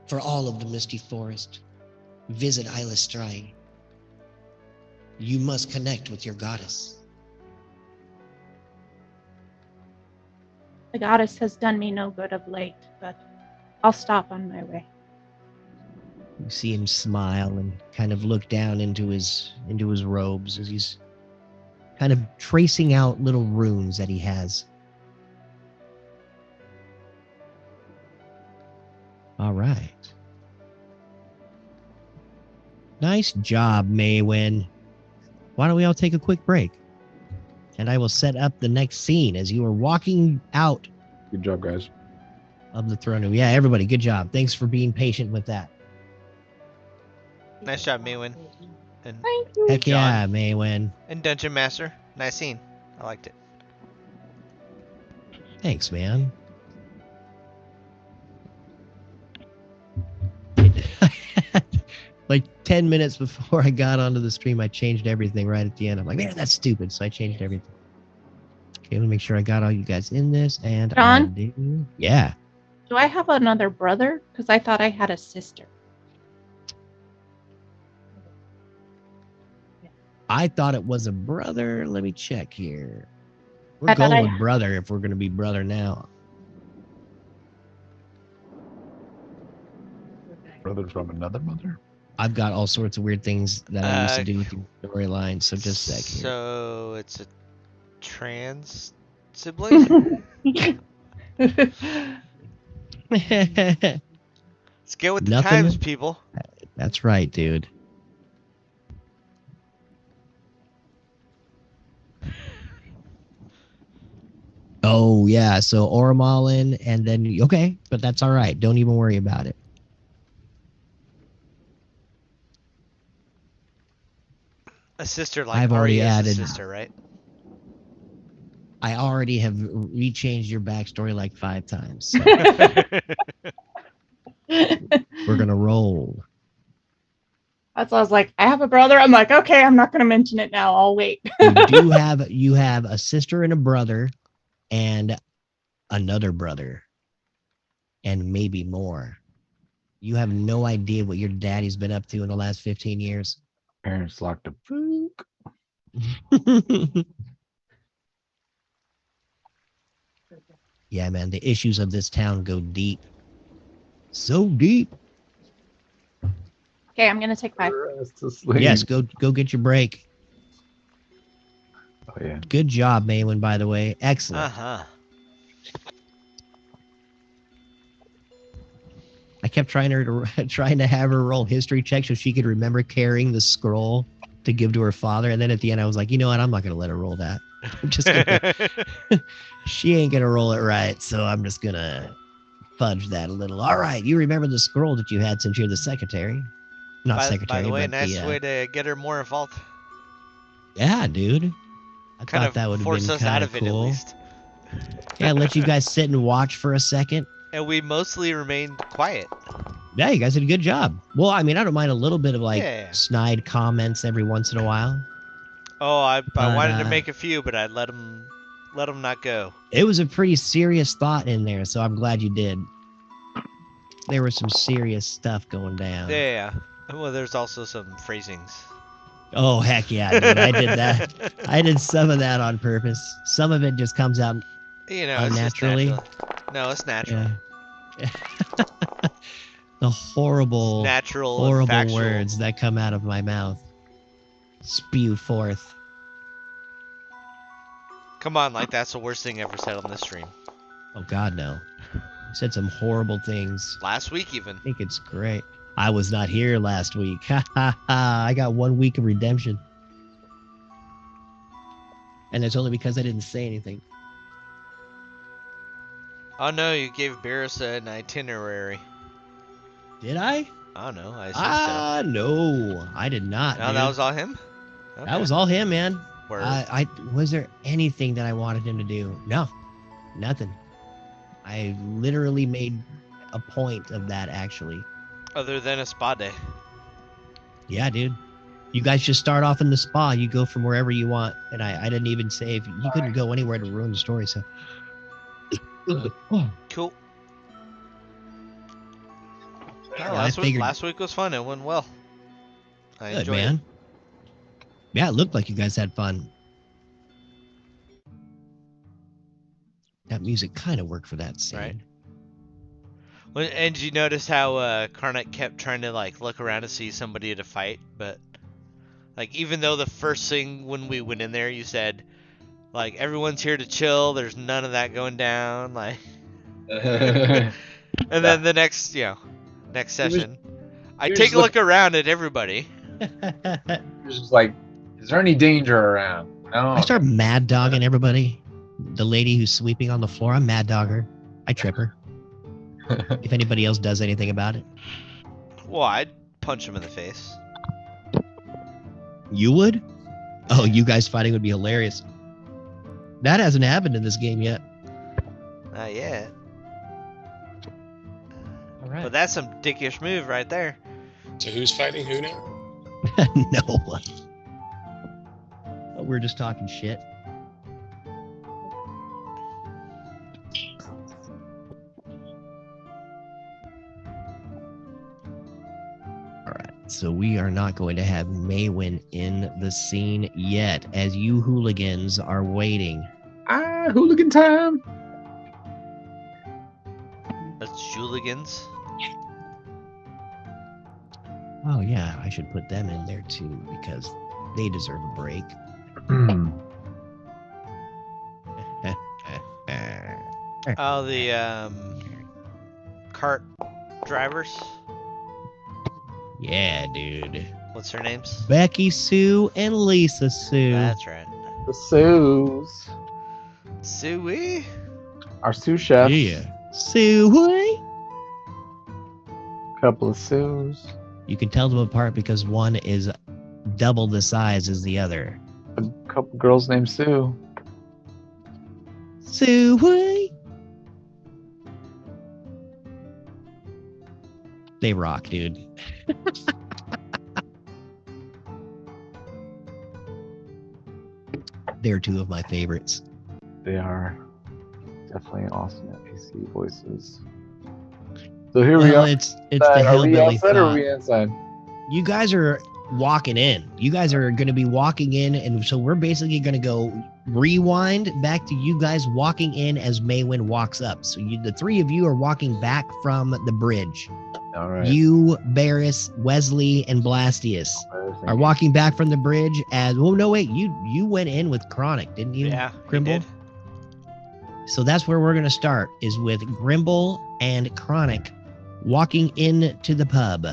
Speaker 3: for all of the Misty Forest, visit Ilastrai. You must connect with your goddess.
Speaker 6: The goddess has done me no good of late, but I'll stop on my way.
Speaker 3: You see him smile and kind of look down into his robes as he's kind of tracing out little runes that he has. All right. Nice job, Maywin. Why don't we all take a quick break? And I will set up the next scene as you are walking out
Speaker 7: Good job, guys.
Speaker 3: of the throne room. Yeah, everybody, good job. Thanks for being patient with that.
Speaker 2: Nice job, Maywin. And
Speaker 6: Thank you.
Speaker 3: Heck yeah,
Speaker 2: John.
Speaker 3: Maywin.
Speaker 2: and Dungeon Master. Nice scene. I liked it.
Speaker 3: Thanks, man. Like 10 minutes before I got onto the stream, I changed everything right at the end. I'm like, man, that's stupid. So I changed everything. Okay, let me make sure I got all you guys in this. And I
Speaker 6: John?
Speaker 3: do. Yeah.
Speaker 6: Do I have another brother? Because I thought I had a sister.
Speaker 3: I thought it was a brother. Let me check here. We're
Speaker 6: I thought
Speaker 3: going
Speaker 6: I-
Speaker 3: with brother if we're going to be brother now.
Speaker 7: Brother from another mother?
Speaker 3: I've got all sorts of weird things that I used to
Speaker 2: Uh,
Speaker 3: do with the storyline. So just a sec here.
Speaker 2: So it's a trans sibling? Let's get with the
Speaker 3: Nothing.
Speaker 2: times, people.
Speaker 3: That's right, dude. Oh yeah, so Oramalin, and then okay, but that's all right. Don't even worry about it.
Speaker 2: A sister like
Speaker 3: I've already
Speaker 2: Arya's
Speaker 3: added-
Speaker 2: a sister, right?
Speaker 3: I already have rechanged your backstory like 5 times. So we're gonna roll.
Speaker 6: That's why I was like, I have a brother. I'm like, okay, I'm not going to mention it now. I'll wait.
Speaker 3: You have a sister and a brother, and another brother, and maybe more. You have no idea what your daddy's been up to in the last 15 years.
Speaker 7: Parents locked up.
Speaker 3: Yeah, man, the issues of this town go deep. So deep.
Speaker 6: Okay, I'm going to take 5.
Speaker 7: Rest asleep.
Speaker 3: Yes, go get your break.
Speaker 7: Oh yeah.
Speaker 3: Good job, Maywin, by the way. Excellent.
Speaker 2: Uh-huh.
Speaker 3: I kept trying to have her roll history check so she could remember carrying the scroll to give to her father, and then at the end I was like, you know what? I'm not gonna let her roll that. I'm just gonna. She ain't gonna roll it right, so I'm just gonna fudge that a little. All right, you remember the scroll that you had since you're the secretary, not
Speaker 2: by
Speaker 3: secretary,
Speaker 2: the way,
Speaker 3: but
Speaker 2: nice
Speaker 3: the.
Speaker 2: way to get her more involved.
Speaker 3: Yeah, dude. I
Speaker 2: Kind
Speaker 3: thought
Speaker 2: of
Speaker 3: that would have
Speaker 2: force
Speaker 3: been
Speaker 2: us out
Speaker 3: kind
Speaker 2: of
Speaker 3: of
Speaker 2: it at
Speaker 3: cool.
Speaker 2: least.
Speaker 3: Yeah, let you guys sit and watch for a second.
Speaker 2: And we mostly remained quiet.
Speaker 3: Yeah, you guys did a good job. Well, I mean, I don't mind a little bit of like
Speaker 2: Yeah.
Speaker 3: snide comments every once in a while.
Speaker 2: Oh, I
Speaker 3: But,
Speaker 2: wanted to make a few, but I'd let them not go.
Speaker 3: It was a pretty serious thought in there, so I'm glad you did. There was some serious stuff going down.
Speaker 2: Yeah. Well, there's also some phrasings.
Speaker 3: Oh, heck yeah, dude. I did that. I did some of that on purpose. Some of it just comes out
Speaker 2: You know, it's just
Speaker 3: unnaturally.
Speaker 2: natural. No, it's natural.
Speaker 3: Yeah. The horrible,
Speaker 2: Natural and
Speaker 3: horrible
Speaker 2: factual.
Speaker 3: words that come out of my mouth spew forth.
Speaker 2: Come on, like that's the worst thing ever said on this stream.
Speaker 3: Oh, God, no. I said some horrible things.
Speaker 2: Last week, even.
Speaker 3: I think it's great. I was not here last week. Ha ha ha. I got 1 week of redemption. And it's only because I didn't say anything.
Speaker 2: Oh no, you gave Barris an itinerary.
Speaker 3: Did I?
Speaker 2: I don't know. I assume
Speaker 3: No. I did not.
Speaker 2: so. No,
Speaker 3: Dude.
Speaker 2: that was all him. Okay.
Speaker 3: That was all him, man.
Speaker 2: Word.
Speaker 3: I was there anything that I wanted him to do? No. Nothing. I literally made a point of that, actually.
Speaker 2: Other than a spa day.
Speaker 3: Yeah, dude. You guys just start off in the spa. You go from wherever you want. And I didn't even say if you couldn't go anywhere to ruin the story, so.
Speaker 2: Cool.
Speaker 3: Yeah,
Speaker 2: last
Speaker 3: I figured-
Speaker 2: last week was fun. It went well. I
Speaker 3: Good,
Speaker 2: enjoyed
Speaker 3: man. Yeah, it looked like you guys had fun. That music kind of worked for that scene.
Speaker 2: Right. Well, and did you notice how Karnak kept trying to like look around to see somebody to fight, but like even though the first thing when we went in there you said like everyone's here to chill, there's none of that going down, like and then the next next session I
Speaker 4: you're
Speaker 2: take
Speaker 4: just
Speaker 2: a look around at everybody.
Speaker 4: It's just like, is there any danger around? No.
Speaker 3: I start mad dogging everybody. The lady who's sweeping on the floor, I'm mad dog her. I trip her. If anybody else does anything about it.
Speaker 2: Well, I'd punch him in the face.
Speaker 3: You would? Oh, you guys fighting would be hilarious. That hasn't happened in this game yet.
Speaker 2: Not yet.
Speaker 3: All right.
Speaker 2: But that's some dickish move right there.
Speaker 1: So who's fighting who now?
Speaker 3: No. We're just talking shit. All right. So we are not going to have Maywin in the scene yet, as you hooligans are waiting.
Speaker 4: Hooligan time.
Speaker 2: That's Juligans.
Speaker 3: Oh yeah, I should put them in there too because they deserve a break.
Speaker 2: Oh, the cart drivers.
Speaker 3: Yeah, dude.
Speaker 2: What's their names?
Speaker 3: Becky Sue and Lisa Sue.
Speaker 2: That's right.
Speaker 4: The Sues.
Speaker 2: Suey.
Speaker 4: Our sous chefs.
Speaker 3: Yeah. Sue.
Speaker 4: Couple of Sues.
Speaker 3: You can tell them apart because one is double the size as the other.
Speaker 4: A couple girls named Sue.
Speaker 3: Sue. They rock, dude. They're two of my favorites.
Speaker 4: They are definitely awesome NPC voices. So here we
Speaker 3: Well,
Speaker 4: are.
Speaker 3: it's the
Speaker 4: Are we
Speaker 3: hillbilly
Speaker 4: outside or are
Speaker 3: thought.
Speaker 4: we inside?
Speaker 3: You guys are walking in. You guys are going to be walking in, and so we're basically going to go rewind back to you guys walking in as Maywin walks up. So the three of you are walking back from the bridge.
Speaker 4: All right.
Speaker 3: You, Barris, Wesley, and Blastius are walking back from the bridge as no wait, you went in with Chronic, didn't you?
Speaker 2: Yeah,
Speaker 3: Grimble.
Speaker 2: he did.
Speaker 3: So that's where we're going to start, is with Grimble and Chronic walking into the pub.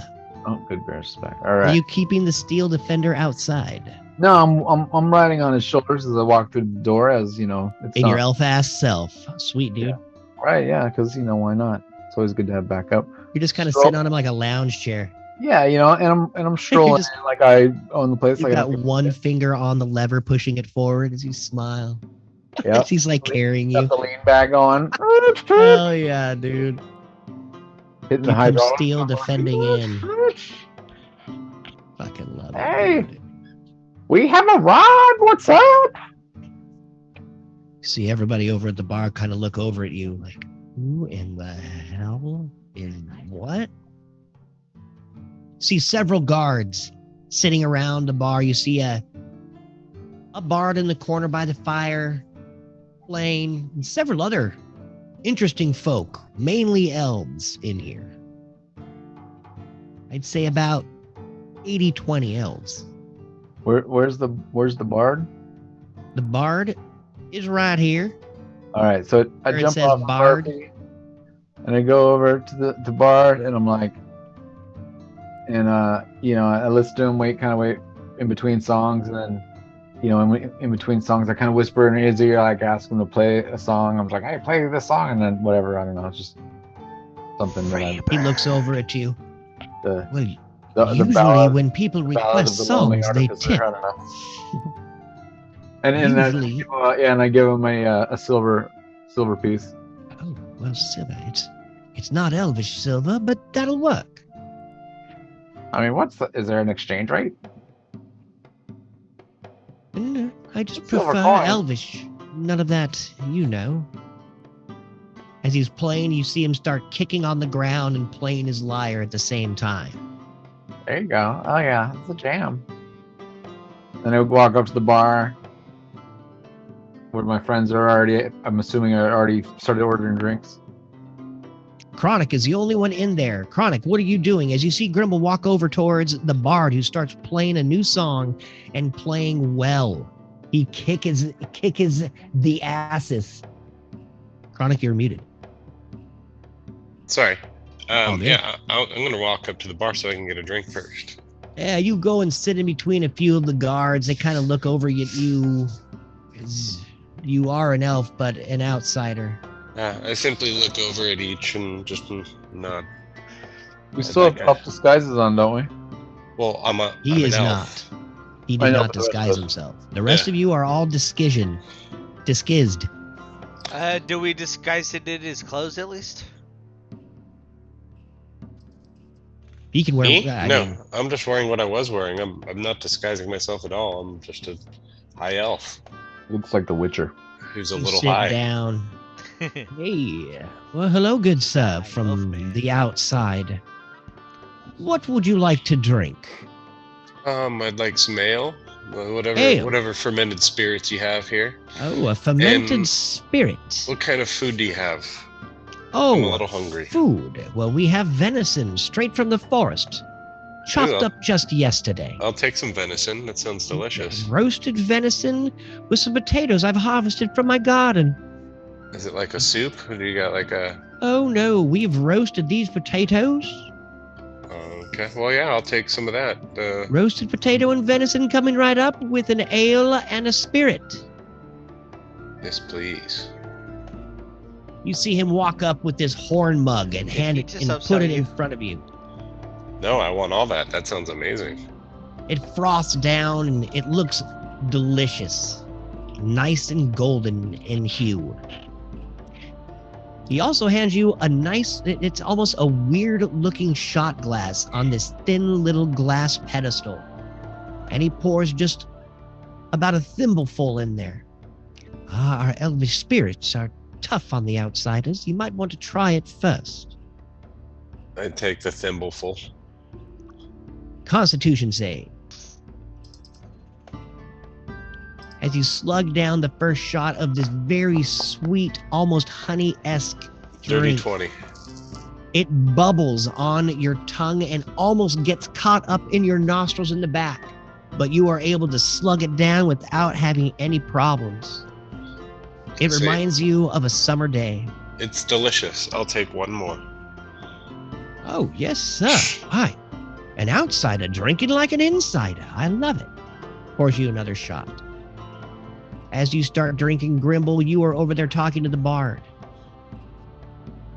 Speaker 4: Oh, good Bear's back. All
Speaker 3: Are
Speaker 4: right.
Speaker 3: you keeping the Steel Defender outside?
Speaker 4: No, I'm riding on his shoulders as I walk through the door. As you know, it's
Speaker 3: In
Speaker 4: not,
Speaker 3: your elf-ass self. Sweet, dude.
Speaker 4: Yeah. Right? Yeah, because why not? It's always good to have backup.
Speaker 3: You're just kind of
Speaker 4: Stroll-
Speaker 3: sitting on him like a lounge chair.
Speaker 4: Yeah, and I'm strolling
Speaker 3: just-
Speaker 4: in like I own the place.
Speaker 3: You've
Speaker 4: Like
Speaker 3: got one finger on the lever, pushing it forward as you smile.
Speaker 4: Yeah.
Speaker 3: As he's like carrying
Speaker 4: Got
Speaker 3: you.
Speaker 4: the lean back on.
Speaker 3: Oh yeah, dude.
Speaker 4: Hitting the
Speaker 3: You come
Speaker 4: hydraulic.
Speaker 3: steel defending in. Fucking love it.
Speaker 4: Hey.
Speaker 3: dude.
Speaker 4: We have a ride. What's up?
Speaker 3: See everybody over at the bar kind of look over at you like, who in the hell is what? See several guards sitting around the bar. You see a bard in the corner by the fire playing, and several other interesting folk, mainly elves in here. I'd say about 80-20 elves.
Speaker 4: Where's the bard?
Speaker 3: The bard is right here.
Speaker 4: All right, so I
Speaker 3: Where it
Speaker 4: jump
Speaker 3: says
Speaker 4: off
Speaker 3: bard.
Speaker 4: Murphy, and I go over to the bard, and I'm like, and I listen to him wait in between songs, and then in between songs I kind of whisper in his ear, like ask him to play a song. I'm like, hey, play this song, and then whatever, I don't know, it's just something that
Speaker 3: He looks over at you.
Speaker 4: the
Speaker 3: Well,
Speaker 4: the
Speaker 3: usually
Speaker 4: ballad,
Speaker 3: when people
Speaker 4: ballad
Speaker 3: request
Speaker 4: of the lonely
Speaker 3: songs, they
Speaker 4: artificer,
Speaker 3: tip.
Speaker 4: I don't know.
Speaker 3: Usually-
Speaker 4: and I give him a silver piece.
Speaker 3: Oh, well, silver. It's not elvish silver, but that'll work.
Speaker 4: I mean, is there an exchange rate?
Speaker 3: No, I just
Speaker 4: Silver
Speaker 3: prefer
Speaker 4: coin.
Speaker 3: elvish. None of that, you know. As he's playing, you see him start kicking on the ground and playing his lyre at the same time.
Speaker 4: There you go. Oh yeah, it's a jam. Then I would walk up to the bar where my friends are I'm assuming are already started ordering drinks.
Speaker 3: Chronic is the only one in there. Chronic, what are you doing? As you see Grimble walk over towards the bard, who starts playing a new song and playing well. He kick his the asses. Chronic, you're muted.
Speaker 1: Sorry.
Speaker 3: Oh, there.
Speaker 1: Yeah, I'm going to walk up to the bar so I can get a drink first.
Speaker 3: Yeah, you go and sit in between a few of the guards. They kind of look over at you. You are an elf, but an outsider.
Speaker 1: I simply look over at each and just nod.
Speaker 4: We still have elf disguises on, don't we?
Speaker 1: Well, I'm
Speaker 3: He
Speaker 1: an
Speaker 3: is
Speaker 1: elf.
Speaker 3: not. He
Speaker 4: I
Speaker 3: did
Speaker 4: know,
Speaker 3: not
Speaker 4: but the rest
Speaker 3: disguise
Speaker 4: of us-
Speaker 3: himself. The rest
Speaker 1: Yeah.
Speaker 3: of you are all disguised.
Speaker 2: Do we disguise it in his clothes at least?
Speaker 3: He can wear.
Speaker 1: Me?
Speaker 3: I
Speaker 1: No,
Speaker 3: mean,
Speaker 1: I'm just wearing what I was wearing. I'm not disguising myself at all. I'm just a high elf
Speaker 7: Looks like The Witcher.
Speaker 1: who's a
Speaker 3: you
Speaker 1: little
Speaker 3: sit
Speaker 1: high.
Speaker 3: down. Hey, well, hello, good sir,
Speaker 2: High elf
Speaker 3: from
Speaker 2: man.
Speaker 3: the outside. What would you like to drink?
Speaker 1: I'd like some ale,
Speaker 3: Ale.
Speaker 1: whatever fermented spirits you have here.
Speaker 3: Oh, a fermented
Speaker 1: And
Speaker 3: spirit.
Speaker 1: what kind of food do you have? I'm a
Speaker 3: Oh,
Speaker 1: little hungry.
Speaker 3: food. Well, we have venison straight from the forest, chopped
Speaker 1: Ooh,
Speaker 3: up just yesterday.
Speaker 1: I'll take some venison. That sounds delicious.
Speaker 3: Roasted venison with some potatoes I've harvested from my garden.
Speaker 1: Is it like a soup? Or do you got like a...
Speaker 3: Oh no, we've roasted these potatoes.
Speaker 1: Okay, well, yeah, I'll take some of that.
Speaker 3: Roasted potato and venison coming right up with an ale and a spirit.
Speaker 1: Yes, please.
Speaker 3: You see him walk up with this horn mug and hand
Speaker 2: he
Speaker 3: it
Speaker 2: just
Speaker 3: and
Speaker 2: upsell
Speaker 3: put it
Speaker 2: you?
Speaker 3: in front of you.
Speaker 1: No, I want all that. That sounds amazing.
Speaker 3: It froths down and it looks delicious. Nice and golden in hue. He also hands you a nice, it's almost a weird looking shot glass on this thin little glass pedestal. And he pours just about a thimbleful in there. Our elvish spirits are tough on the outsiders. You might want to try it first.
Speaker 1: I'd take the thimbleful.
Speaker 3: Constitution save. As you slug down the first shot of this very sweet, almost honey-esque
Speaker 1: Dirty
Speaker 3: drink,
Speaker 1: 20.
Speaker 3: it bubbles on your tongue and almost gets caught up in your nostrils in the back, but you are able to slug it down without having any problems. It
Speaker 1: See,
Speaker 3: reminds you of a summer day.
Speaker 1: it's delicious. I'll take one more.
Speaker 3: Oh, yes, sir. Why? An outsider drinking like an insider. I love it. Pours you another shot. As you start drinking Grimble, you are over there talking to the bard.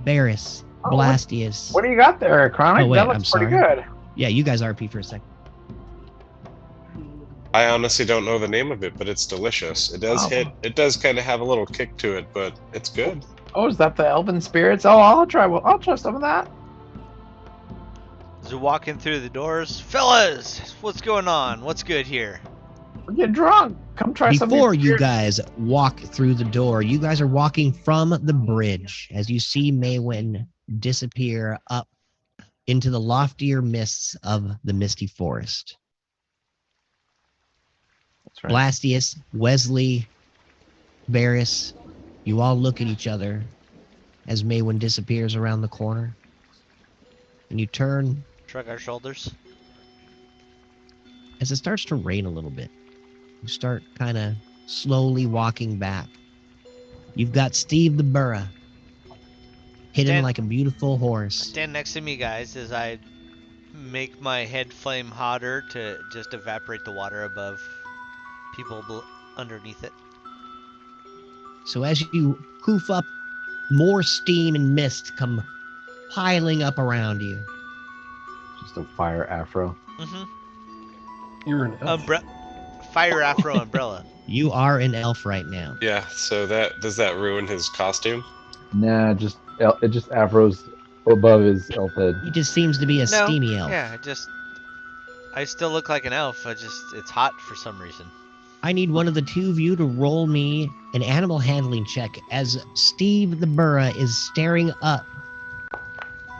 Speaker 3: Barris,
Speaker 4: Oh,
Speaker 3: Blastius.
Speaker 4: What do you got there, Chronic?
Speaker 3: Oh, wait,
Speaker 4: that looks
Speaker 3: I'm
Speaker 4: pretty
Speaker 3: sorry.
Speaker 4: good.
Speaker 3: Yeah, you guys RP for a second.
Speaker 1: I honestly don't know the name of it, but it's delicious. It does
Speaker 4: Oh.
Speaker 1: hit. It does kind of have a little kick to it, but it's good.
Speaker 4: Oh, is that the Elven Spirits? Oh, I'll try. Well, I'll try some of that.
Speaker 2: As we're walking through the doors, fellas, what's going on? What's good here?
Speaker 4: We're getting drunk. Come try some.
Speaker 3: Before you guys walk through the door, you guys are walking from the bridge as you see Maywin disappear up into the loftier mists of the misty forest.
Speaker 4: That's right.
Speaker 3: Blastius, Wesley, Varys, you all look at each other as Maywin disappears around the corner. And you turn
Speaker 2: Shrug our shoulders.
Speaker 3: as it starts to rain a little bit. You start kind of slowly walking back. You've got Steve the Burra hidden
Speaker 2: Stand-
Speaker 3: like a beautiful horse.
Speaker 2: Stand next to me, guys, as I make my head flame hotter to just evaporate the water above people underneath it.
Speaker 3: So as you poof up, more steam and mist come piling up around you.
Speaker 7: Just a fire afro.
Speaker 2: Mm-hmm.
Speaker 5: You're an elf.
Speaker 2: Fire afro umbrella.
Speaker 3: You are an elf right now.
Speaker 1: Yeah. So that does that ruin his costume?
Speaker 7: Nah, it just afros above his elf head.
Speaker 3: He just seems to be a
Speaker 2: No,
Speaker 3: steamy elf.
Speaker 2: yeah, I still look like an elf. It's hot for some reason.
Speaker 3: I need one of the two of you to roll me an animal handling check as Steve the Burra is staring up,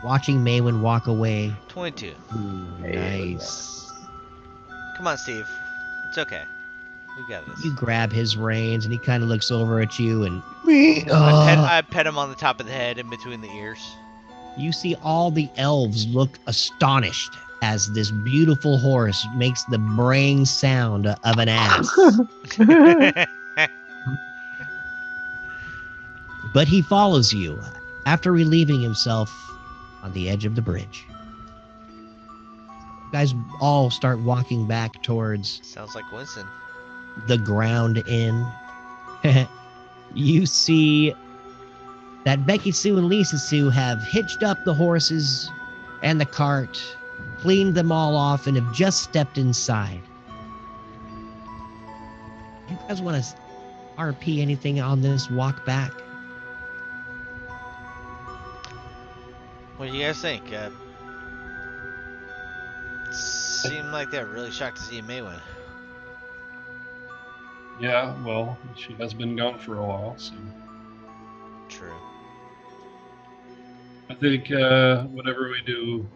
Speaker 3: watching Maywin walk away.
Speaker 2: 22.
Speaker 3: Ooh, nice.
Speaker 2: Come on, Steve. It's okay. We got this.
Speaker 3: You grab his reins and he kind of looks over at you and
Speaker 2: I pet him on the top of the head in between the ears.
Speaker 3: you see all the elves look astonished as this beautiful horse makes the braying sound of an ass. But he follows you after relieving himself on the edge of the bridge. You guys all start walking back towards
Speaker 2: Sounds like Winston.
Speaker 3: the ground inn. You see that Becky Sue and Lisa Sue have hitched up the horses and the cart, cleaned them all off, and have just stepped inside. You guys want to RP anything on this walk back?
Speaker 2: What do you guys think? Seemed like they're really shocked to see Maywin.
Speaker 5: Yeah, well, she has been gone for a while, so
Speaker 2: True.
Speaker 5: I think whatever we do,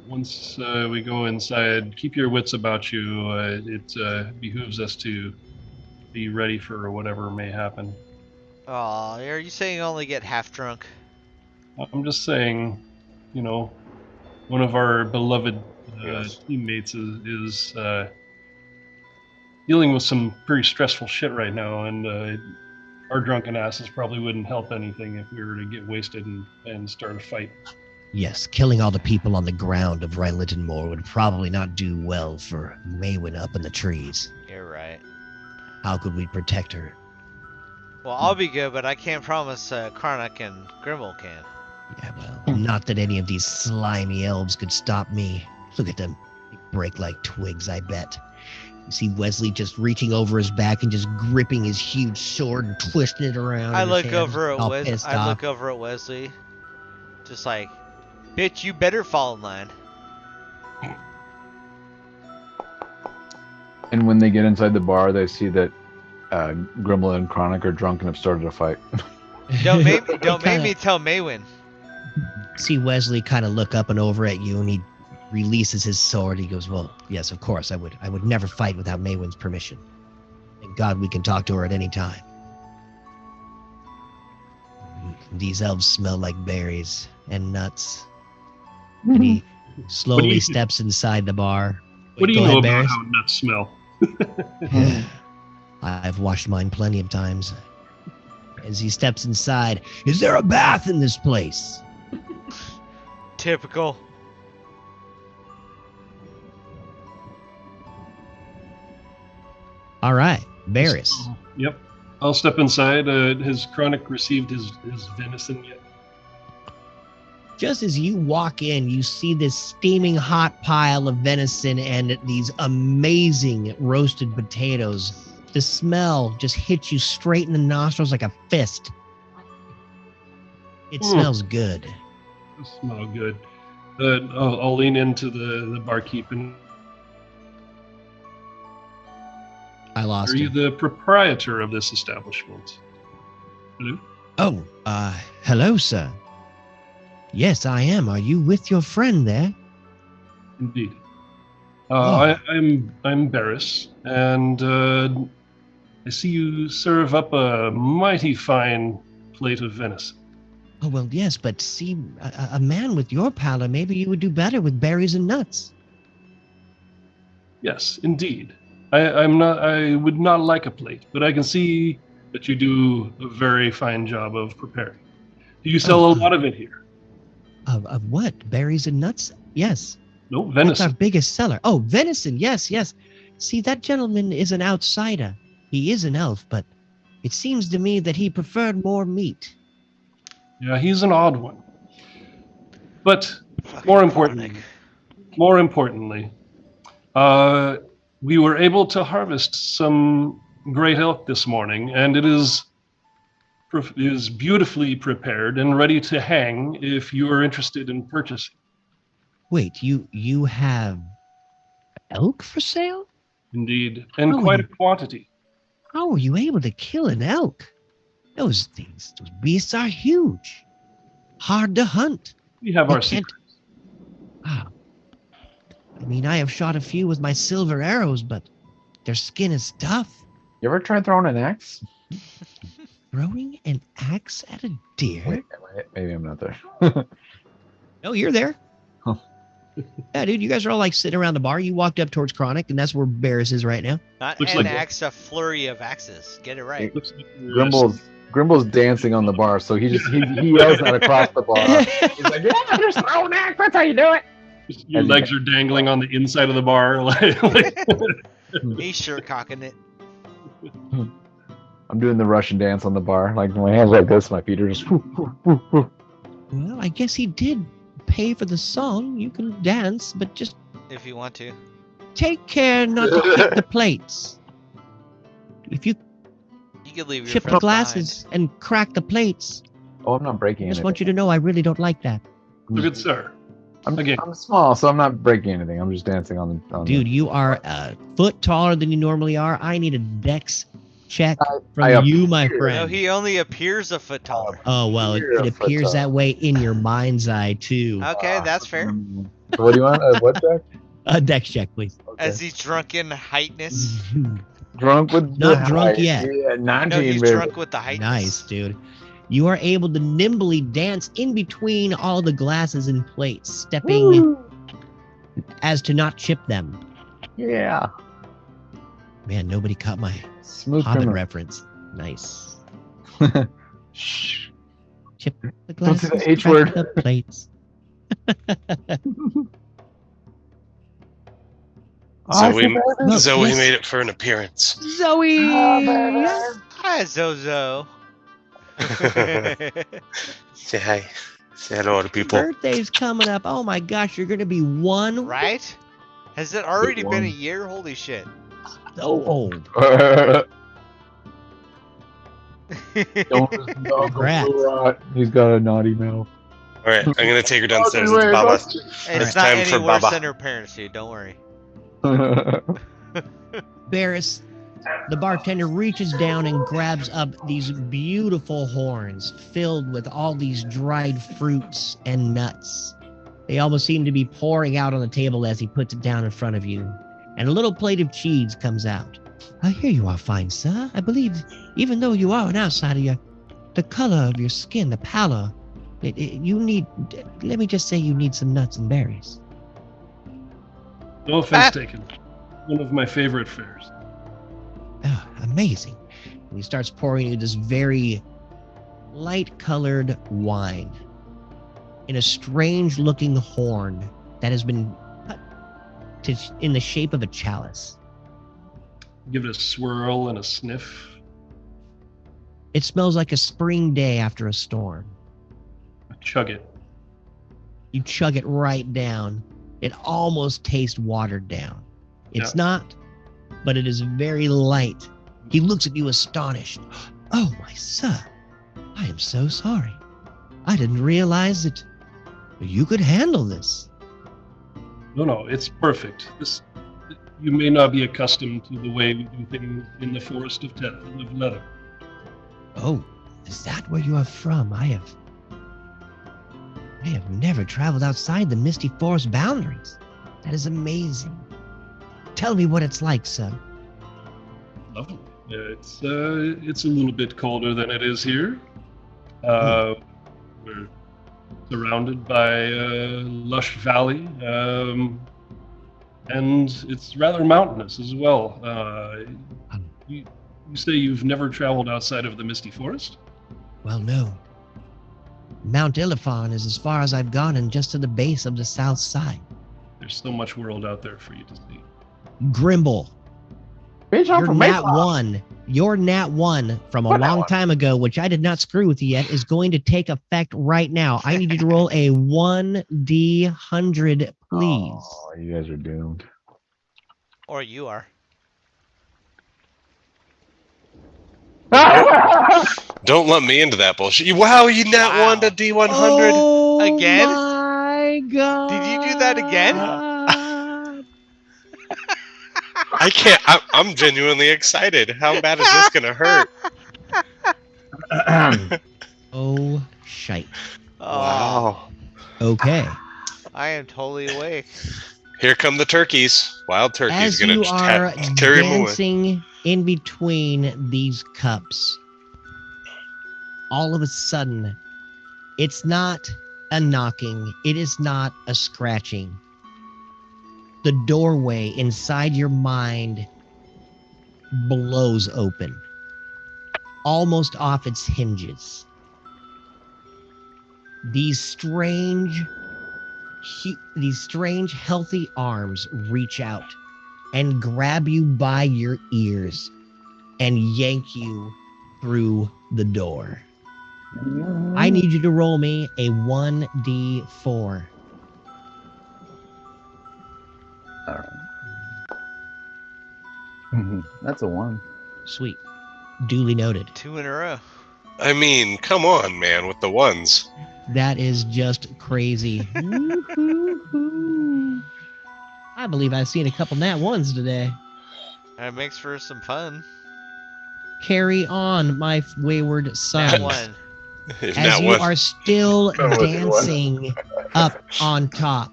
Speaker 5: once we go inside, keep your wits about you. It behooves us to be ready for whatever may happen.
Speaker 2: Aw, are you saying you only get half drunk?
Speaker 5: I'm just saying, you know, one of our beloved
Speaker 1: Yes.
Speaker 5: teammates is dealing with some pretty stressful shit right now, and our drunken asses probably wouldn't help anything if we were to get wasted and start a fight.
Speaker 3: Yes, killing all the people on the ground of Rylitonmore would probably not do well for Maywin up in the trees.
Speaker 2: You're right.
Speaker 3: How could we protect her?
Speaker 2: Well, I'll be good, but I can't promise Karnak and Grimble can.
Speaker 3: Yeah, well, not that any of these slimy elves could stop me. Look at them. They break like twigs, I bet. You see Wesley just reaching over his back and just gripping his huge sword and twisting it around.
Speaker 2: I
Speaker 3: in his
Speaker 2: look
Speaker 3: hand,
Speaker 2: over
Speaker 3: all
Speaker 2: at
Speaker 3: pissed off.
Speaker 2: Wesley, just like, bitch, you better fall in line.
Speaker 7: And when they get inside the bar, they see that Grimble and Chronic are drunk and have started a fight.
Speaker 2: Don't make me tell Maywin.
Speaker 3: See Wesley kind of look up and over at you, and he releases his sword. He goes, "Well, yes, of course, I would never fight without Maywin's permission. Thank God we can talk to her at any time. These elves smell like berries and nuts." And he slowly steps inside the bar.
Speaker 5: What do
Speaker 3: Go
Speaker 5: you
Speaker 3: ahead,
Speaker 5: know about
Speaker 3: Barris.
Speaker 5: how nuts smell?
Speaker 3: I've washed mine plenty of times. As he steps inside, is there a bath in this place?
Speaker 2: Typical.
Speaker 3: All right, Barris.
Speaker 5: Yep. I'll step inside. Has Chronic received his venison yet?
Speaker 3: Just as you walk in, you see this steaming hot pile of venison and these amazing roasted potatoes. The smell just hits you straight in the nostrils like a fist. It smells good.
Speaker 5: It smell good. I'll lean into the barkeep and.
Speaker 3: I lost
Speaker 5: Are you
Speaker 3: him.
Speaker 5: the proprietor of this establishment? Hello?
Speaker 3: Oh, hello, sir. Yes, I am. Are you with your friend there?
Speaker 5: Indeed.
Speaker 3: Oh.
Speaker 5: I'm Barris, and I see you serve up a mighty fine plate of venison.
Speaker 3: Oh, well, yes, but see, a man with your pallor, maybe you would do better with berries and nuts.
Speaker 5: Yes, indeed. I would not like a plate, but I can see that you do a very fine job of preparing. Do you sell a lot of it here?
Speaker 3: Of what? Berries and nuts? Yes.
Speaker 5: No,
Speaker 3: That's
Speaker 5: venison.
Speaker 3: our biggest seller. Oh, venison. Yes, yes. See, that gentleman is an outsider. He is an elf, but it seems to me that he preferred more meat.
Speaker 5: Yeah, he's an odd one. But
Speaker 2: Fucking
Speaker 5: more
Speaker 2: Chronic.
Speaker 5: importantly, we were able to harvest some great elk this morning, and it is beautifully prepared and ready to hang if you are interested in purchasing.
Speaker 3: Wait, you have elk for sale?
Speaker 5: Indeed, and
Speaker 3: Oh,
Speaker 5: quite
Speaker 3: you-
Speaker 5: a quantity.
Speaker 3: How were you able to kill an elk? Those beasts are huge. Hard to hunt.
Speaker 5: We have
Speaker 3: They
Speaker 5: our
Speaker 3: can't-
Speaker 5: secrets.
Speaker 3: Wow. I mean, I have shot a few with my silver arrows, but their skin is tough.
Speaker 4: You ever tried throwing an axe?
Speaker 3: Throwing an axe at a deer?
Speaker 7: Wait, maybe I'm not there.
Speaker 3: No, you're there.
Speaker 7: Huh.
Speaker 3: Yeah, dude, you guys are all like sitting around the bar. You walked up towards Chronic, and that's where Barris is right now.
Speaker 2: Not
Speaker 5: Looks
Speaker 2: an
Speaker 5: like-
Speaker 2: axe, a flurry of axes. Get it right.
Speaker 5: Looks like you're,
Speaker 7: Grimble's dancing on the bar, so he yells that across the bar. He's like, "Yeah, just throw an axe. That's how you do it."
Speaker 5: your legs are dangling on the inside of the bar.
Speaker 2: He's sure cocking it.
Speaker 7: I'm doing the Russian dance on the bar, like my hands like this, my feet are just.
Speaker 3: Well, I guess he did pay for the song. You can dance, but just
Speaker 2: If you want to.
Speaker 3: take care not to kick the plates. If you
Speaker 2: You could leave your
Speaker 3: chip the glasses and crack the plates,
Speaker 7: Oh, I'm not breaking
Speaker 3: I just
Speaker 7: anything.
Speaker 3: want you to know I really don't like that.
Speaker 5: So good sir.
Speaker 7: I'm,
Speaker 5: Again.
Speaker 7: I'm small, so I'm not breaking anything. I'm just dancing on the.
Speaker 3: Dude, you are a foot taller than you normally are. I need a dex check from
Speaker 7: I
Speaker 3: you, my
Speaker 7: appear.
Speaker 3: friend.
Speaker 2: No, he only appears a foot taller.
Speaker 3: Oh, well, it,
Speaker 7: You're a
Speaker 3: it
Speaker 7: foot
Speaker 3: appears
Speaker 7: tall.
Speaker 3: that way in your mind's eye, too.
Speaker 2: Okay, that's fair.
Speaker 7: So what do you want? What, Jack?
Speaker 3: A dex check, please.
Speaker 7: Okay.
Speaker 2: As he's drunk in heightness.
Speaker 7: Drunk with
Speaker 3: Not
Speaker 7: the
Speaker 3: drunk
Speaker 7: high.
Speaker 3: yet.
Speaker 7: Yeah, 19,
Speaker 2: No, he's
Speaker 7: baby.
Speaker 2: drunk with the heightness.
Speaker 3: Nice, dude. You are able to nimbly dance in between all the glasses and plates, stepping
Speaker 7: Woo.
Speaker 3: as to not chip them.
Speaker 7: Yeah.
Speaker 3: Man, nobody caught my
Speaker 7: Smooth
Speaker 3: Hobbit
Speaker 7: criminal.
Speaker 3: reference. Nice.
Speaker 7: Shh.
Speaker 3: Chip the
Speaker 7: Don't say
Speaker 3: glasses,
Speaker 7: the H
Speaker 3: crack
Speaker 7: word.
Speaker 3: the plates.
Speaker 1: Zoe,
Speaker 3: No,
Speaker 1: Zoe
Speaker 3: yes.
Speaker 1: made it for an appearance.
Speaker 3: Zoe!
Speaker 2: Hi, Zozo.
Speaker 1: Say hi. Say hello to people.
Speaker 3: Birthday's coming up. Oh my gosh, you're gonna be one.
Speaker 2: Right? Has it already been a
Speaker 7: one.
Speaker 2: year? Holy shit.
Speaker 3: So old. Congrats.
Speaker 7: He's got a naughty mouth.
Speaker 1: All right, I'm gonna take her downstairs with Baba.
Speaker 2: It's
Speaker 1: It's
Speaker 2: not
Speaker 1: time
Speaker 2: any
Speaker 1: for
Speaker 2: worse
Speaker 1: Baba.
Speaker 2: than her parents, dude. Don't worry.
Speaker 3: Barris, the bartender reaches down and grabs up these beautiful horns filled with all these dried fruits and nuts. They almost seem to be pouring out on the table as he puts it down in front of you. And a little plate of cheese comes out. Here you are, fine sir. I believe, even though you are an outsider, the color of your skin, the pallor, you need, let me just say you need some nuts and berries.
Speaker 5: No offense taken. One of my favorite fairs.
Speaker 3: Oh, amazing. And he starts pouring you this very light-colored wine in a strange-looking horn that has been cut in the shape of a chalice.
Speaker 5: Give it a swirl and a sniff.
Speaker 3: It smells like a spring day after a storm.
Speaker 5: Chug it.
Speaker 3: You chug it right down. It almost tastes watered down. It's not, but it is very light. He looks at you astonished. Oh, my sir, I am so sorry. I didn't realize that you could handle this.
Speaker 5: No, it's perfect. You may not be accustomed to the way we do things in the forest of Teth and of leather.
Speaker 3: Oh, is that where you are from? I have never traveled outside the misty forest boundaries. That is amazing. Tell me what it's like, sir.
Speaker 5: Lovely. It's a little bit colder than it is here. We're surrounded by a lush valley, and it's rather mountainous as well. You say you've never traveled outside of the misty forest?
Speaker 3: Well, no. Mount Ilifon is as far as I've gone and just to the base of the south side.
Speaker 5: There's so much world out there for you to see.
Speaker 3: Grimble,
Speaker 7: Bitch, I'm
Speaker 3: your
Speaker 7: from
Speaker 3: Nat
Speaker 7: Mayflower.
Speaker 3: 1, your Nat 1 from a
Speaker 7: What Nat
Speaker 3: long
Speaker 7: 1?
Speaker 3: time ago, which I did not screw with you yet, is going to take effect right now. I need you to roll a 1d100, please.
Speaker 7: Oh, you guys are doomed.
Speaker 2: Or you are.
Speaker 1: Don't let me into that bullshit. Wow, you nat
Speaker 2: Wow.
Speaker 1: 1 to D100.
Speaker 3: Oh
Speaker 2: Again?
Speaker 3: my god.
Speaker 2: Did you do that again?
Speaker 1: I can't. I'm genuinely excited. How bad is this gonna hurt?
Speaker 3: Oh, shite.
Speaker 2: Oh,
Speaker 1: Wow.
Speaker 3: Okay.
Speaker 2: I am totally awake.
Speaker 1: Here come the turkeys. Wild turkeys
Speaker 3: As
Speaker 1: gonna
Speaker 3: you
Speaker 1: just
Speaker 3: are
Speaker 1: carry them away.
Speaker 3: dancing in between these cups, all of a sudden, it's not a knocking, it is not a scratching. The doorway inside your mind blows open, almost off its hinges. These strange, healthy arms reach out and grab you by your ears and yank you through the door. I need you to roll me a 1d4.
Speaker 7: All right. That's a 1.
Speaker 3: Sweet. Duly noted.
Speaker 2: 2 in a row.
Speaker 1: I mean, come on, man, with the ones.
Speaker 3: That is just crazy. Woo-hoo-hoo. I believe I've seen a couple nat ones today.
Speaker 2: It makes for some fun.
Speaker 3: Carry on, my wayward
Speaker 2: Nat
Speaker 3: sons.
Speaker 2: 1.
Speaker 3: As
Speaker 1: Not
Speaker 3: you
Speaker 1: one.
Speaker 3: are still
Speaker 4: Come with you, one.
Speaker 3: dancing up on top.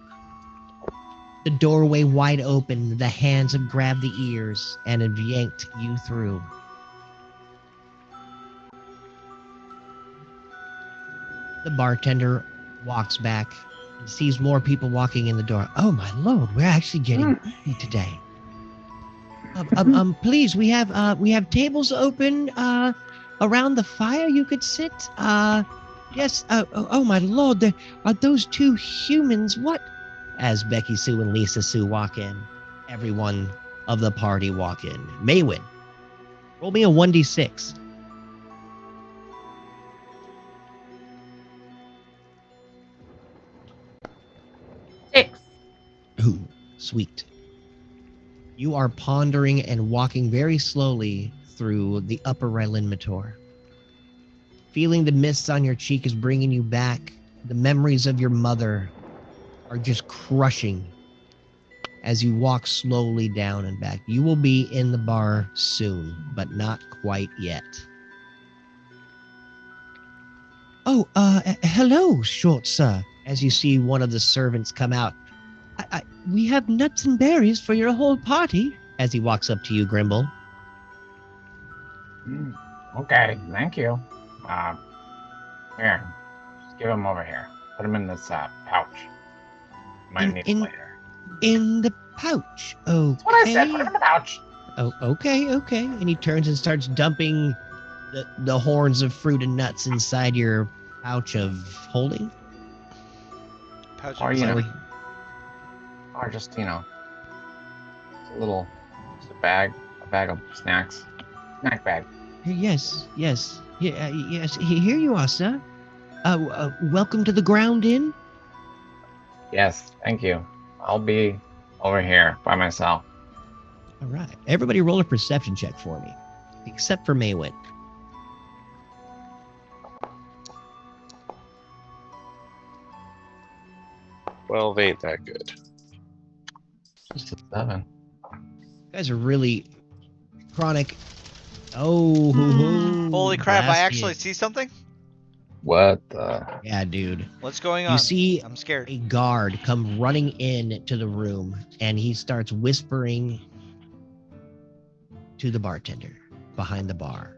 Speaker 3: The doorway wide open, the hands have grabbed the ears and have yanked you through. The bartender walks back and sees more people walking in the door. Oh my lord, we're actually getting busy today. Please, we have tables open around the fire you could sit. Yes. Oh my lord, there are those two humans. What? As Becky Sue and Lisa Sue walk in, everyone of the party walk in. Maywin, roll me a 1d6.
Speaker 6: Six.
Speaker 3: Ooh, sweet. You are pondering and walking very slowly through the upper Rylinmator. Feeling the mist on your cheek is bringing you back. The memories of your mother are just crushing as you walk slowly down and back. You will be in the bar soon, but not quite yet. Oh, hello, short sir. As you see one of the servants come out. We have nuts and berries for your whole party. As he walks up to you, Grimble.
Speaker 4: Okay, thank you. Here, just give him over here. Put him in this pouch. Might need him later.
Speaker 3: In the pouch. Okay.
Speaker 4: That's what I said. Put him in the pouch.
Speaker 3: Oh, okay. And he turns and starts dumping the horns of fruit and nuts inside your pouch of holding.
Speaker 2: Pouch
Speaker 4: Or
Speaker 2: of
Speaker 4: you know,
Speaker 2: money.
Speaker 4: or just just a bag of snacks, snack bag.
Speaker 3: Yes. Yes. Here you are, sir. Welcome to the Ground Inn.
Speaker 4: Yes, thank you. I'll be over here by myself.
Speaker 3: All right. Everybody roll a perception check for me, except for Maywin.
Speaker 1: Well, ain't that good.
Speaker 4: Just a 7.
Speaker 3: You guys are really chronic. Oh,
Speaker 2: Holy crap, I
Speaker 3: Blasted.
Speaker 2: actually see something?
Speaker 4: What the?
Speaker 3: Yeah, dude.
Speaker 2: What's going on?
Speaker 3: You see
Speaker 2: I'm scared.
Speaker 3: a guard come running in to the room, and he starts whispering to the bartender behind the bar,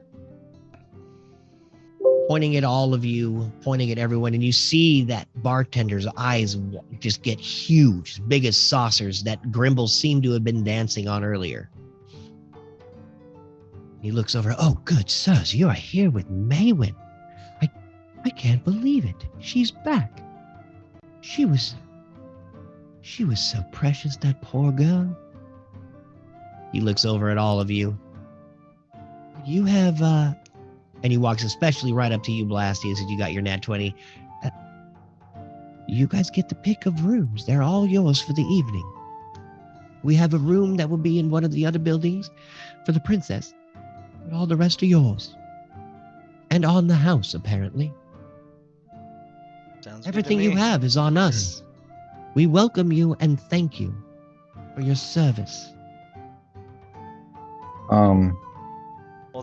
Speaker 3: pointing at all of you, pointing at everyone, and you see that bartender's eyes just get huge, as big as saucers that Grimble seemed to have been dancing on earlier. He looks over. Oh, good sirs, you are here with Maywin. I can't believe it. She's back. She was so precious, that poor girl. He looks over at all of you. You have, and he walks especially right up to you, Blasty, as you got your nat 20. You guys get the pick of rooms. They're all yours for the evening. We have a room that will be in one of the other buildings for the princess. But all the rest are yours. And on the house, apparently.
Speaker 2: Sounds
Speaker 3: Everything
Speaker 2: good to
Speaker 3: you
Speaker 2: me.
Speaker 3: have is on us. We welcome you and thank you for your service.
Speaker 2: Well,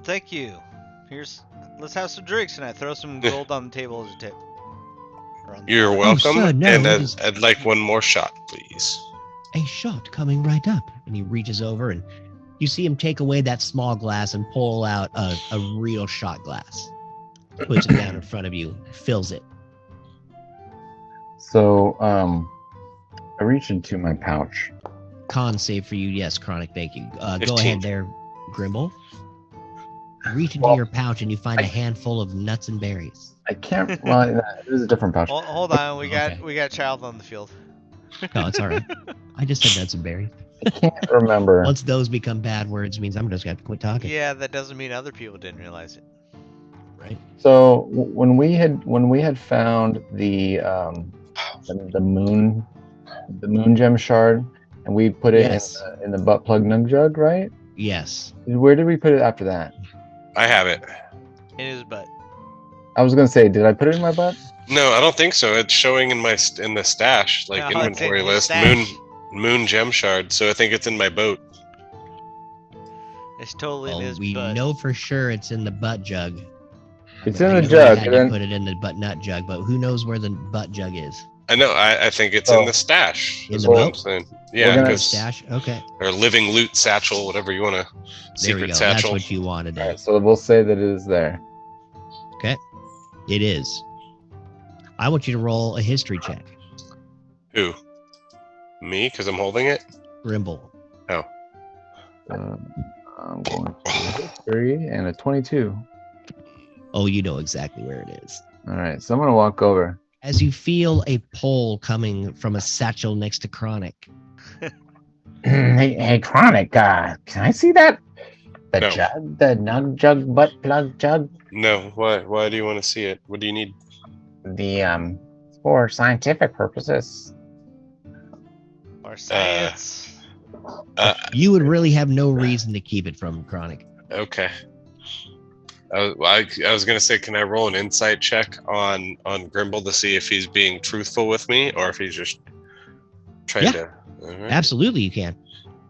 Speaker 2: thank you. Let's have some drinks, and I throw some gold on the table as a tip.
Speaker 1: You're
Speaker 3: Oh,
Speaker 1: welcome,
Speaker 3: sir, no,
Speaker 1: and
Speaker 3: it is-
Speaker 1: I'd like one more shot, please.
Speaker 3: A shot coming right up. And he reaches over and you see him take away that small glass and pull out a real shot glass. Puts it down in front of you, fills it.
Speaker 4: So, I reach into my pouch.
Speaker 3: Con save for you, yes, Chronic, thank you. Go
Speaker 1: 15.
Speaker 3: ahead there, Grimble. Reach into
Speaker 4: Well,
Speaker 3: your pouch and you find a handful of nuts and berries.
Speaker 4: I can't. Well, it was a different pouch.
Speaker 2: Hold on, we
Speaker 3: Okay.
Speaker 2: got child on the field.
Speaker 3: No, it's all right. I just said nuts and berries.
Speaker 4: I can't remember.
Speaker 3: Once those become bad words, means I'm just gonna have to quit talking.
Speaker 2: Yeah, that doesn't mean other people didn't realize it.
Speaker 3: Right.
Speaker 4: So when we had found the moon gem shard, and we put it
Speaker 3: Yes.
Speaker 4: in the butt plug nug jug, right?
Speaker 3: Yes.
Speaker 4: Where did we put it after that?
Speaker 1: I have it.
Speaker 2: In his butt.
Speaker 4: I was gonna say, did I put it in my butt?
Speaker 1: No, I don't think so. It's showing in in the stash, like
Speaker 2: No, it's in
Speaker 1: inventory
Speaker 2: his
Speaker 1: list.
Speaker 2: stash.
Speaker 1: Moon gem shard. So I think it's in my boat.
Speaker 2: It's totally in
Speaker 3: Well,
Speaker 2: his
Speaker 3: we
Speaker 2: butt.
Speaker 3: know for sure it's in the butt jug.
Speaker 4: It's
Speaker 3: But
Speaker 4: in
Speaker 3: I
Speaker 4: the
Speaker 3: knew
Speaker 4: jug,
Speaker 3: I had
Speaker 4: and
Speaker 3: to
Speaker 4: then
Speaker 3: put it in the butt nut jug, but who knows where the butt jug is?
Speaker 1: I know. I think it's
Speaker 4: Oh.
Speaker 1: in the stash.
Speaker 3: In
Speaker 1: Is
Speaker 3: the
Speaker 1: what I'm
Speaker 3: boat?
Speaker 1: saying.
Speaker 4: We're
Speaker 1: Yeah,
Speaker 4: gonna-
Speaker 3: The
Speaker 1: because
Speaker 3: stash? Okay.
Speaker 1: or living loot satchel, whatever you want to.
Speaker 3: There we
Speaker 1: Secret
Speaker 3: go.
Speaker 1: satchel.
Speaker 3: That's what you wanted.
Speaker 4: all right, so we'll say that it is there.
Speaker 3: Okay. It is. I want you to roll a history check.
Speaker 1: Who? Me? Because I'm holding it.
Speaker 3: Grimble.
Speaker 4: I'm going to history and a 22.
Speaker 3: Oh, you know exactly where it is.
Speaker 4: All right, so I'm gonna walk over.
Speaker 3: As you feel a pull coming from a satchel next to Chronic.
Speaker 4: Hey, Chronic, can I see that? The
Speaker 1: No.
Speaker 4: jug, the nug jug, butt plug jug.
Speaker 1: No. Why? Why do you want to see it? What do you need?
Speaker 4: The for scientific purposes.
Speaker 2: Or science.
Speaker 3: You would really have no reason to keep it from Chronic.
Speaker 1: Okay. I was gonna say, can I roll an insight check on Grimble to see if he's being truthful with me or if he's just trying
Speaker 3: Yeah.
Speaker 1: to? All right.
Speaker 3: Absolutely, you can.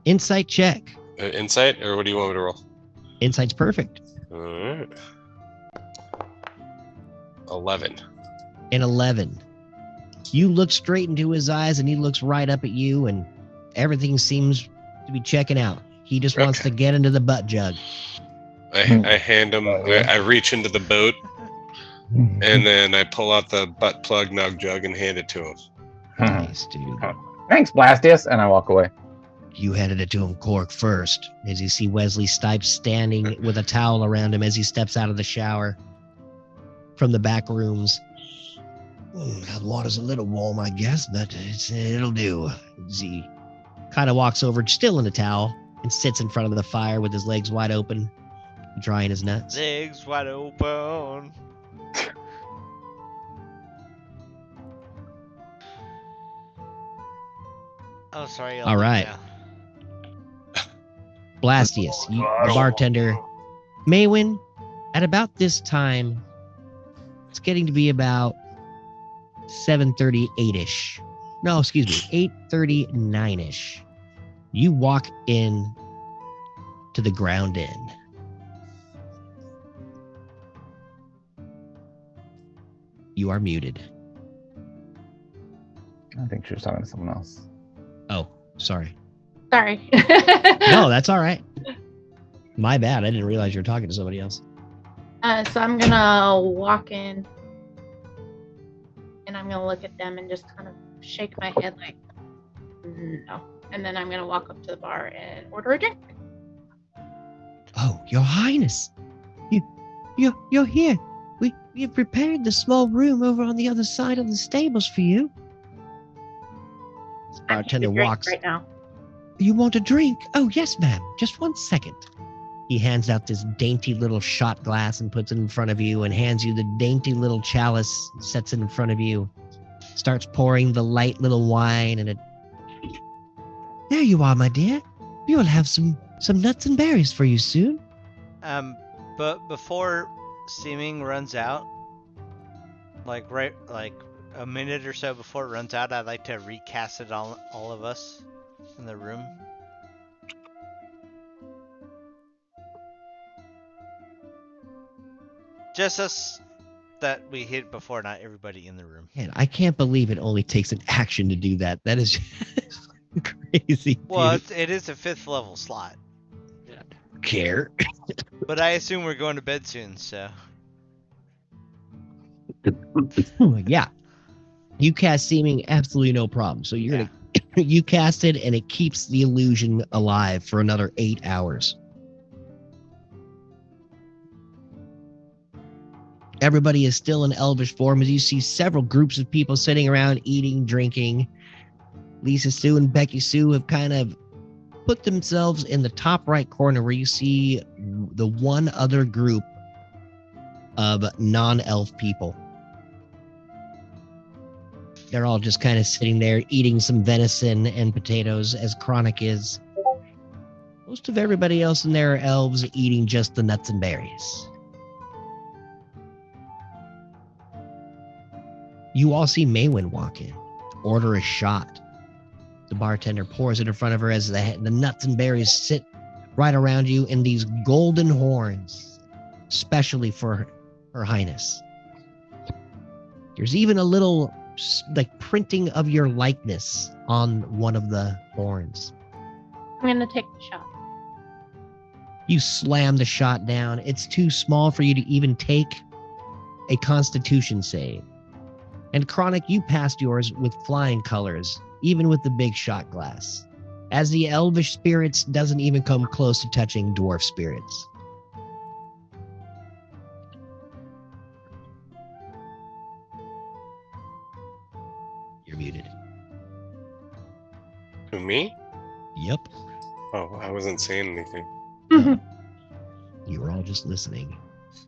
Speaker 3: Insight check.
Speaker 1: Insight, or what do you want me to roll?
Speaker 3: Insight's perfect.
Speaker 1: All right. 11.
Speaker 3: An 11. You look straight into his eyes and he looks right up at you and everything seems to be checking out. He just wants
Speaker 1: Okay.
Speaker 3: to get into the butt jug.
Speaker 1: I hand him.
Speaker 4: Yeah.
Speaker 1: I reach into the boat and then I pull out the butt plug nug jug and hand it to him.
Speaker 3: Nice, dude.
Speaker 4: Thanks, Blastius, and I walk away.
Speaker 3: You handed it to him cork first, as you see Wesley Stipes standing with a towel around him as he steps out of the shower from the back rooms. The water's a little warm, I guess, but it'll do. As he kind of walks over, still in the towel, and sits in front of the fire with his legs wide open, drying his nuts.
Speaker 2: Legs wide open. Oh, sorry.
Speaker 3: All right. Blastius, the bartender. Maywin, at about this time, it's getting to be about 7:38-ish. No, excuse me, 8:39-ish. You walk in to the Ground Inn. You are muted.
Speaker 4: I think she was talking to someone else.
Speaker 3: Oh, sorry.
Speaker 6: Sorry.
Speaker 3: No, that's all right. My bad. I didn't realize you were talking to somebody else.
Speaker 6: So I'm gonna walk in and I'm gonna look at them and just kind of shake my head like no. And then I'm gonna walk up to the bar and order a drink.
Speaker 3: Oh, Your Highness, you're here. We've prepared the small room over on the other side of the stables for you.
Speaker 6: I'm
Speaker 3: Bartender
Speaker 6: here to drink
Speaker 3: walks.
Speaker 6: right now.
Speaker 3: You want a drink? Oh, yes, ma'am. Just 1 second. He hands out this dainty little shot glass and puts it in front of you and hands you the dainty little chalice, sets it in front of you, starts pouring the light little wine and it. There you are, my dear. You'll have some nuts and berries for you soon.
Speaker 2: But before Seeming runs out, like a minute or so before it runs out, I'd like to recast it on all of us in the room. Just us that we hit before, not everybody in the room.
Speaker 3: Man, I can't believe it only takes an action to do that. That is just crazy.
Speaker 2: Well,
Speaker 3: dude.
Speaker 2: it is a 5th level slot,
Speaker 3: Care.
Speaker 2: but I assume we're going to bed soon, so.
Speaker 3: Yeah. You cast Seeming, absolutely no problem. So you're gonna you cast it and it keeps the illusion alive for another 8 hours. Everybody is still in elvish form as you see several groups of people sitting around eating, drinking. Lisa Sue and Becky Sue have kind of put themselves in the top right corner where you see the one other group of non-elf people. They're all just kind of sitting there eating some venison and potatoes as Chronic is. Most of everybody else in there are elves eating just the nuts and berries. You all see Maywin walk in, order a shot. The bartender pours it in front of her as the nuts and berries sit right around you in these golden horns, especially for Her Highness. There's even a little like printing of your likeness on one of the horns.
Speaker 6: I'm going to take the shot.
Speaker 3: You slam the shot down. It's too small for you to even take a Constitution save. And Chronic, you passed yours with flying colors, even with the big shot glass, as the elvish spirits doesn't even come close to touching dwarf spirits. You're muted.
Speaker 1: Who, me?
Speaker 3: Yep.
Speaker 1: Oh, I wasn't saying anything.
Speaker 3: You were all just listening.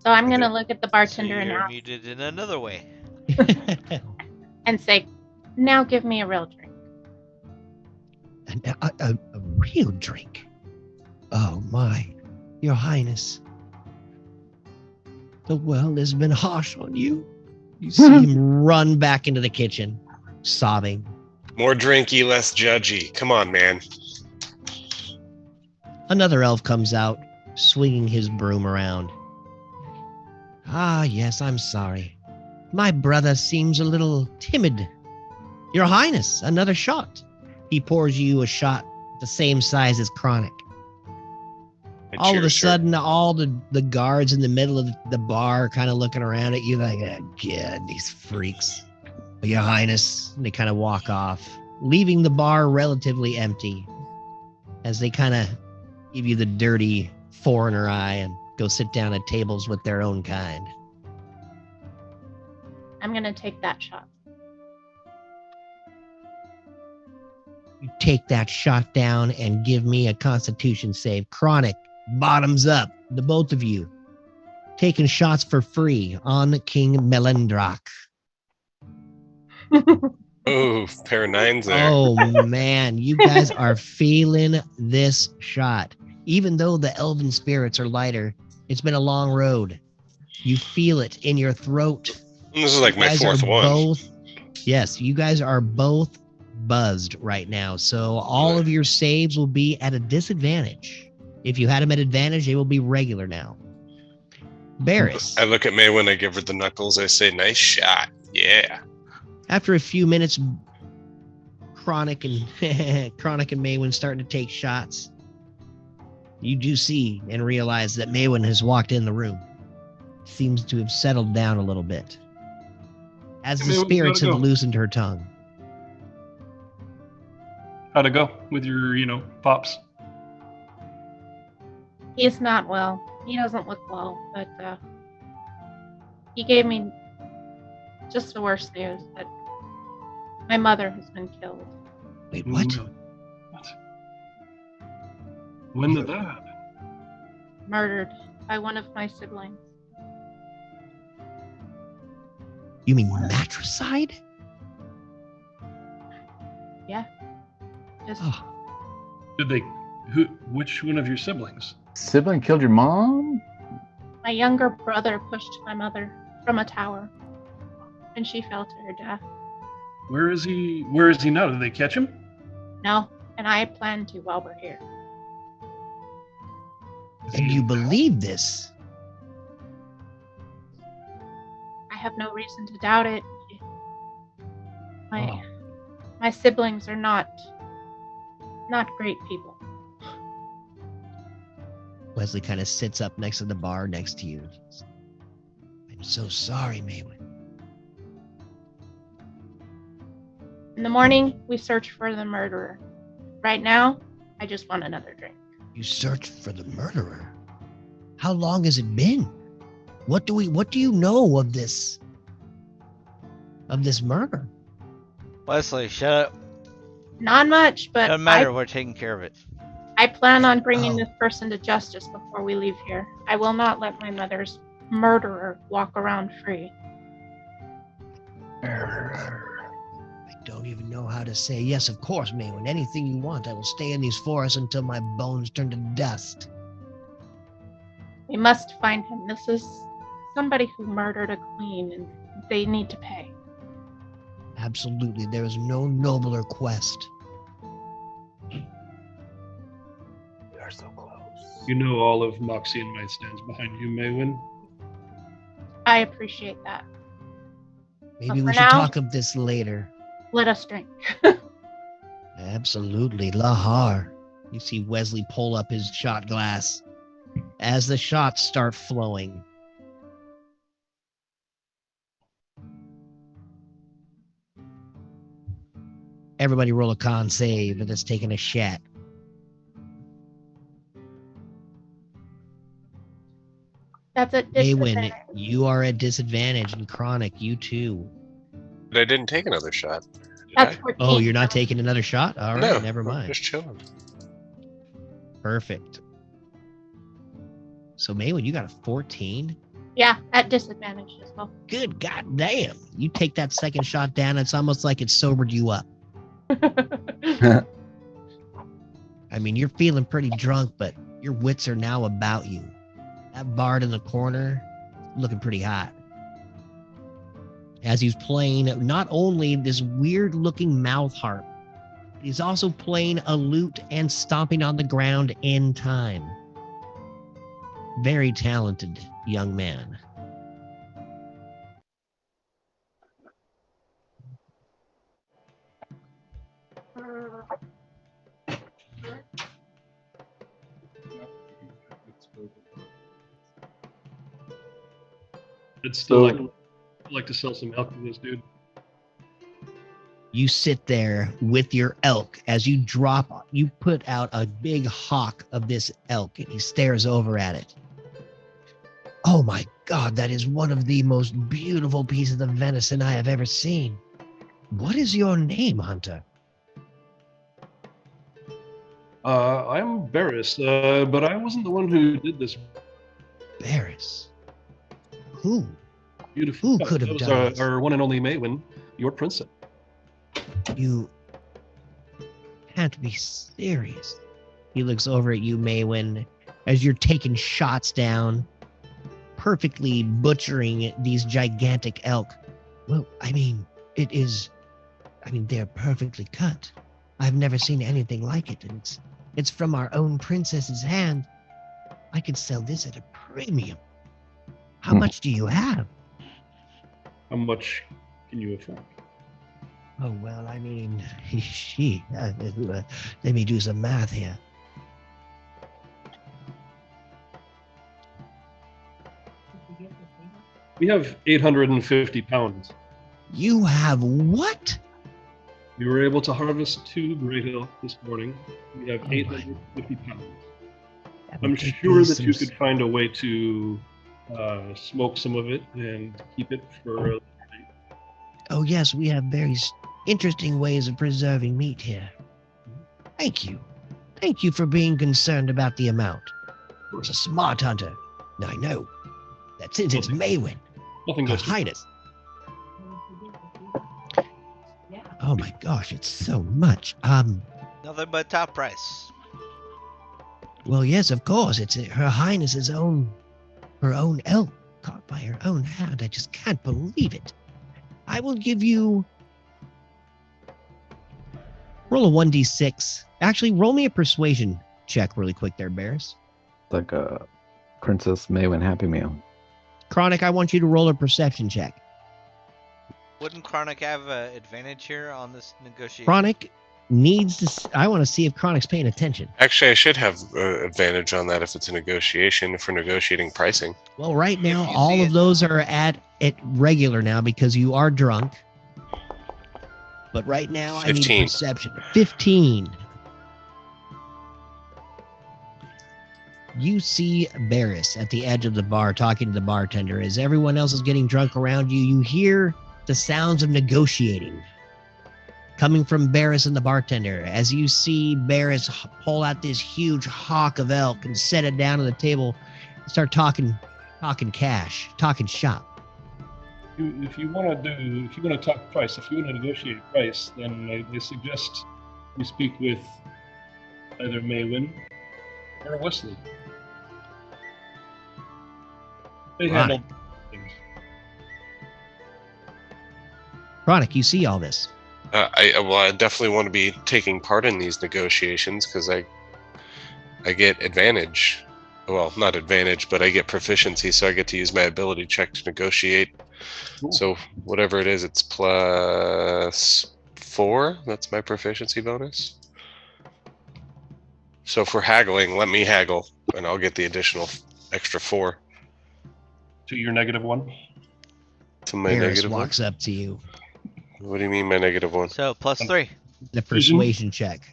Speaker 6: So I'm going to look at the
Speaker 2: So
Speaker 6: bartender and
Speaker 2: you're
Speaker 6: ask
Speaker 2: muted in another way.
Speaker 6: and say, now give me a real drink.
Speaker 3: A real drink? Oh my, Your Highness. The world has been harsh on you. You see him run back into the kitchen, sobbing.
Speaker 1: More drinky, less judgy. Come on, man.
Speaker 3: Another elf comes out, swinging his broom around. Ah, yes, I'm sorry. My brother seems a little timid. Your Highness, another shot. He pours you a shot the same size as Chronic. All of a sudden, all the guards in the middle of the bar are kind of looking around at you like, oh, God, these freaks. Your Highness, and they kind of walk off, leaving the bar relatively empty as they kind of give you the dirty foreigner eye and go sit down at tables with their own kind.
Speaker 6: I'm going to take that shot.
Speaker 3: You take that shot down and give me a Constitution save. Chronic, bottoms up, the both of you. Taking shots for free on King Melendrak.
Speaker 1: Oh, pair of nines there.
Speaker 3: Oh, man. You guys are feeling this shot. Even though the elven spirits are lighter, it's been a long road. You feel it in your throat.
Speaker 1: This is like my fourth one.
Speaker 3: Yes, you guys are both buzzed right now. So all of your saves will be at a disadvantage. If you had them at advantage, they will be regular now. Barris.
Speaker 1: I look at May when I give her the knuckles. I say, nice shot. Yeah.
Speaker 3: After a few minutes, Chronic and Maywin starting to take shots. You do see and realize that Maywin has walked in the room. Seems to have settled down a little bit. As the spirits have loosened her tongue.
Speaker 5: How'd it go with your, pops?
Speaker 6: He's not well. He doesn't look well, but he gave me just the worst news that my mother has been killed.
Speaker 3: Wait, what?
Speaker 5: What? When did that happen?
Speaker 6: Murdered by one of my siblings.
Speaker 3: You mean matricide?
Speaker 6: Yeah. Just
Speaker 5: Did they? Which one of your siblings?
Speaker 7: Sibling killed your mom?
Speaker 6: my younger brother pushed my mother from a tower, and she fell to her death.
Speaker 5: Where is he? Where is he now? Did they catch him?
Speaker 6: No, and I plan to while we're here.
Speaker 3: And you believe this?
Speaker 6: I have no reason to doubt it. My siblings are not great people.
Speaker 3: Wesley kind of sits up next to the bar next to you. I'm so sorry, Maywin.
Speaker 6: In the morning, we search for the murderer. Right now, I just want another drink.
Speaker 3: You searched for the murderer? How long has it been? What do you know of this murder?
Speaker 2: Wesley, shut up.
Speaker 6: Not much, but
Speaker 2: Doesn't matter. We're taking care of it.
Speaker 6: I plan on bringing this person to justice before we leave here. I will not let my mother's murderer walk around free.
Speaker 3: I don't even know how to say yes, of course, Maywin. Anything you want. I will stay in these forests until my bones turn to dust.
Speaker 6: We must find him. This is somebody who murdered a queen, and they need to pay.
Speaker 3: Absolutely. There is no nobler quest.
Speaker 4: We are so close.
Speaker 5: You know all of Moxie and might stands behind you, Maywin.
Speaker 6: I appreciate that.
Speaker 3: Maybe
Speaker 6: for
Speaker 3: we should
Speaker 6: now-
Speaker 3: talk of this later.
Speaker 6: Let us drink.
Speaker 3: Absolutely. Lahar. You see Wesley pull up his shot glass as the shots start flowing. Everybody roll a con save that's taking a shat.
Speaker 6: That's a
Speaker 3: Maywin,
Speaker 6: disadvantage.
Speaker 3: you are at disadvantage, and Chronic, you too.
Speaker 1: But I didn't take another shot. Did
Speaker 6: That's
Speaker 1: I?
Speaker 6: 14.
Speaker 3: Oh, you're not taking another shot? All right,
Speaker 1: No,
Speaker 3: never
Speaker 1: I'm
Speaker 3: mind.
Speaker 1: just chilling.
Speaker 3: Perfect. So, Maywin, you got a 14?
Speaker 6: Yeah, at disadvantage as well.
Speaker 3: Good goddamn. You take that second shot down, it's almost like it sobered you up. I mean, you're feeling pretty drunk, but your wits are now about you. That bard in the corner, looking pretty hot. As he's playing not only this weird looking mouth harp, but he's also playing a lute and stomping on the ground in time. Very talented young man.
Speaker 5: I'd still
Speaker 7: So-
Speaker 5: like to sell some elk to this dude.
Speaker 3: You sit there with your elk as you put out a big hawk of this elk, and he stares over at it. Oh my God, that is one of the most beautiful pieces of venison I have ever seen. What is your name, Hunter?
Speaker 5: I'm Barris, but I wasn't the one who did this
Speaker 3: Barris. Who?
Speaker 5: beautiful.
Speaker 3: Who could have
Speaker 5: That was
Speaker 3: done this?
Speaker 5: our one and only Maywin, your princess.
Speaker 3: You can't be serious. He looks over at you, Maywin, as you're taking shots down, perfectly butchering these gigantic elk. Well, I mean, they're perfectly cut. I've never seen anything like it, and it's from our own princess's hand. I could sell this at a premium. How much do you have?
Speaker 5: How much can you afford?
Speaker 3: Oh, well, I mean, let me do some math here.
Speaker 5: We have 850 pounds.
Speaker 3: You have what?
Speaker 5: We were able to harvest 2 great elk this morning. We have
Speaker 3: Oh my.
Speaker 5: 850 pounds.
Speaker 3: That would
Speaker 5: I'm
Speaker 3: take
Speaker 5: sure
Speaker 3: me
Speaker 5: that you
Speaker 3: some
Speaker 5: could find a way to smoke some of it and keep it for a
Speaker 3: Oh, yes, we have very interesting ways of preserving meat here. Thank you. Thank you for being concerned about the amount. It's a smart hunter. I know. That since it's Maywin,
Speaker 5: nothing
Speaker 3: Her
Speaker 5: goes to
Speaker 3: Highness. Oh my gosh, it's so much.
Speaker 2: Nothing but top price.
Speaker 3: Well, yes, of course. It's Her Highness's her own elk caught by her own hand. I just can't believe it. I will give you. Roll a 1d6. Actually, roll me a persuasion check really quick there, Barris.
Speaker 7: Like a Princess Maywin Happy Meal.
Speaker 3: Chronic, I want you to roll a perception check.
Speaker 2: Wouldn't Chronic have an advantage here on this negotiation?
Speaker 3: Chronic needs to. I want to see if Chronic's paying attention.
Speaker 1: Actually, I should have advantage on that if it's a negotiation, if we're negotiating pricing.
Speaker 3: Well, right now,
Speaker 2: If you
Speaker 3: all
Speaker 2: see
Speaker 3: of
Speaker 2: it.
Speaker 3: those are at regular now because you are drunk. But right now, I need
Speaker 1: 15.
Speaker 3: perception. 15. You see Barris at the edge of the bar talking to the bartender. As everyone else is getting drunk around you, you hear the sounds of negotiating coming from Barris and the bartender. As you see Barris pull out this huge hawk of elk and set it down on the table and start talking cash, talking shop.
Speaker 5: If you want to talk price, if you want to negotiate price, then I suggest you speak with either Maywin or Wesley. They handle things.
Speaker 3: Chronic, you see all this.
Speaker 1: I definitely want to be taking part in these negotiations because I get advantage. Well, not advantage, but I get proficiency, so I get to use my ability check to negotiate.
Speaker 5: Cool.
Speaker 1: So whatever it is, it's +4. That's my proficiency bonus. So if we're haggling, let me haggle, and I'll get the additional extra 4
Speaker 5: To your -1.
Speaker 1: to my
Speaker 3: Barris
Speaker 1: negative one.
Speaker 3: walks up to you.
Speaker 1: What do you mean, my -1?
Speaker 2: So +3.
Speaker 3: The persuasion check.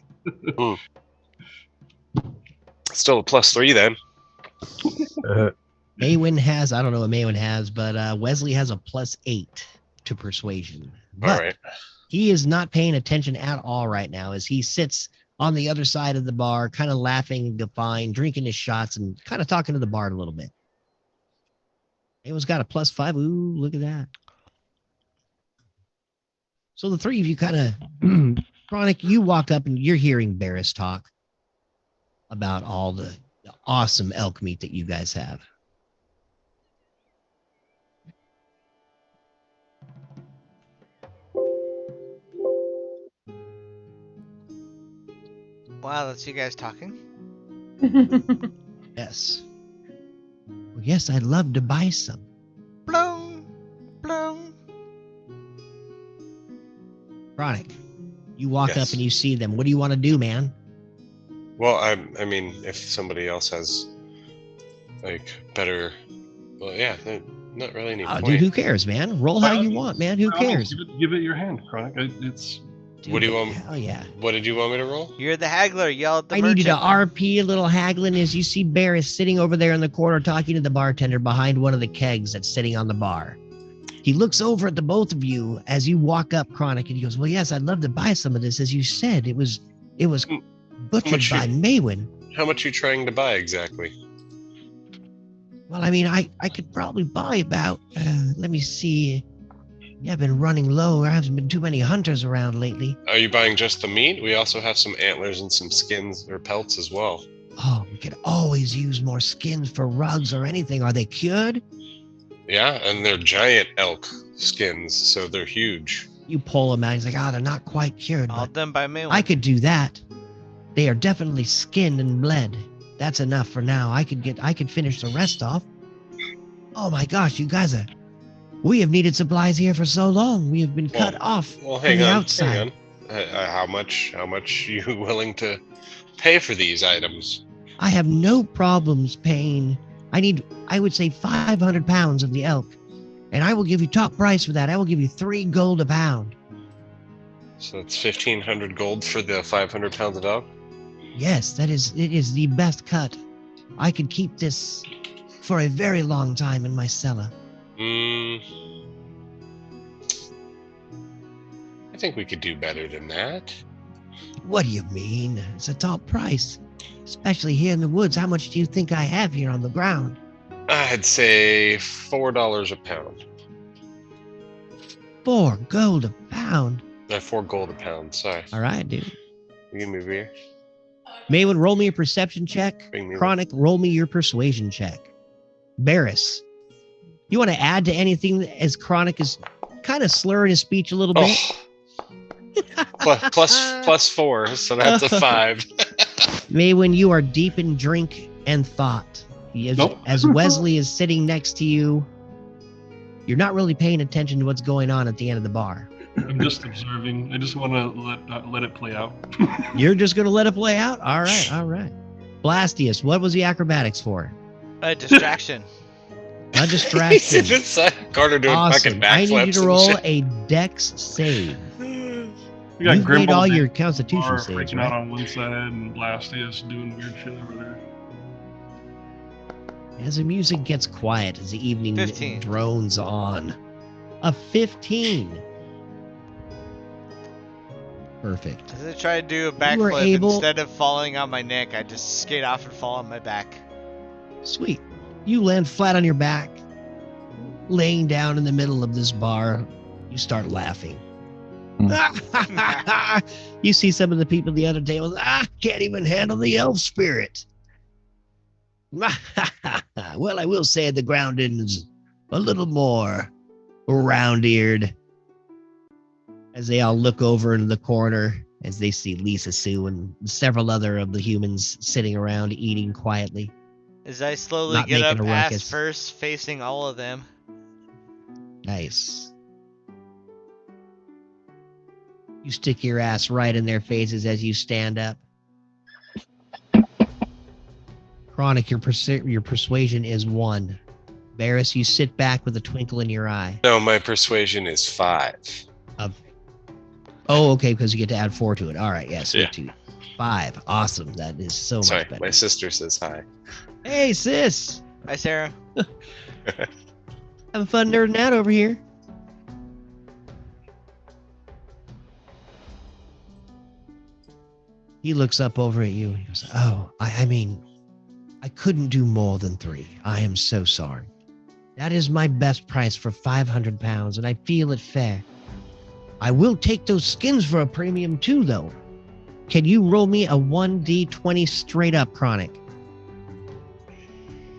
Speaker 1: Still a +3 then.
Speaker 3: Maywin has, I don't know what Maywin has, but Wesley has a +8 to persuasion. But
Speaker 1: All right.
Speaker 3: he is not paying attention at all right now as he sits on the other side of the bar, kind of laughing and guffawing, drinking his shots, and kind of talking to the bard a little bit. Maywin's got a +5. Ooh, look at that. So the three of you kind of, Chronic, you walk up and you're hearing Barris talk about all the awesome elk meat that you guys have.
Speaker 2: Wow, that's you guys talking?
Speaker 3: Yes. Well, yes, I'd love to buy some.
Speaker 2: Bloom, bloom.
Speaker 3: Chronic, you walk
Speaker 1: Yes.
Speaker 3: up and you see them. What do you want to do, man?
Speaker 1: Well, I mean, if somebody else has like better, well, yeah, not really any
Speaker 3: Oh,
Speaker 1: point.
Speaker 3: dude, who cares, man? Roll how you want, man. Who
Speaker 5: By all means,
Speaker 3: cares?
Speaker 5: Give it your hand, Chronic. It's
Speaker 1: What do you want?
Speaker 3: Hell yeah.
Speaker 1: What did you want me to roll?
Speaker 2: You're the haggler. Yell at the
Speaker 3: I need you to
Speaker 2: merchant.
Speaker 3: RP a little haggling as you see Barris sitting over there in the corner talking to the bartender behind one of the kegs that's sitting on the bar. He looks over at the both of you as you walk up, Chronic, and he goes, well, yes, I'd love to buy some of this. As you said, it was butchered
Speaker 1: much
Speaker 3: by Maywin.
Speaker 1: How much are you trying to buy exactly?
Speaker 3: Well, I mean, I could probably buy about, let me see. Yeah, I've been running low. There hasn't been too many hunters around lately.
Speaker 1: Are you buying just the meat? We also have some antlers and some skins or pelts as well.
Speaker 3: Oh, we could always use more skins for rugs or anything. Are they cured?
Speaker 1: Yeah, and they're giant elk skins, so they're huge.
Speaker 3: You pull them out. He's like, they're not quite cured,
Speaker 2: All
Speaker 3: but
Speaker 2: done by me.
Speaker 3: I could do that. They are definitely skinned and bled. That's enough for now. I could finish the rest off. Oh my gosh, you guys we have needed supplies here for so long. We have been cut off
Speaker 1: Well,
Speaker 3: from
Speaker 1: hang
Speaker 3: the
Speaker 1: on,
Speaker 3: outside.
Speaker 1: hang on. How much you willing to pay for these items?
Speaker 3: I have no problems paying. I would say 500 pounds of the elk, and I will give you top price for that. I will give you 3 gold a pound.
Speaker 1: So it's 1,500 gold for the 500 pounds of elk.
Speaker 3: Yes, it is the best cut. I could keep this for a very long time in my cellar.
Speaker 1: I think we could do better than that.
Speaker 3: What do you mean? It's a top price, especially here in the woods. How much do you think I have here on the ground?
Speaker 1: I'd say $4 a pound.
Speaker 3: 4 gold a pound.
Speaker 1: 4 gold a pound. Sorry.
Speaker 3: All right, dude.
Speaker 1: You give me a beer.
Speaker 3: Maywin, roll me a perception check.
Speaker 1: Bring me
Speaker 3: Chronic, roll me your persuasion check. Barris, you want to add to anything as Chronic is kind of slurring his speech a little bit?
Speaker 1: plus 4, so that's a 5.
Speaker 3: Maywin, you are deep in drink and thought.
Speaker 5: Nope.
Speaker 3: As Wesley is sitting next to you, you're not really paying attention to what's going on at the end of the bar.
Speaker 5: I'm just observing. I just want to let it play out.
Speaker 3: You're just going to let it play out? All right. Blastius, what was the acrobatics for?
Speaker 2: A distraction.
Speaker 3: A
Speaker 1: He's
Speaker 3: distraction.
Speaker 1: inside. Carter doing fucking
Speaker 3: Awesome. I
Speaker 1: backflips.
Speaker 3: need you to roll a dex save.
Speaker 5: We got
Speaker 3: You've made
Speaker 5: Grimble
Speaker 3: all your
Speaker 5: bar
Speaker 3: constitution saves,
Speaker 5: freaking out
Speaker 3: right?
Speaker 5: on one side and Blastius doing weird shit over there.
Speaker 3: As the music gets quiet, as the evening
Speaker 2: 15.
Speaker 3: drones on. A 15. Perfect.
Speaker 2: As I try to do a
Speaker 3: You were
Speaker 2: backflip,
Speaker 3: able-
Speaker 2: instead of falling on my neck, I just skate off and fall on my back.
Speaker 3: Sweet. You land flat on your back, laying down in the middle of this bar. You start laughing. You see some of the people at the other tables. Can't even handle the elf spirit. Well, I will say the ground is a little more round-eared. As they all look over into the corner, as they see Lisa Sue and several other of the humans sitting around eating quietly.
Speaker 2: As I slowly
Speaker 3: Not
Speaker 2: get up
Speaker 3: making a
Speaker 2: ass
Speaker 3: ruckus.
Speaker 2: first, facing all of them.
Speaker 3: Nice. You stick your ass right in their faces as you stand up. Chronic, your persuasion is 1. Barris, you sit back with a twinkle in your eye.
Speaker 1: No, my persuasion is 5.
Speaker 3: Oh, okay, because you get to add 4 to it. All right, yeah,
Speaker 1: Yeah.
Speaker 3: sweet tooth. 5. Awesome. That is so
Speaker 1: Sorry,
Speaker 3: much better.
Speaker 1: my sister says hi.
Speaker 3: Hey, sis.
Speaker 2: Hi, Sarah.
Speaker 3: Having fun nerding out over here. He looks up over at you and he goes, oh, I mean, I couldn't do more than 3. I am so sorry. That is my best price for 500 pounds, and I feel it fair. I will take those skins for a premium too, though. Can you roll me a 1d20 straight up, Chronic?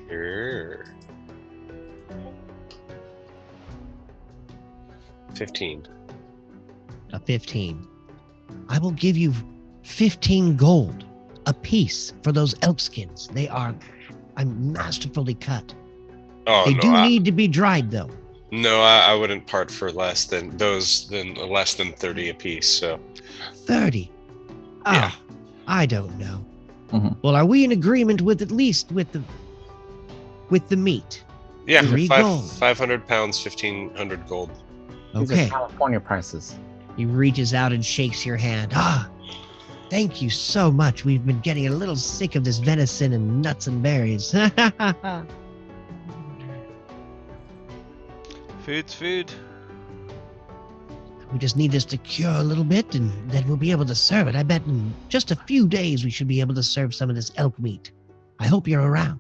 Speaker 1: Sure. 15.
Speaker 3: A 15. I will give you 15 gold a piece for those elk skins. I'm masterfully cut.
Speaker 1: Oh,
Speaker 3: They
Speaker 1: no,
Speaker 3: do need to be dried, though.
Speaker 1: No, I wouldn't part for less than 30 apiece. So
Speaker 3: 30. Ah,
Speaker 1: Yeah.
Speaker 3: I don't know.
Speaker 7: Mhm.
Speaker 3: Well, are we in agreement with at least with the meat?
Speaker 1: yeah,
Speaker 3: 3 gold.
Speaker 1: 500 pounds, 1,500 gold.
Speaker 7: These
Speaker 3: Okay.
Speaker 7: are California prices.
Speaker 3: He reaches out and shakes your hand. Ah, thank you so much. We've been getting a little sick of this venison and nuts and berries.
Speaker 2: Food's food.
Speaker 3: We just need this to cure a little bit, and then we'll be able to serve it. I bet in just a few days we should be able to serve some of this elk meat. I hope you're around.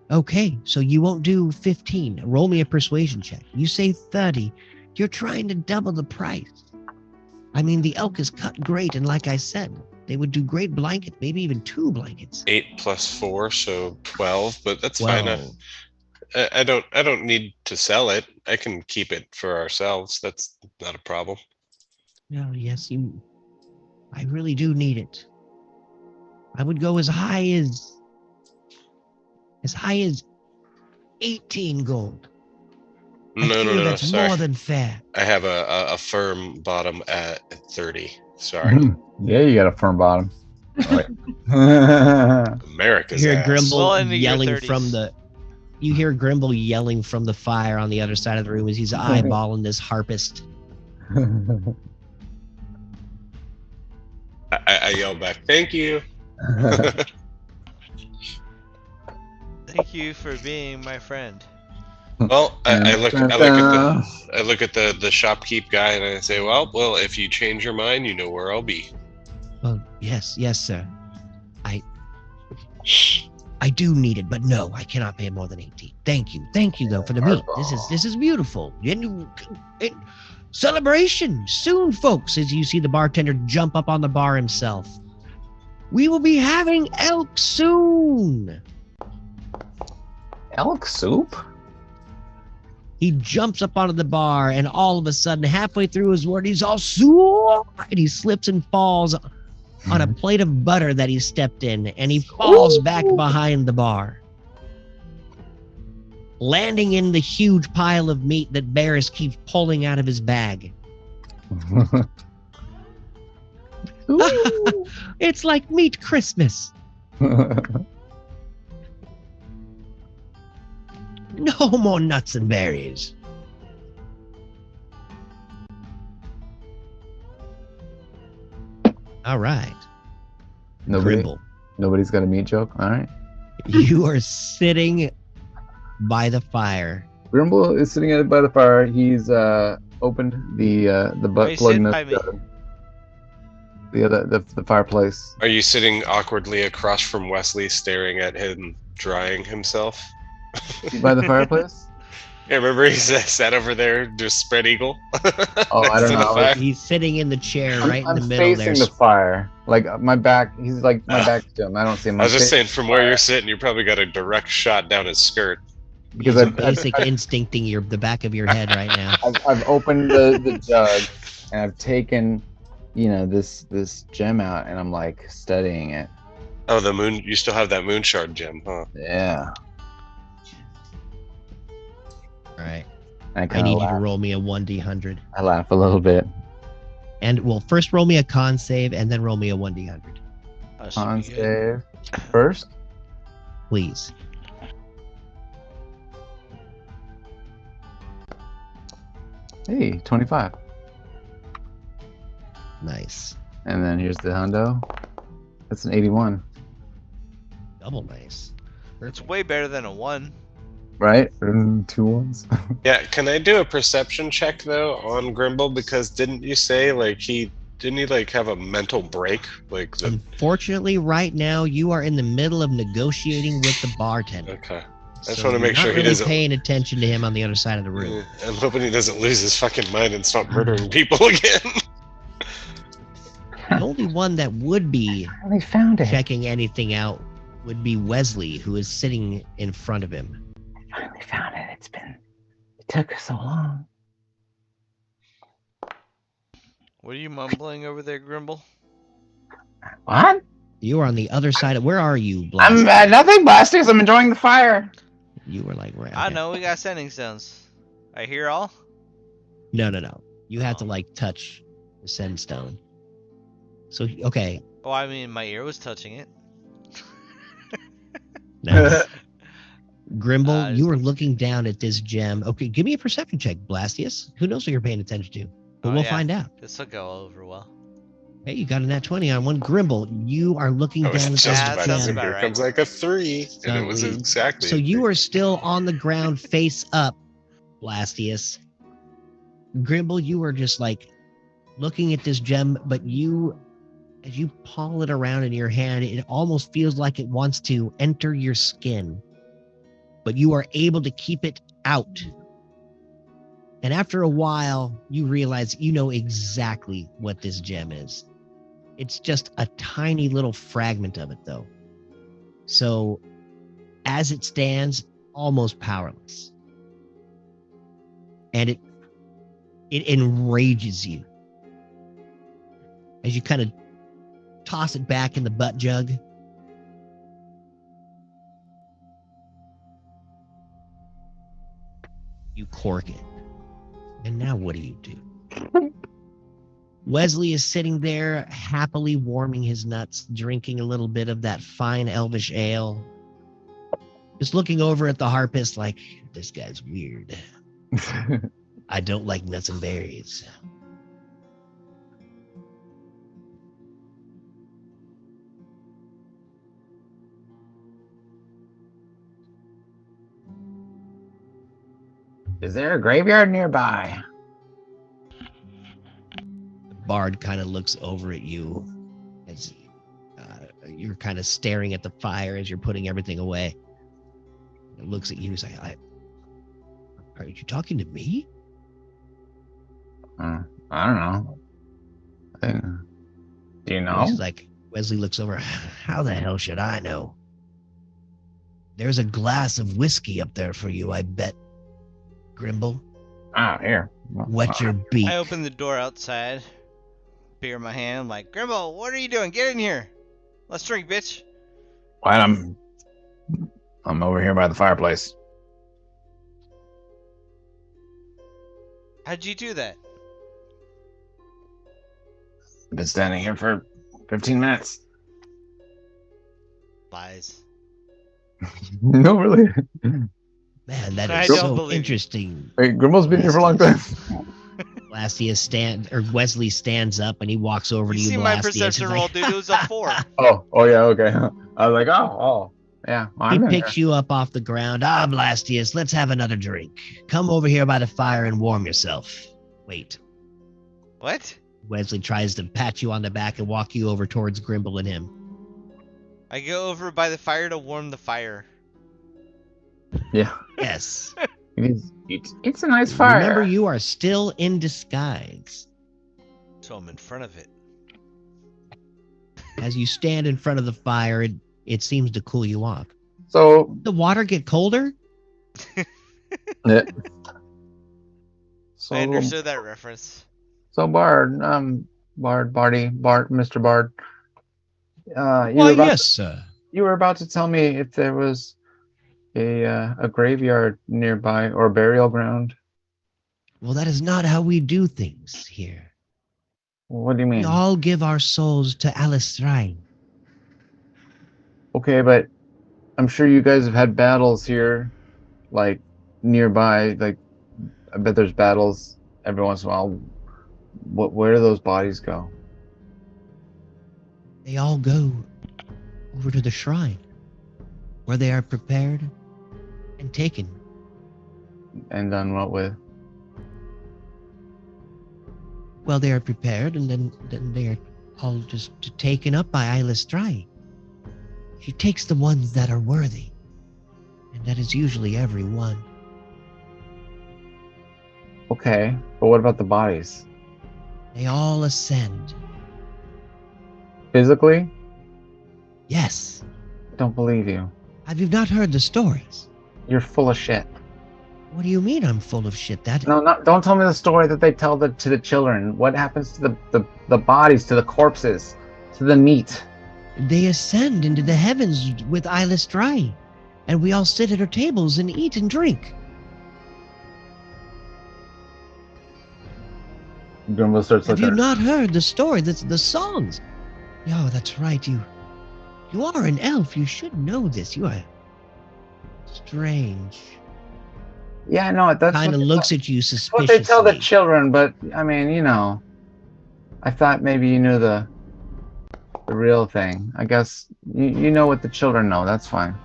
Speaker 3: Okay, so you won't do 15. Roll me a persuasion check. You say 30. You're trying to double the price. I mean, the elk is cut great, and like I said, they would do great blankets, maybe even 2 blankets.
Speaker 1: 8 plus 4, so 12. But that's fine.
Speaker 3: 12.
Speaker 1: I don't need to sell it. I can keep it for ourselves. That's not a problem.
Speaker 3: No, yes, I really do need it. I would go as high as 18 gold. I
Speaker 1: No,
Speaker 3: feel
Speaker 1: no,
Speaker 3: that's
Speaker 1: sorry.
Speaker 3: more than fair.
Speaker 1: I have a firm bottom at 30. Sorry.
Speaker 7: Yeah, you got a firm bottom.
Speaker 1: America's
Speaker 3: You hear
Speaker 1: ass.
Speaker 3: Grimble
Speaker 2: Well into your
Speaker 3: yelling
Speaker 2: 30s.
Speaker 3: from the. You hear Grimble yelling from the fire on the other side of the room as he's eyeballing this harpist.
Speaker 1: I yell back, thank you.
Speaker 2: Thank you for being my friend.
Speaker 1: Well, I look at the shopkeep guy and I say, well, if you change your mind, you know where I'll be.
Speaker 3: Well, yes, sir. I do need it, but no, I cannot pay more than 18. Thank you though for the meat. This is beautiful. Celebration soon, folks. As you see the bartender jump up on the bar himself, we will be having elk soon.
Speaker 7: Elk soup?
Speaker 3: He jumps up onto the bar, and all of a sudden, halfway through his word, he's all soup, and he slips and falls on a plate of butter that he stepped in, and he falls back behind the bar, landing in the huge pile of meat that Barris keeps pulling out of his bag. It's like meat Christmas. No more nuts and berries. All right. Grimble,
Speaker 7: Nobody's got a meat joke. All right.
Speaker 3: you are sitting by the fire.
Speaker 7: Grimble is sitting by the fire. He's opened the butt
Speaker 2: Hey,
Speaker 7: plug
Speaker 2: sit
Speaker 7: in
Speaker 2: by me.
Speaker 7: the fireplace.
Speaker 1: Are you sitting awkwardly across from Wesley, staring at him drying himself?
Speaker 7: By the fireplace?
Speaker 1: Yeah, remember he sat over there, just spread eagle?
Speaker 7: Oh, I don't
Speaker 1: Next to the
Speaker 7: know.
Speaker 1: fire?
Speaker 3: He's sitting in the chair right
Speaker 7: I'm
Speaker 3: in the middle there.
Speaker 7: facing the fire. Like my back. He's like my back's to him. I don't see him.
Speaker 1: I was just
Speaker 7: I'm
Speaker 1: saying,
Speaker 7: facing
Speaker 1: from
Speaker 7: the
Speaker 1: where
Speaker 7: fire.
Speaker 1: you're sitting, you probably got a direct shot down his skirt.
Speaker 4: because
Speaker 3: You're basic instincting the back of your head right now.
Speaker 7: I've opened the jug and I've taken, this gem out and I'm like studying it.
Speaker 1: Oh, the moon. You still have that moon shard gem, huh?
Speaker 7: Yeah.
Speaker 3: All right.
Speaker 7: I
Speaker 3: I
Speaker 7: kind
Speaker 3: need
Speaker 7: of
Speaker 3: you to
Speaker 7: laugh.
Speaker 3: roll me a 1d100.
Speaker 7: I laugh a little bit.
Speaker 3: And well, first roll me a con save, and then roll me a 1d100,
Speaker 2: That should
Speaker 7: Con
Speaker 2: be good.
Speaker 7: save first.
Speaker 3: please.
Speaker 7: Hey, 25.
Speaker 3: Nice.
Speaker 7: And then here's the hundo. That's an 81.
Speaker 3: Double nice.
Speaker 2: It's way better than a 1.
Speaker 7: Right? 2 ones.
Speaker 1: Yeah. Can I do a perception check though on Grimble? Because didn't you say like didn't he like have a mental break? Like the,
Speaker 3: Unfortunately, right now you are in the middle of negotiating with the bartender.
Speaker 1: okay. I just
Speaker 3: So
Speaker 1: want to
Speaker 3: you're
Speaker 1: make
Speaker 3: not
Speaker 1: sure he
Speaker 3: really
Speaker 1: doesn't.
Speaker 3: paying attention to him on the other side of the room.
Speaker 1: Yeah, I'm hoping he doesn't lose his fucking mind and start murdering people again.
Speaker 3: The only one that would be
Speaker 7: They found it.
Speaker 3: checking anything out would be Wesley, who is sitting in front of him.
Speaker 7: Finally found it. It took so long.
Speaker 2: What are you mumbling over there, Grimble?
Speaker 7: What?
Speaker 3: You are on the other side of. Where are you,
Speaker 7: I'm
Speaker 3: Blast?
Speaker 7: nothing, Blasters. I'm enjoying the fire.
Speaker 3: You were like, right.
Speaker 2: I
Speaker 3: okay.
Speaker 2: know, we got sending stones. I hear all?
Speaker 3: No. You have to like touch the send stone. So okay,
Speaker 2: Oh, I mean, my ear was touching it.
Speaker 3: nice. Grimble,
Speaker 2: just-
Speaker 3: you are looking down at this gem. Okay, give me a perception check, Blastius. Who knows what you're paying attention to? But
Speaker 2: Oh,
Speaker 3: we'll
Speaker 2: yeah.
Speaker 3: find out.
Speaker 2: This will go over well.
Speaker 3: Hey, you got a nat 20 on one. Grimble, you are looking
Speaker 1: I was
Speaker 3: down at
Speaker 1: just
Speaker 3: this
Speaker 2: that
Speaker 1: about to
Speaker 2: sounds
Speaker 1: say,
Speaker 3: gem.
Speaker 2: about
Speaker 1: here
Speaker 2: right.
Speaker 1: comes like a 3, and it was exactly.
Speaker 3: So you are still on the ground face up, Blastius. Grimble, you are just like looking at this gem, but as you paw it around in your hand, it almost feels like it wants to enter your skin, but you are able to keep it out. And after a while, you realize you know exactly what this gem is. It's just a tiny little fragment of it, though. So, as it stands, almost powerless. And it enrages you as you kind of toss it back in the butt jug. You cork it. And now what do you do? Wesley is sitting there happily warming his nuts, drinking a little bit of that fine elvish ale. Just looking over at the harpist like, this guy's weird. I don't like nuts and berries.
Speaker 7: Is there a graveyard nearby?
Speaker 3: The bard kind of looks over at you as you're kind of staring at the fire as you're putting everything away. It looks at you. He's like, are you talking to me?
Speaker 7: I don't know. Do you know?
Speaker 3: He's like, Wesley looks over. How the hell should I know? There's a glass of whiskey up there for you, I bet. Grimble,
Speaker 7: Ah, here.
Speaker 3: wet your beak.
Speaker 2: I open the door outside, beer in my hand, like, Grimble, what are you doing? Get in here. Let's drink, bitch.
Speaker 7: What? I'm over here by the fireplace.
Speaker 2: How'd you do that?
Speaker 7: I've been standing here for 15 minutes.
Speaker 2: Lies.
Speaker 7: No, really.
Speaker 3: Man, that
Speaker 2: I
Speaker 3: is
Speaker 2: don't
Speaker 3: so
Speaker 2: believe you.
Speaker 3: interesting.
Speaker 7: Wait, Grimble's been here for a long time.
Speaker 3: Wesley stands up and he walks over
Speaker 2: You
Speaker 3: to you,
Speaker 2: see my
Speaker 3: Blastius.
Speaker 2: perception
Speaker 3: He's
Speaker 2: roll,
Speaker 3: like-
Speaker 2: dude? It was a 4.
Speaker 7: Oh yeah, okay. I was like, yeah. Well,
Speaker 3: He
Speaker 7: I'm in
Speaker 3: picks you up off the ground. Ah, Blastius, let's have another drink. Come over here by the fire and warm yourself. Wait.
Speaker 2: What?
Speaker 3: Wesley tries to pat you on the back and walk you over towards Grimble and him.
Speaker 2: I go over by the fire to warm the fire.
Speaker 7: Yeah.
Speaker 3: Yes.
Speaker 7: It's a nice fire.
Speaker 3: Remember, you are still in disguise.
Speaker 2: So I'm in front of it.
Speaker 3: As you stand in front of the fire, it seems to cool you off.
Speaker 7: So
Speaker 3: The water get colder?
Speaker 4: Yeah.
Speaker 2: I
Speaker 4: So,
Speaker 2: understood that reference.
Speaker 4: so Bard, Mr. Bard,
Speaker 3: Why, yes, sir.
Speaker 4: you were about to tell me if there was a graveyard nearby or burial ground.
Speaker 3: Well, that is not how we do things here.
Speaker 4: What do you
Speaker 3: We
Speaker 4: mean?
Speaker 3: all give our souls to Alistrain.
Speaker 4: Okay, but I'm sure you guys have had battles here, like nearby. Like I bet there's battles every once in a while. Where do those bodies go?
Speaker 3: They all go over to the shrine, where they are prepared and taken.
Speaker 4: And done what with?
Speaker 3: Well, they are prepared, and then they are all just taken up by Alistrain. She takes the ones that are worthy, and that is usually every one.
Speaker 4: Okay, but what about the bodies?
Speaker 3: They all ascend.
Speaker 4: Physically?
Speaker 3: Yes.
Speaker 4: Don't believe you.
Speaker 3: Have you not heard the stories?
Speaker 4: You're full of shit.
Speaker 3: What do you mean I'm full of shit?
Speaker 4: No, don't tell me the story that they tell to the children. What happens to the bodies, to the corpses, to the meat?
Speaker 3: They ascend into the heavens with Alistrain, and we all sit at our tables and eat and drink.
Speaker 4: Grimble starts
Speaker 3: Have
Speaker 4: looking.
Speaker 3: you not heard the story? That's the songs. Oh, that's right. You are an elf. You should know this. You are strange.
Speaker 4: Yeah, no, that's
Speaker 3: Kind of
Speaker 4: what
Speaker 3: looks at you
Speaker 4: what
Speaker 3: suspiciously.
Speaker 4: they tell the children. But I mean, I thought maybe you knew the real thing. I guess you know what the children know. That's fine.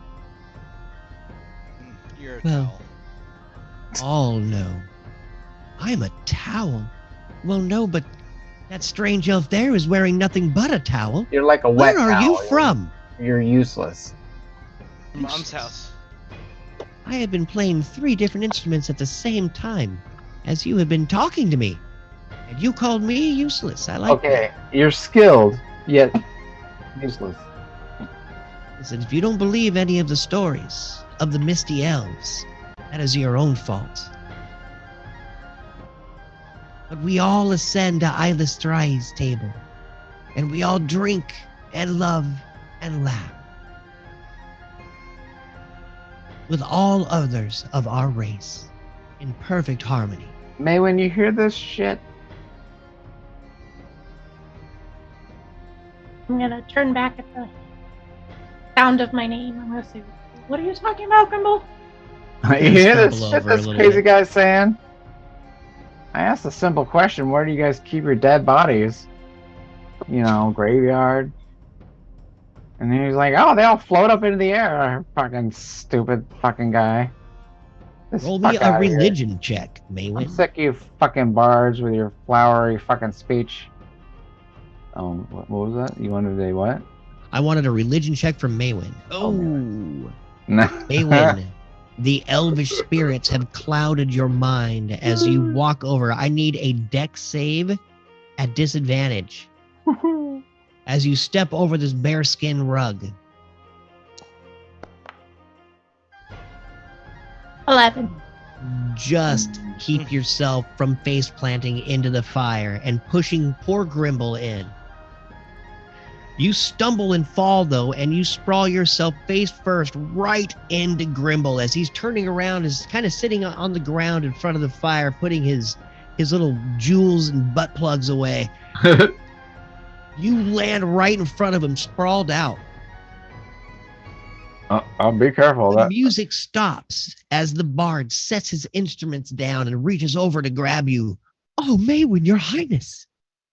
Speaker 2: You're a
Speaker 3: Well,
Speaker 2: towel.
Speaker 3: all know. I'm a towel. Well, no, but that strange elf there is wearing nothing but a towel.
Speaker 4: You're like a wet
Speaker 3: Where are
Speaker 4: towel.
Speaker 3: you from?
Speaker 4: You're useless.
Speaker 2: Mom's house.
Speaker 3: I have been playing 3 different instruments at the same time as you have been talking to me. And you called me useless. I like
Speaker 4: Okay, you're skilled, yet useless.
Speaker 3: that. Listen, if you don't believe any of the stories of the Misty Elves, that is your own fault. But we all ascend to Alistrai's table, and we all drink and love and laugh with all others of our race in perfect harmony.
Speaker 4: May, when you hear this shit,
Speaker 6: I'm gonna turn back at the sound of my name. I'm gonna say, "What are you talking about, Grimble?"
Speaker 4: you hear this
Speaker 3: Stumble
Speaker 4: shit
Speaker 3: over a
Speaker 4: this
Speaker 3: little
Speaker 4: crazy
Speaker 3: bit.
Speaker 4: guy's saying? I asked a simple question: where do you guys keep your dead bodies? Graveyard. And then he's like, "Oh, they all float up into the air." Fucking stupid fucking guy.
Speaker 3: Roll me
Speaker 4: Fuck
Speaker 3: a
Speaker 4: outta here.
Speaker 3: religion check,
Speaker 4: I'm
Speaker 3: Maywin.
Speaker 4: sick of you fucking bards with your flowery fucking speech. What was that? You wanted a what?
Speaker 3: I wanted a religion check from Maywin.
Speaker 4: Oh,
Speaker 3: Oh, Maywin, the elvish spirits have clouded your mind as you walk over. I need a dex save at disadvantage as you step over this bearskin rug.
Speaker 6: 11.
Speaker 3: Just keep yourself from face planting into the fire and pushing poor Grimble in. You stumble and fall, though, and you sprawl yourself face first right into Grimble as he's turning around, is kind of sitting on the ground in front of the fire, putting his little jewels and butt plugs away. You land right in front of him, sprawled out.
Speaker 4: I'll be careful.
Speaker 3: The music stops as the bard sets his instruments down and reaches over to grab you. Oh, Maywin, your highness.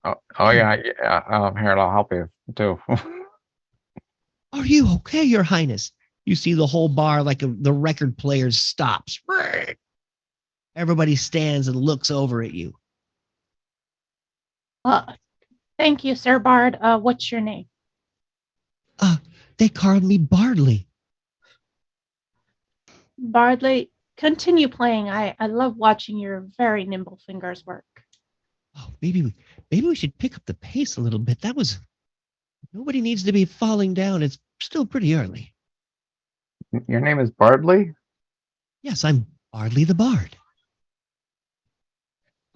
Speaker 4: Oh yeah. Here, I'll help you too.
Speaker 3: Are you okay, your highness? You see the whole bar, like the record player, stops. Everybody stands and looks over at you.
Speaker 6: Thank you, Sir Bard. What's your name?
Speaker 3: They called me Bardley.
Speaker 6: Bardley, continue playing. I love watching your very nimble fingers work.
Speaker 3: Oh, maybe we should pick up the pace a little bit. Nobody needs to be falling down. It's still pretty early.
Speaker 4: Your name is Bardley?
Speaker 3: Yes, I'm Bardley the Bard.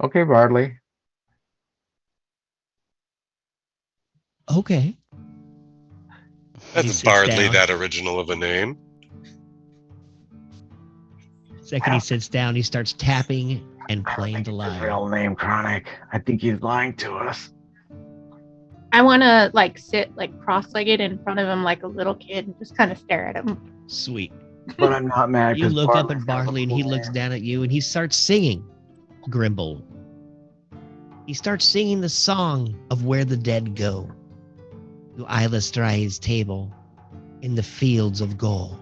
Speaker 4: Okay, Bardley.
Speaker 3: Okay. He
Speaker 1: That's
Speaker 3: sits
Speaker 1: Bardley,
Speaker 3: down.
Speaker 1: that original of a name.
Speaker 3: Second he sits down, he starts tapping and
Speaker 4: I don't
Speaker 3: playing
Speaker 4: think
Speaker 3: the
Speaker 4: it's his
Speaker 3: lyre.
Speaker 4: real name, Chronic. I think he's lying to us.
Speaker 6: I want to like sit like cross-legged in front of him like a little kid and just kind of stare at him.
Speaker 3: Sweet.
Speaker 4: But I'm not mad
Speaker 3: You
Speaker 4: because
Speaker 3: look up at Bardley and he looks down at you and he starts singing Grimble. He starts singing the song of where the dead go. To Ilastrai's table in the fields of gold.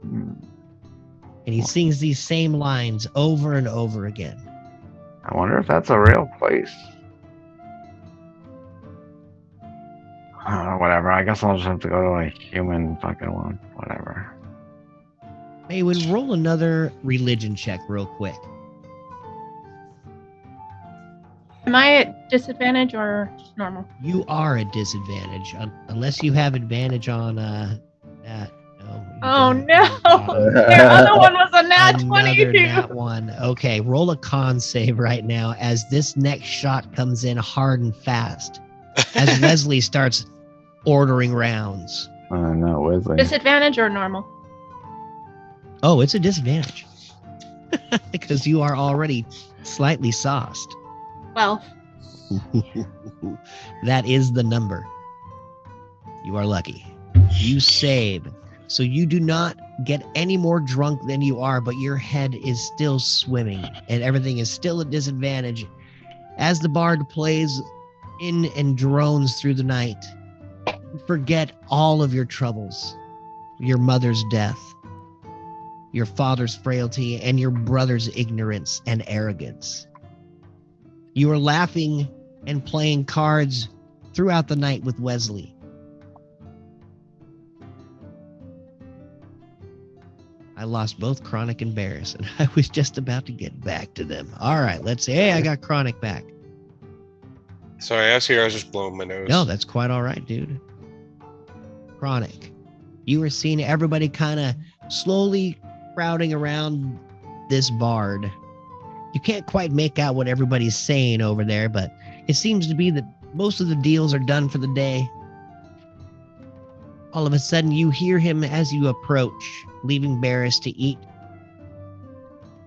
Speaker 3: And he sings these same lines over and over again.
Speaker 4: I wonder if that's a real place. Whatever. I guess I'll just have to go to a human fucking one. Whatever.
Speaker 3: Maywin, roll another religion check real quick.
Speaker 6: Am I at disadvantage or normal?
Speaker 3: You are at disadvantage unless you have advantage on that. No. You
Speaker 6: Oh
Speaker 3: don't.
Speaker 6: no! Their other one was a nat
Speaker 3: Another
Speaker 6: 22.
Speaker 3: nat one. Okay, roll a con save right now as this next shot comes in hard and fast. As Wesley starts ordering rounds.
Speaker 4: No, Wesley.
Speaker 6: Disadvantage or normal?
Speaker 3: Oh, it's a disadvantage. Because you are already slightly sauced.
Speaker 6: 12.
Speaker 3: That is the number. You are lucky. You save. So you do not get any more drunk than you are, but your head is still swimming and everything is still a disadvantage. As the bard plays in and drones through the night, you forget all of your troubles, your mother's death, your father's frailty, and your brother's ignorance and arrogance. You are laughing and playing cards throughout the night with Wesley. I lost both Chronic and Barris, and I was just about to get back to them. All right, let's say, hey, I got Chronic back.
Speaker 1: Sorry, I was here. I was just blowing my nose.
Speaker 3: No, that's quite all right, dude. Chronic. You were seeing everybody kind of slowly crowding around this bard. You can't quite make out what everybody's saying over there, but it seems to be that most of the deals are done for the day. All of a sudden, you hear him as you approach, leaving Barris to eat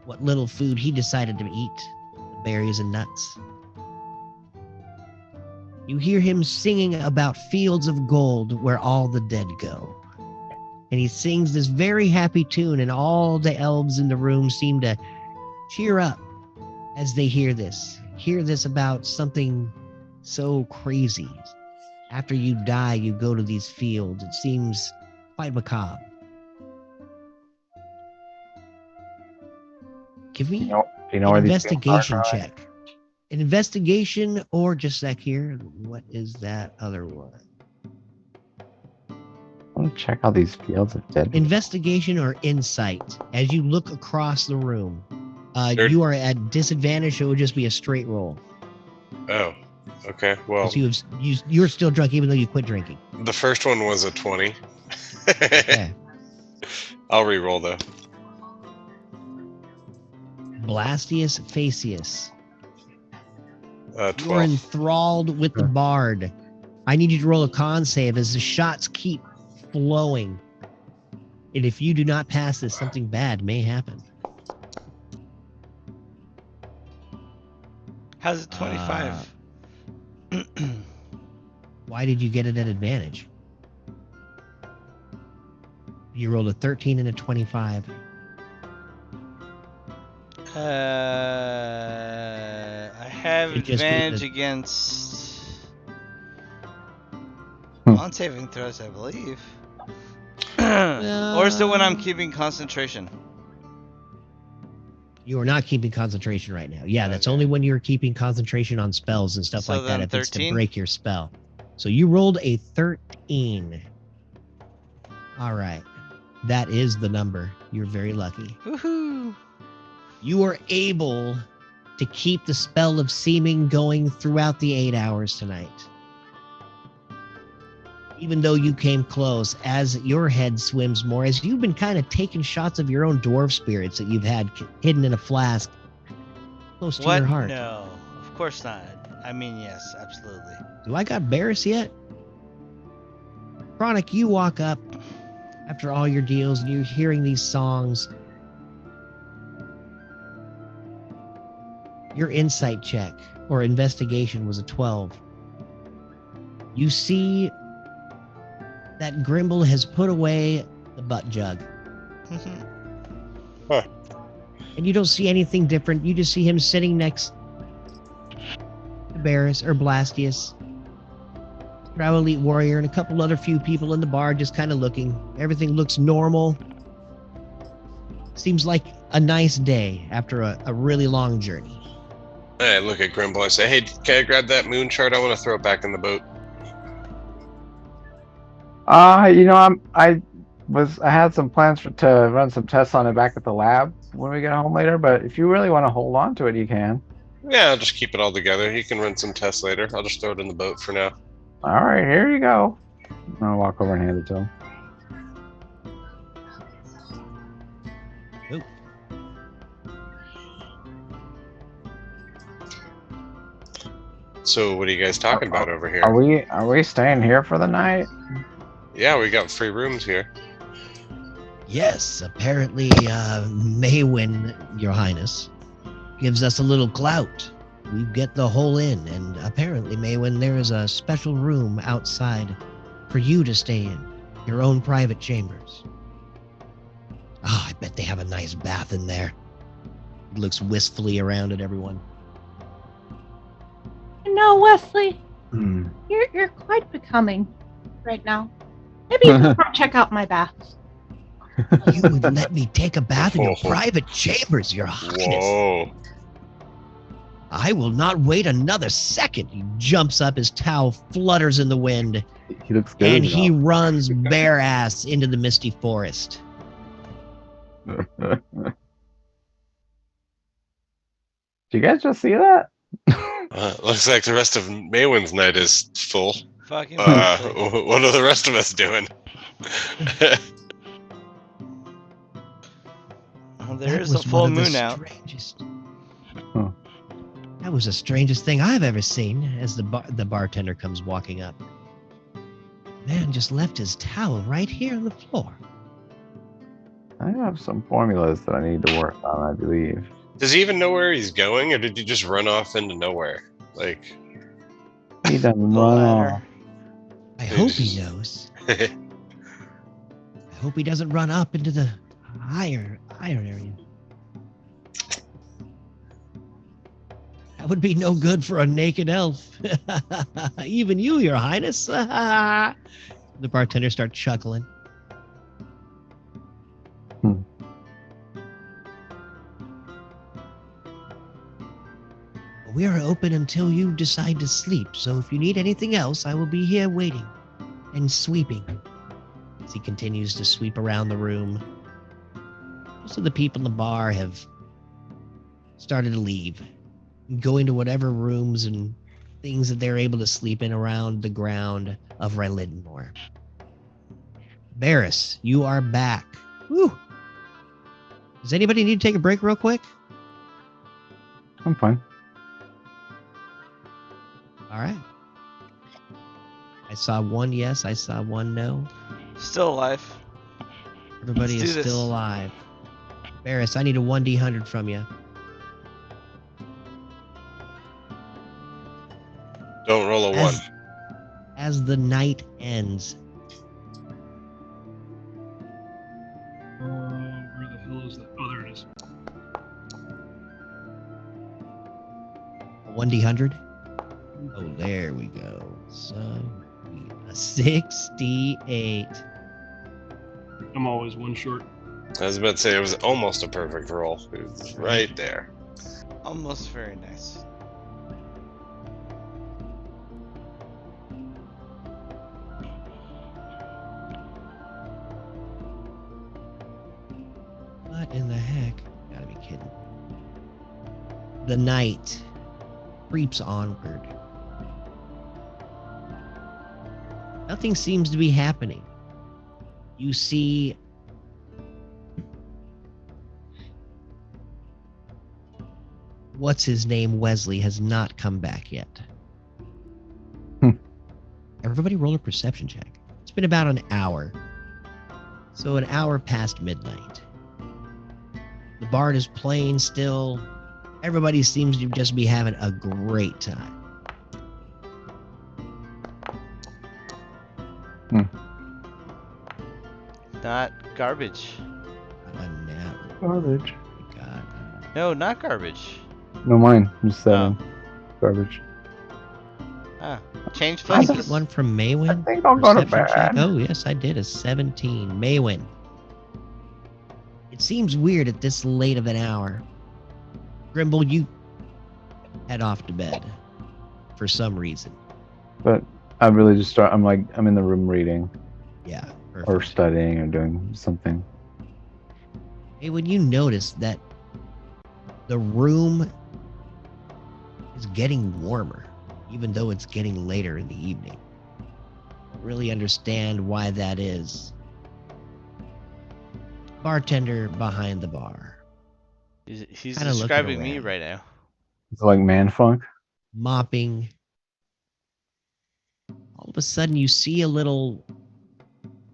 Speaker 3: what little food he decided to eat, the berries and nuts. You hear him singing about fields of gold where all the dead go. And he sings this very happy tune, and all the elves in the room seem to cheer up as they hear this. Hear this about something so crazy. After you die, you go to these fields. It seems quite macabre. Give me
Speaker 4: Do you know
Speaker 3: an
Speaker 4: where these fields are,
Speaker 3: investigation
Speaker 4: Chronic?
Speaker 3: check. An investigation, or just a sec here. What is that other one?
Speaker 4: I want to check out these fields of dead.
Speaker 3: Investigation or insight. As you look across the room,
Speaker 1: Sure.
Speaker 3: you are at disadvantage, so it would just be a straight roll.
Speaker 1: Oh, okay. Well,
Speaker 3: 'Cause you're still drunk even though you quit drinking.
Speaker 1: the first one was a 20.
Speaker 3: Yeah.
Speaker 1: I'll re-roll though.
Speaker 3: Blastius Facius. You are
Speaker 1: 12.
Speaker 3: enthralled with the bard. I need you to roll a con save as the shots keep flowing. And if you do not pass this, something bad may happen.
Speaker 2: How's it 25?
Speaker 3: Why did you get it at advantage? You rolled a 13 and a 25.
Speaker 2: I have
Speaker 3: It just
Speaker 2: advantage
Speaker 3: means
Speaker 2: against on saving throws, I believe. Or is it when I'm keeping concentration?
Speaker 3: You are not keeping concentration right now. Yeah, that's
Speaker 2: Okay.
Speaker 3: only when you're keeping concentration on spells and stuff
Speaker 2: So
Speaker 3: like that.
Speaker 2: then
Speaker 3: If it's to
Speaker 2: 13?
Speaker 3: break your spell. So you rolled a 13. All right. That is the number. You're very lucky.
Speaker 2: Woohoo!
Speaker 3: You are able to keep the spell of seeming going throughout the 8 hours tonight. even though you came close, as your head swims more, as you've been kind of taking shots of your own dwarf spirits that you've had hidden in a flask close to
Speaker 2: What?
Speaker 3: your heart.
Speaker 2: No, of course not. I mean, yes, absolutely.
Speaker 3: Do I got Barris yet? Chronic, you walk up after all your deals and you're hearing these songs. Your insight check or investigation was a 12. You see that Grimble has put away the butt jug.
Speaker 1: Huh.
Speaker 3: And you don't see anything different. You just see him sitting next to Barris or Blastius, Drow Elite Warrior, and a couple other few people in the bar just kind of looking. Everything looks normal. Seems like a nice day after a really long journey.
Speaker 1: I look at Grimble. I say, "Hey, can I grab that moon chart? I want to throw it back in the boat."
Speaker 4: I had some plans to run some tests on it back at the lab when we get home later. But if you really want to hold on to it, you can.
Speaker 1: Yeah, I'll just keep it all together. You can run some tests later. I'll just throw it in the boat for now.
Speaker 4: All right, here you go. I'll walk over and hand it to him.
Speaker 3: Oop.
Speaker 1: So, what are you guys talking about over here?
Speaker 4: Are we staying here for the night?
Speaker 1: Yeah, we got free rooms here.
Speaker 3: Yes, apparently Maywin, Your Highness, gives us a little clout. We get the whole inn, and apparently, Maywin, there is a special room outside for you to stay in, your own private chambers. Oh, I bet they have a nice bath in there. He looks wistfully around at everyone.
Speaker 6: No, Wesley,
Speaker 4: Hmm.
Speaker 6: you're quite becoming right now. Maybe you can come check out my bath.
Speaker 3: You would let me take a bath in your
Speaker 1: Whoa.
Speaker 3: private chambers, Your Highness.
Speaker 1: Whoa.
Speaker 3: I will not wait another second. He jumps up, his towel flutters in the wind,
Speaker 4: He looks good.
Speaker 3: and he runs bare ass into the misty forest.
Speaker 4: Did you guys just see that?
Speaker 1: Looks like the rest of Maywin's night is full.
Speaker 2: Fucking
Speaker 1: What are the rest of us doing?
Speaker 2: Well,
Speaker 3: That
Speaker 2: there is a
Speaker 3: was
Speaker 2: full
Speaker 3: one of the
Speaker 2: moon out.
Speaker 3: strangest-
Speaker 4: Huh.
Speaker 3: That was the strangest thing I've ever seen. As the bartender comes walking up, man just left his towel right here on the floor.
Speaker 4: I have some formulas that I need to work on, I believe.
Speaker 1: Does he even know where he's going, or did he just run off into nowhere? Like,
Speaker 4: He doesn't
Speaker 2: The
Speaker 4: run
Speaker 2: ladder.
Speaker 4: off.
Speaker 3: I hope he knows. I hope he doesn't run up into the iron area. That would be no good for a naked elf. Even you, Your Highness. The bartender starts chuckling. We are open until you decide to sleep, so if you need anything else, I will be here waiting and sweeping. As he continues to sweep around the room, most of the people in the bar have started to leave, go into whatever rooms and things that they're able to sleep in around the ground of Rylidmore. Barris, you are back. Woo! Does anybody need to take a break real quick?
Speaker 4: I'm fine.
Speaker 3: All right. I saw one yes, I saw one no.
Speaker 2: Still alive.
Speaker 3: Everybody
Speaker 2: Let's
Speaker 3: is
Speaker 2: do this.
Speaker 3: still alive. Barris, I need a 1d100 from you.
Speaker 1: don't roll a one.
Speaker 3: As the night ends,
Speaker 5: Where the hell is that? Oh, there it is.
Speaker 3: a 1d100. Oh, there we go. So, a 68.
Speaker 5: I'm always one short.
Speaker 1: I was about to say it was almost a perfect roll. It was right there.
Speaker 2: Almost very nice.
Speaker 3: What in the heck? Gotta be kidding. The night creeps onward. Nothing seems to be happening. You see what's his name, Wesley, has not come back yet. Everybody roll a perception check. It's been about an hour. So an hour past midnight. The bard is playing still. Everybody seems to just be having a great time.
Speaker 2: Not garbage.
Speaker 7: Garbage.
Speaker 3: God.
Speaker 2: No, not garbage.
Speaker 7: No, mine. Just 7.
Speaker 2: Oh.
Speaker 7: Garbage.
Speaker 2: Ah, change
Speaker 3: Did I
Speaker 2: places.
Speaker 3: get one from Maywin?
Speaker 4: I think I'll go to
Speaker 3: Perception check?
Speaker 4: bed.
Speaker 3: Oh, yes, I did. A 17. Maywin. It seems weird at this late of an hour. Grimble, you head off to bed for some reason.
Speaker 7: But I really just start. I'm in the room reading
Speaker 3: Yeah,
Speaker 7: or
Speaker 3: perfect.
Speaker 7: studying or doing something.
Speaker 3: Hey, when you notice that the room is getting warmer, even though it's getting later in the evening. Really understand why that is. Bartender behind the bar,
Speaker 2: He's
Speaker 3: Kinda looking
Speaker 2: describing me
Speaker 3: around.
Speaker 2: right now.
Speaker 7: It's like man funk.
Speaker 3: mopping. All of a sudden, you see a little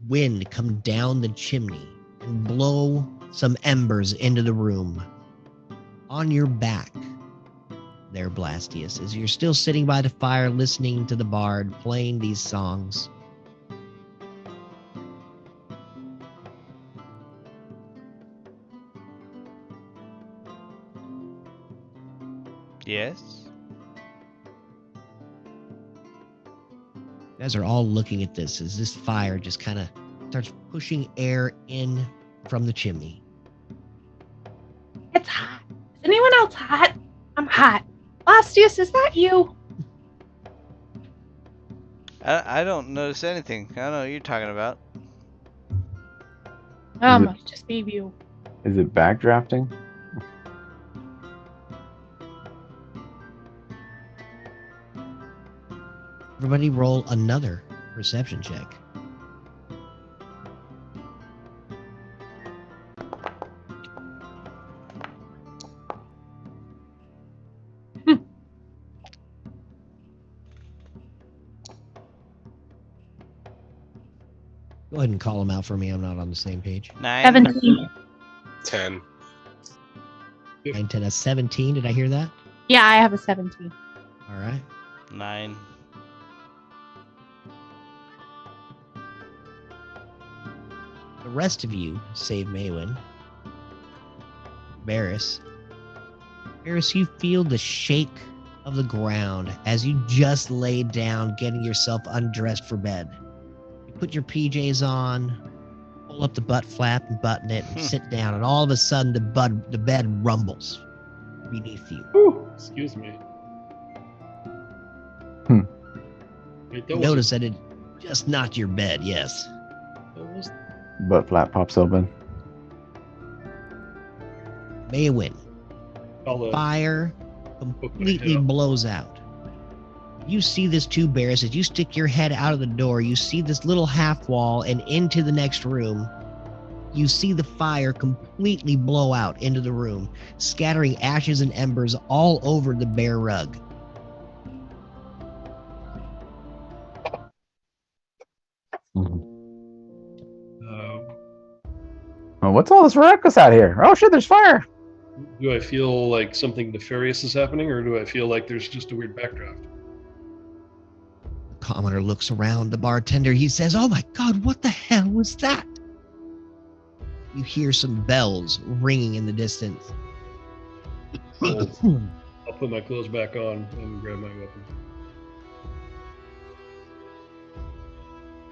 Speaker 3: wind come down the chimney and blow some embers into the room. On your back, there, Blastius, as you're still sitting by the fire listening to the bard playing these songs.
Speaker 2: Yes.
Speaker 3: You guys are all looking at this as this fire just kind of starts pushing air in from the chimney.
Speaker 6: It's hot. Is anyone else hot? I'm hot. Blastius, is that you?
Speaker 2: I don't notice anything. I don't know what you're talking about.
Speaker 6: Must just be you.
Speaker 7: Is it backdrafting?
Speaker 3: Everybody roll another perception check. Go ahead and call them out for me. I'm not on the same page.
Speaker 2: 9.
Speaker 6: 17.
Speaker 1: 10.
Speaker 3: 9, 10, a 17. Did I hear that?
Speaker 6: Yeah, I have a 17.
Speaker 3: All right.
Speaker 2: 9.
Speaker 3: The rest of you, save Maywin, Barris, you feel the shake of the ground as you just laid down, getting yourself undressed for bed. You put your PJs on, pull up the butt flap and button it, and sit down, and all of a sudden the bed rumbles beneath you.
Speaker 5: Ooh, excuse me. Wait,
Speaker 3: You notice that it just knocked your bed, yes.
Speaker 5: that was
Speaker 7: Butt flap pops open.
Speaker 3: Maywin,
Speaker 5: I'll,
Speaker 3: fire completely blows out. You see this too, Barris. As you stick your head out of the door, you see this little half wall and into the next room. You see the fire completely blow out into the room, scattering ashes and embers all over the bare rug.
Speaker 7: Oh, what's all this ruckus out here? Oh shit, there's fire.
Speaker 5: do I feel like something nefarious is happening, or do I feel like there's just a weird backdraft?
Speaker 3: The commoner looks around the bartender. He says, "Oh my God, what the hell was that?" You hear some bells ringing in the distance.
Speaker 5: I'll put my clothes back on and grab my weapon.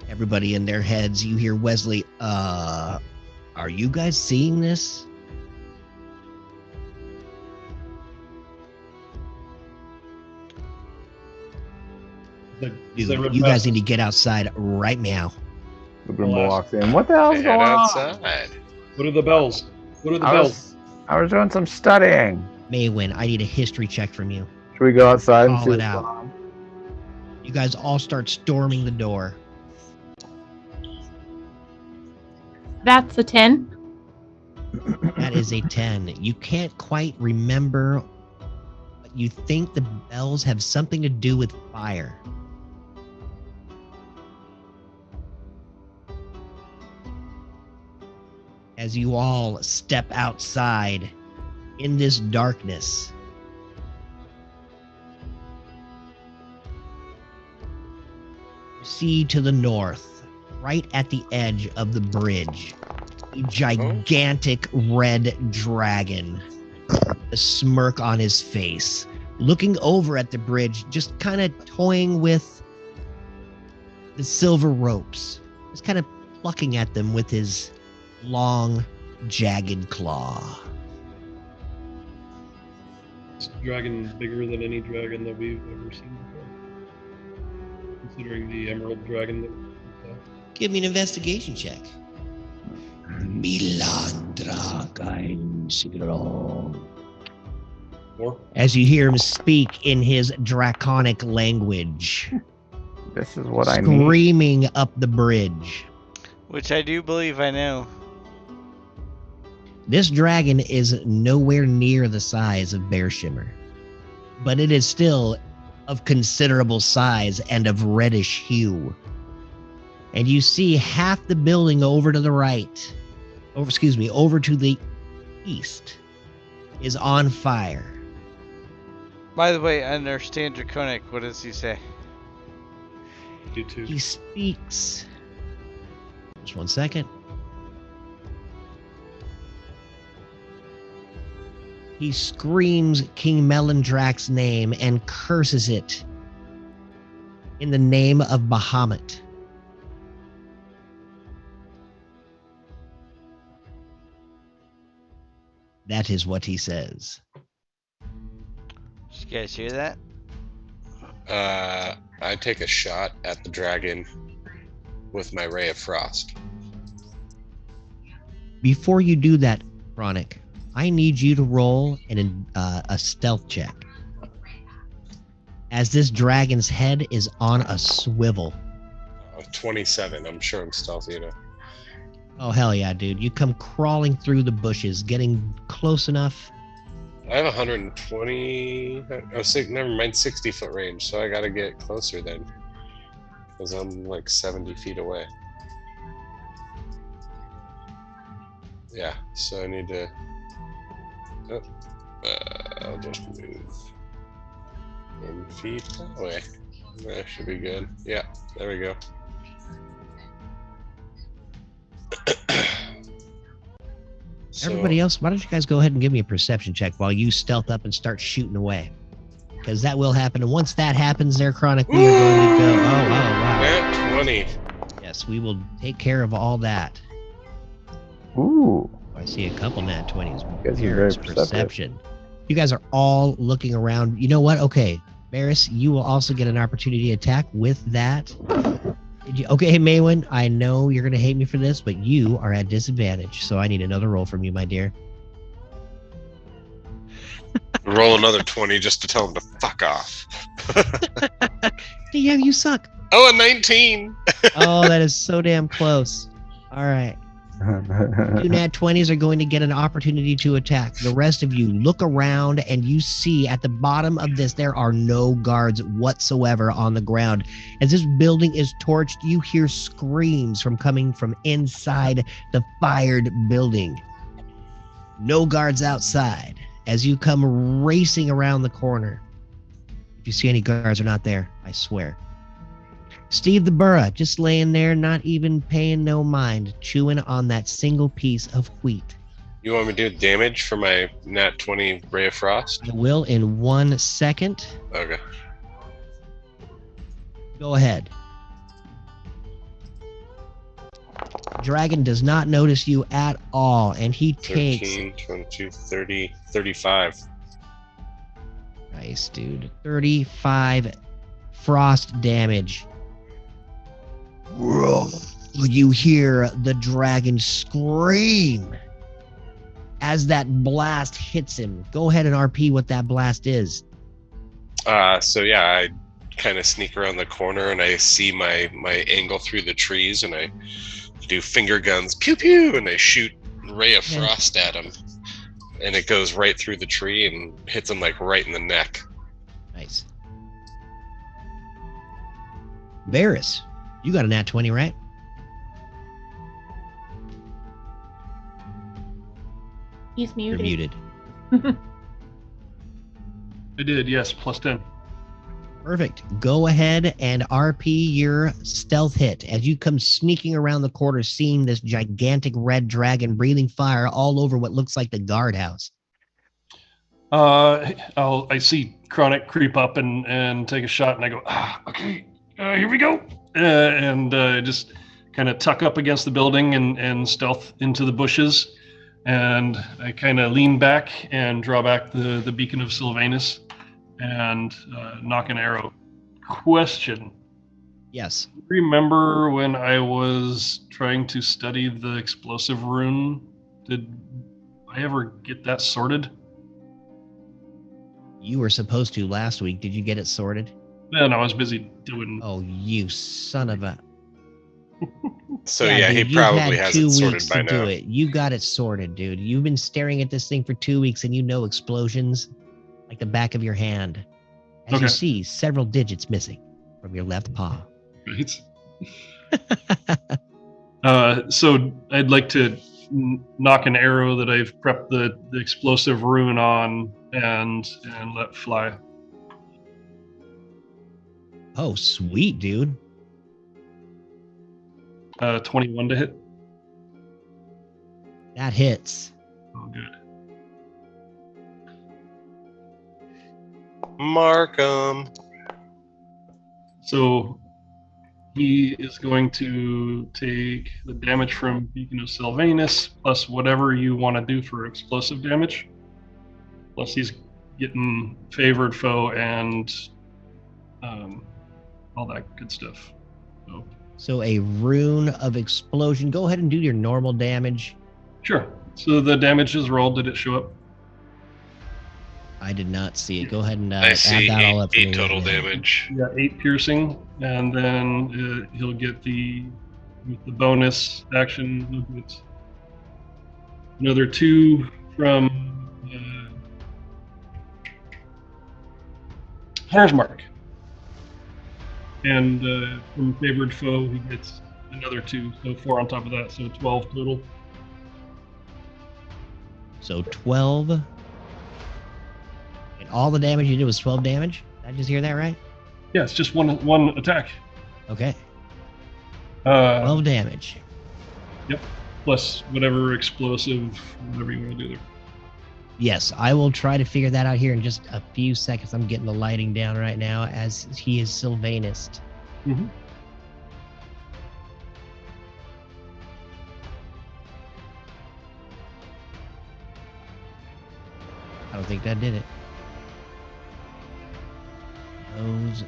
Speaker 3: Everybody in their heads, you hear Wesley, are you guys seeing this? Dude, you guys need to get outside right now.
Speaker 7: The Grimble walks in. What the hell's
Speaker 1: Head
Speaker 7: going on?
Speaker 1: outside.
Speaker 5: What are the bells? What are the bells?
Speaker 7: I was doing some studying.
Speaker 3: Maywin, I need a history check from you.
Speaker 7: Should we go outside and
Speaker 3: Call
Speaker 7: see
Speaker 3: it
Speaker 7: what's
Speaker 3: out.
Speaker 7: going on?
Speaker 3: You guys all start storming the door.
Speaker 6: That's a 10.
Speaker 3: That is a 10. You can't quite remember, but you think the bells have something to do with fire. As you all step outside in this darkness, you see to the north, right at the edge of the bridge, a gigantic red dragon, a smirk on his face, looking over at the bridge, just kind of toying with the silver ropes, just kind of plucking at them with his long, jagged claw.
Speaker 5: Is the dragon bigger than any dragon that we've ever seen before? Considering the emerald dragon that we saw.
Speaker 3: Give me an investigation check.
Speaker 5: Or
Speaker 3: As you hear him speak in his draconic language,
Speaker 4: This is what I need.
Speaker 3: screaming up the bridge.
Speaker 2: Which I do believe I know.
Speaker 3: This dragon is nowhere near the size of Bear Shimmer, but it is still of considerable size and of reddish hue. And you see half the building over to the right, over to the east, is on fire.
Speaker 2: By the way, I understand Draconic. What does he say?
Speaker 5: you two.
Speaker 3: He speaks. Just one second. He screams King Melondrak's name and curses it in the name of Bahamut. That is what he says.
Speaker 2: Did you guys hear that?
Speaker 1: I take a shot at the dragon with my ray of frost.
Speaker 3: Before you do that, Chronic, I need you to roll a stealth check, as this dragon's head is on a swivel.
Speaker 1: 27. I'm sure I'm stealthy enough.
Speaker 3: Oh, hell yeah, dude. You come crawling through the bushes, getting close enough.
Speaker 1: I have 120. Never mind, 60-foot range. So I gotta get closer then, because I'm like 70 feet away. Yeah. So I need to. Oh, I'll just move 10 feet that way. That should be good. Yeah. There we go. So,
Speaker 3: Everybody else, why don't you guys go ahead and give me a perception check while you stealth up and start shooting away? Because that will happen. And once that happens there, Chronic, we are going to go. Oh, wow.
Speaker 1: Nat 20.
Speaker 3: Yes, we will take care of all that.
Speaker 4: Ooh.
Speaker 3: I see a couple nat 20s.
Speaker 4: guys are very
Speaker 3: Barrett's
Speaker 4: perceptive.
Speaker 3: perception. You guys are all looking around. You know what? Okay, Barris, you will also get an opportunity to attack with that. Okay, hey, Maywin, I know you're going to hate me for this, but you are at disadvantage, so I need another roll from you, my dear.
Speaker 1: Roll another 20 just to tell him to fuck off.
Speaker 3: Damn, you suck.
Speaker 1: Oh, a 19.
Speaker 3: Oh, that is so damn close. All right. Two nat 20s are going to get an opportunity to attack. The rest of you look around and you see at the bottom of this, there are no guards whatsoever on the ground. As this building is torched, you hear screams coming from inside the fired building. No guards outside. As you come racing around the corner. If you see any guards, are not there, I swear. Steve the Burra, just laying there, not even paying no mind, chewing on that single piece of wheat.
Speaker 1: You want me to do damage for my nat 20 ray of frost?
Speaker 3: I will in 1 second.
Speaker 1: Okay.
Speaker 3: Go ahead. Dragon does not notice you at all, and he takes...
Speaker 1: 13, 22, 30, 35.
Speaker 3: Nice, dude. 35 frost damage. You hear the dragon scream as that blast hits him. Go ahead and RP what that blast is.
Speaker 1: So yeah, I kind of sneak around the corner and I see my angle through the trees and I do finger guns, pew pew, and they shoot ray of frost at him, and it goes right through the tree and hits him like right in the neck.
Speaker 3: Nice. Varys, you got a nat 20, right?
Speaker 6: He's
Speaker 3: You're
Speaker 6: muted.
Speaker 3: muted.
Speaker 5: I did, yes, plus 10.
Speaker 3: Perfect. Go ahead and RP your stealth hit as you come sneaking around the corner, seeing this gigantic red dragon breathing fire all over what looks like the guardhouse.
Speaker 5: I see Chronic creep up and take a shot, and I go, okay, here we go. And just kind of tuck up against the building and stealth into the bushes. And I kind of lean back and draw back the beacon of Sylvanus and knock an arrow. Question.
Speaker 3: Yes.
Speaker 5: Remember when I was trying to study the explosive rune? Did I ever get that sorted?
Speaker 3: You were supposed to last week. Did you get it sorted?
Speaker 5: Man, I was busy doing.
Speaker 3: Oh, you son of a...
Speaker 1: So yeah,
Speaker 3: dude,
Speaker 1: he probably
Speaker 3: you've had
Speaker 1: has
Speaker 3: 2
Speaker 1: it sorted
Speaker 3: weeks
Speaker 1: by
Speaker 3: to do
Speaker 1: now.
Speaker 3: it. You got it sorted, dude. You've been staring at this thing for 2 weeks, and you know explosions like the back of your hand. As you
Speaker 5: Okay.
Speaker 3: see, several digits missing from your left paw.
Speaker 5: Right. So I'd like to knock an arrow that I've prepped the explosive rune on and let fly.
Speaker 3: Oh, sweet, dude.
Speaker 5: 21 to hit.
Speaker 3: That hits.
Speaker 5: Oh, good.
Speaker 1: Markham.
Speaker 5: So he is going to take the damage from Beacon of Sylvanus plus whatever you want to do for explosive damage. Plus he's getting favored foe and all that good stuff.
Speaker 3: So a rune of explosion. Go ahead and do your normal damage.
Speaker 5: Sure. So the damage is rolled. Did it show up?
Speaker 3: I did not see it. Go ahead and
Speaker 1: I
Speaker 3: add
Speaker 1: see
Speaker 3: that all up for me.
Speaker 1: eight total
Speaker 3: right now.
Speaker 1: damage.
Speaker 5: Yeah, 8 piercing, and then he'll get with the bonus action. He'll get another 2 from Hunter's Mark, and from favored foe he gets another 2, so 4 on top of that, so 12 total.
Speaker 3: So 12. And all the damage you did was 12 damage? Did I just hear that right?
Speaker 5: Yeah, it's just one attack.
Speaker 3: Okay.
Speaker 5: 12
Speaker 3: 12 damage.
Speaker 5: plus whatever explosive, whatever you want to do there.
Speaker 3: Yes, I will try to figure that out here in just a few seconds. I'm getting the lighting down right now as he is Sylvanus.
Speaker 5: Mm-hmm.
Speaker 3: I don't think that did it. Those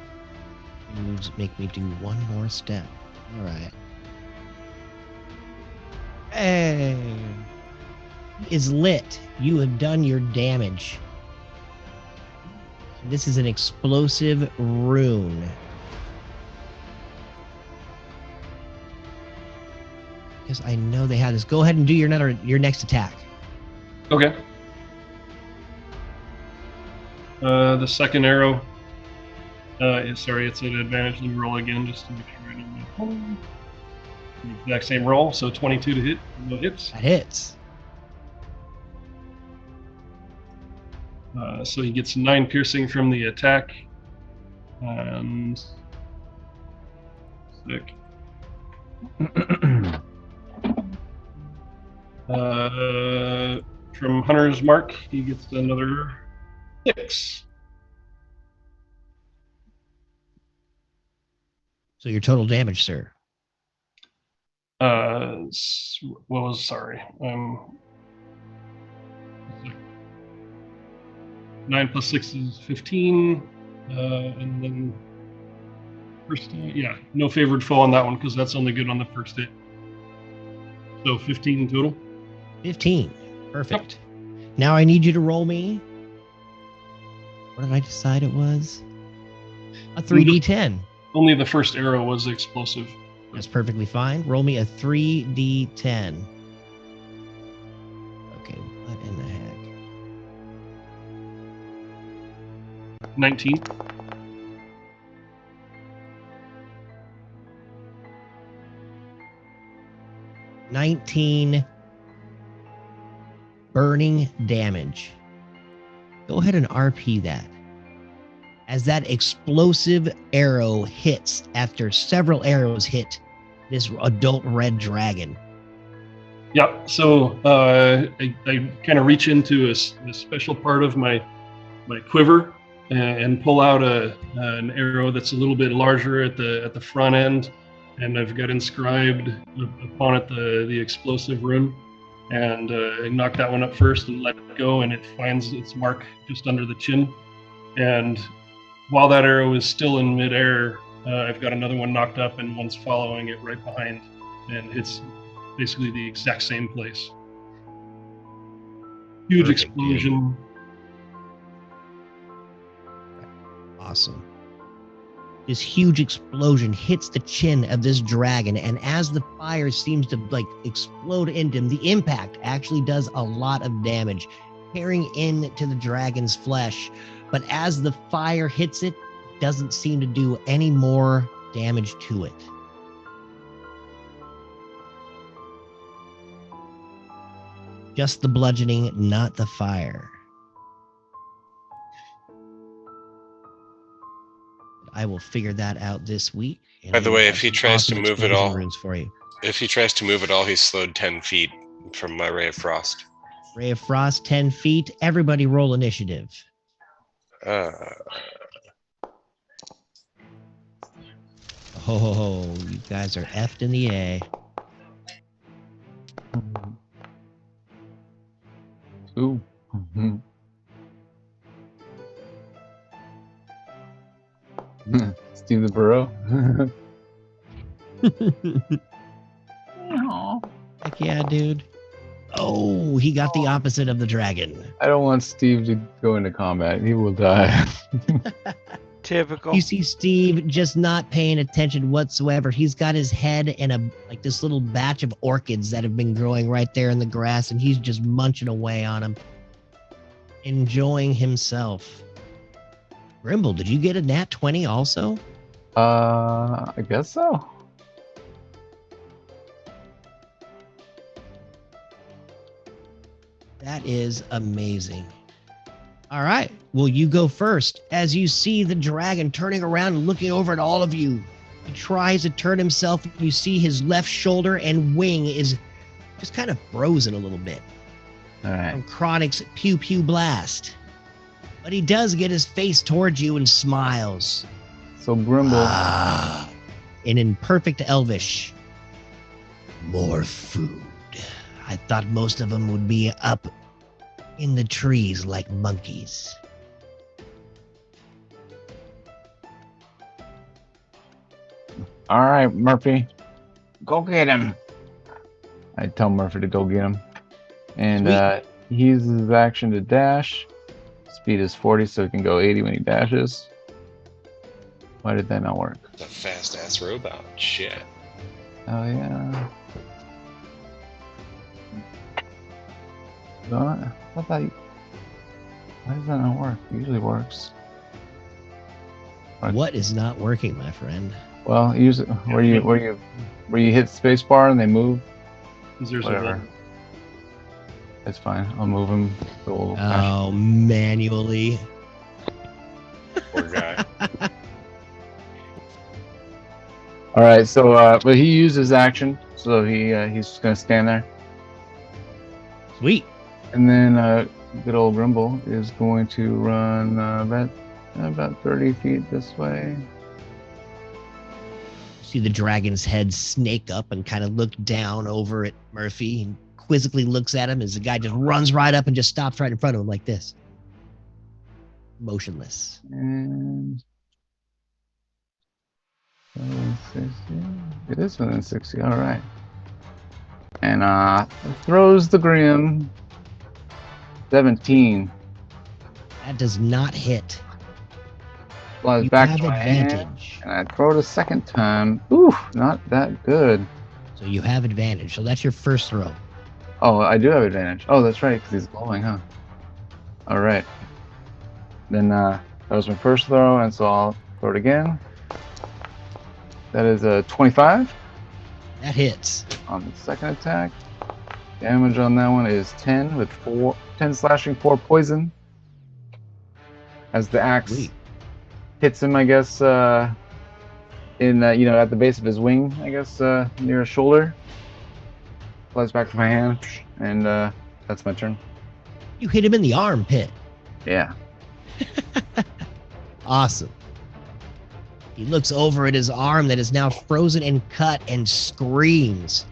Speaker 3: moves make me do one more step. All right. Hey. Is lit. You have done your damage. This is an explosive rune. Because I know they have this. Go ahead and do your next attack.
Speaker 5: Okay. The second arrow. Sorry, it's an advantage. Let me roll again just to make sure I don't the exact same roll. So 22 to hit. No hits.
Speaker 3: That hits.
Speaker 5: So he gets 9 piercing from the attack. And sick. From Hunter's Mark, he gets another 6.
Speaker 3: So your total damage, sir.
Speaker 5: What was sorry? 9 plus 6 is 15, and then first, no favored foe on that one because that's only good on the first hit. So 15 total.
Speaker 3: 15. Perfect. Now I need you to roll me. What did I decide it was? A 3d10.
Speaker 5: Only the first arrow was explosive.
Speaker 3: That's perfectly fine. Roll me a 3d10. Okay, what in the heck?
Speaker 5: 19.
Speaker 3: 19 burning damage. Go ahead and RP that. As that explosive arrow hits after several arrows hit this adult red dragon.
Speaker 5: Yeah, so I kind of reach into a special part of my quiver and pull out an arrow that's a little bit larger at the front end, and I've got inscribed upon it the explosive rune, and I knock that one up first and let it go, and it finds its mark just under the chin. And while that arrow is still in midair, I've got another one knocked up, and one's following it right behind, and it's basically the exact same place. Huge
Speaker 3: Perfect,
Speaker 5: explosion.
Speaker 3: Awesome. This huge explosion hits the chin of this dragon, and as the fire seems to like explode into him, the impact actually does a lot of damage, tearing into the dragon's flesh. But as the fire hits it, it doesn't seem to do any more damage to it. Just the bludgeoning, not the fire. I will figure that out this week. And
Speaker 1: By the
Speaker 3: we will
Speaker 1: way,
Speaker 3: have
Speaker 1: if he
Speaker 3: some
Speaker 1: tries
Speaker 3: awesome
Speaker 1: to move it
Speaker 3: explosion
Speaker 1: all,
Speaker 3: runes for you.
Speaker 1: if he tries to move at all, he's slowed 10 feet from my Ray of Frost.
Speaker 3: Ray of Frost, 10 feet. Everybody roll initiative. Oh, you guys are effed in the A.
Speaker 7: Ooh. Steve the Burrow.
Speaker 3: Heck yeah, dude. Oh, he got the opposite of the dragon.
Speaker 7: I don't want Steve to go into combat. He will die.
Speaker 2: Typical.
Speaker 3: You see Steve just not paying attention whatsoever. He's got his head in a like this little batch of orchids that have been growing right there in the grass, and he's just munching away on them, enjoying himself. Grimble, did you get a nat 20 also?
Speaker 7: I guess so.
Speaker 3: That is amazing. All right. Well, you go first. As you see the dragon turning around and looking over at all of you, he tries to turn himself. You see his left shoulder and wing is just kind of frozen a little bit
Speaker 7: All right.
Speaker 3: from Chronic's pew pew blast. But he does get his face towards you and smiles.
Speaker 7: So Grimble.
Speaker 3: Ah, and in perfect Elvish. More food. I thought most of them would be up in the trees like monkeys.
Speaker 7: All right, Murphy. Go get him. I tell Murphy to go get him. And he uses his action to dash. Speed is 40, so he can go 80 when he dashes. Why did that not work?
Speaker 1: The fast ass robot. Shit.
Speaker 7: Oh, yeah. I thought you... Why does that not work? It usually works.
Speaker 3: What is not working, my friend?
Speaker 7: Well, usually where you hit spacebar and they move.
Speaker 5: There's
Speaker 7: Whatever. It's fine. I'll move him. A little faster.
Speaker 3: Oh, manually.
Speaker 1: Poor guy.
Speaker 7: All right. So, but he used his action, so he's just gonna stand there.
Speaker 3: Sweet.
Speaker 7: And then good old Grimble is going to run about 30 feet this way.
Speaker 3: See the dragon's head snake up and kind of look down over at Murphy and quizzically looks at him as the guy just runs right up and just stops right in front of him like this. Motionless.
Speaker 7: And within 60. It is within 60. All right. And throws the Grim. 17.
Speaker 3: That does not hit.
Speaker 7: Flies
Speaker 3: You
Speaker 7: back
Speaker 3: have
Speaker 7: to my hand,
Speaker 3: advantage.
Speaker 7: and I throw it a second time. Ooh, not that good.
Speaker 3: So you have advantage. So that's your first throw.
Speaker 7: Oh, I do have advantage. Oh, that's right, because he's glowing, huh? All right. Then that was my first throw, and so I'll throw it again. That is a 25
Speaker 3: That hits.
Speaker 7: on the second attack. Damage on that one is 10 with 10 slashing, 4 poison. As the axe
Speaker 3: Sweet.
Speaker 7: hits him, I guess, in at the base of his wing, I guess, near his shoulder. Flies back to my hand, and that's my turn.
Speaker 3: You hit him in the armpit.
Speaker 7: Yeah.
Speaker 3: Awesome. He looks over at his arm that is now frozen and cut and screams.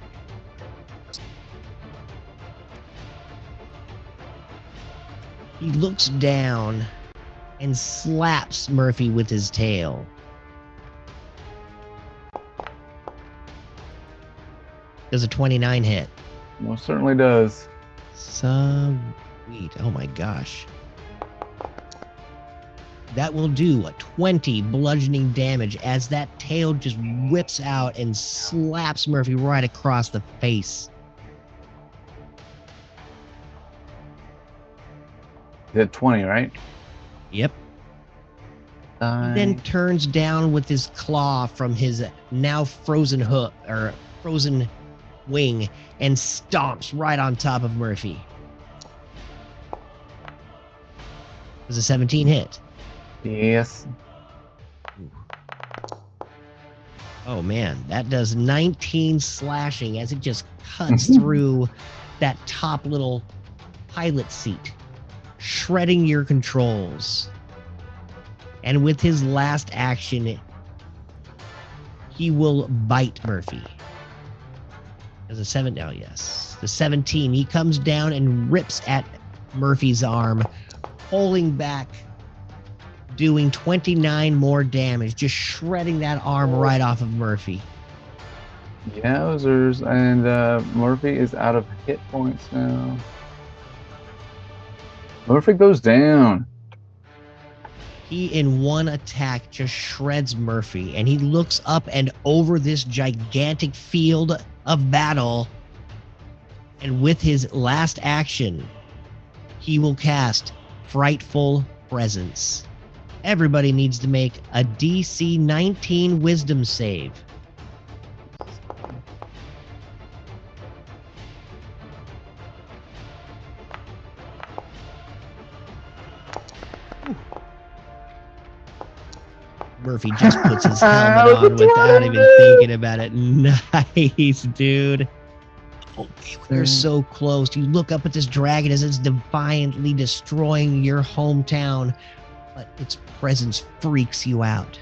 Speaker 3: He looks down and slaps Murphy with his tail. Does a 29 hit?
Speaker 7: Most certainly does.
Speaker 3: Sweet. Oh my gosh. That will do a 20 bludgeoning damage as that tail just whips out and slaps Murphy right across the face.
Speaker 7: Hit 20, right?
Speaker 3: Yep. He then turns down with his claw from his now frozen hook or frozen wing and stomps right on top of Murphy. Does a 17 hit?
Speaker 7: Yes.
Speaker 3: Oh man, that does 19 slashing as it just cuts through that top little pilot seat, shredding your controls. And with his last action, he will bite Murphy. As a 7, oh yes, the 17. He comes down and rips at Murphy's arm, pulling back, doing 29 more damage, just shredding that arm right off of Murphy.
Speaker 7: Yowzers, and Murphy is out of hit points now. Murphy goes down.
Speaker 3: He, in one attack, just shreds Murphy, and he looks up and over this gigantic field of battle, and with his last action, he will cast Frightful Presence. Everybody needs to make a DC 19 Wisdom save. Murphy just puts his helmet on without even thinking about it. Nice, dude. You're so close. You look up at this dragon as it's defiantly destroying your hometown, but its presence freaks you out.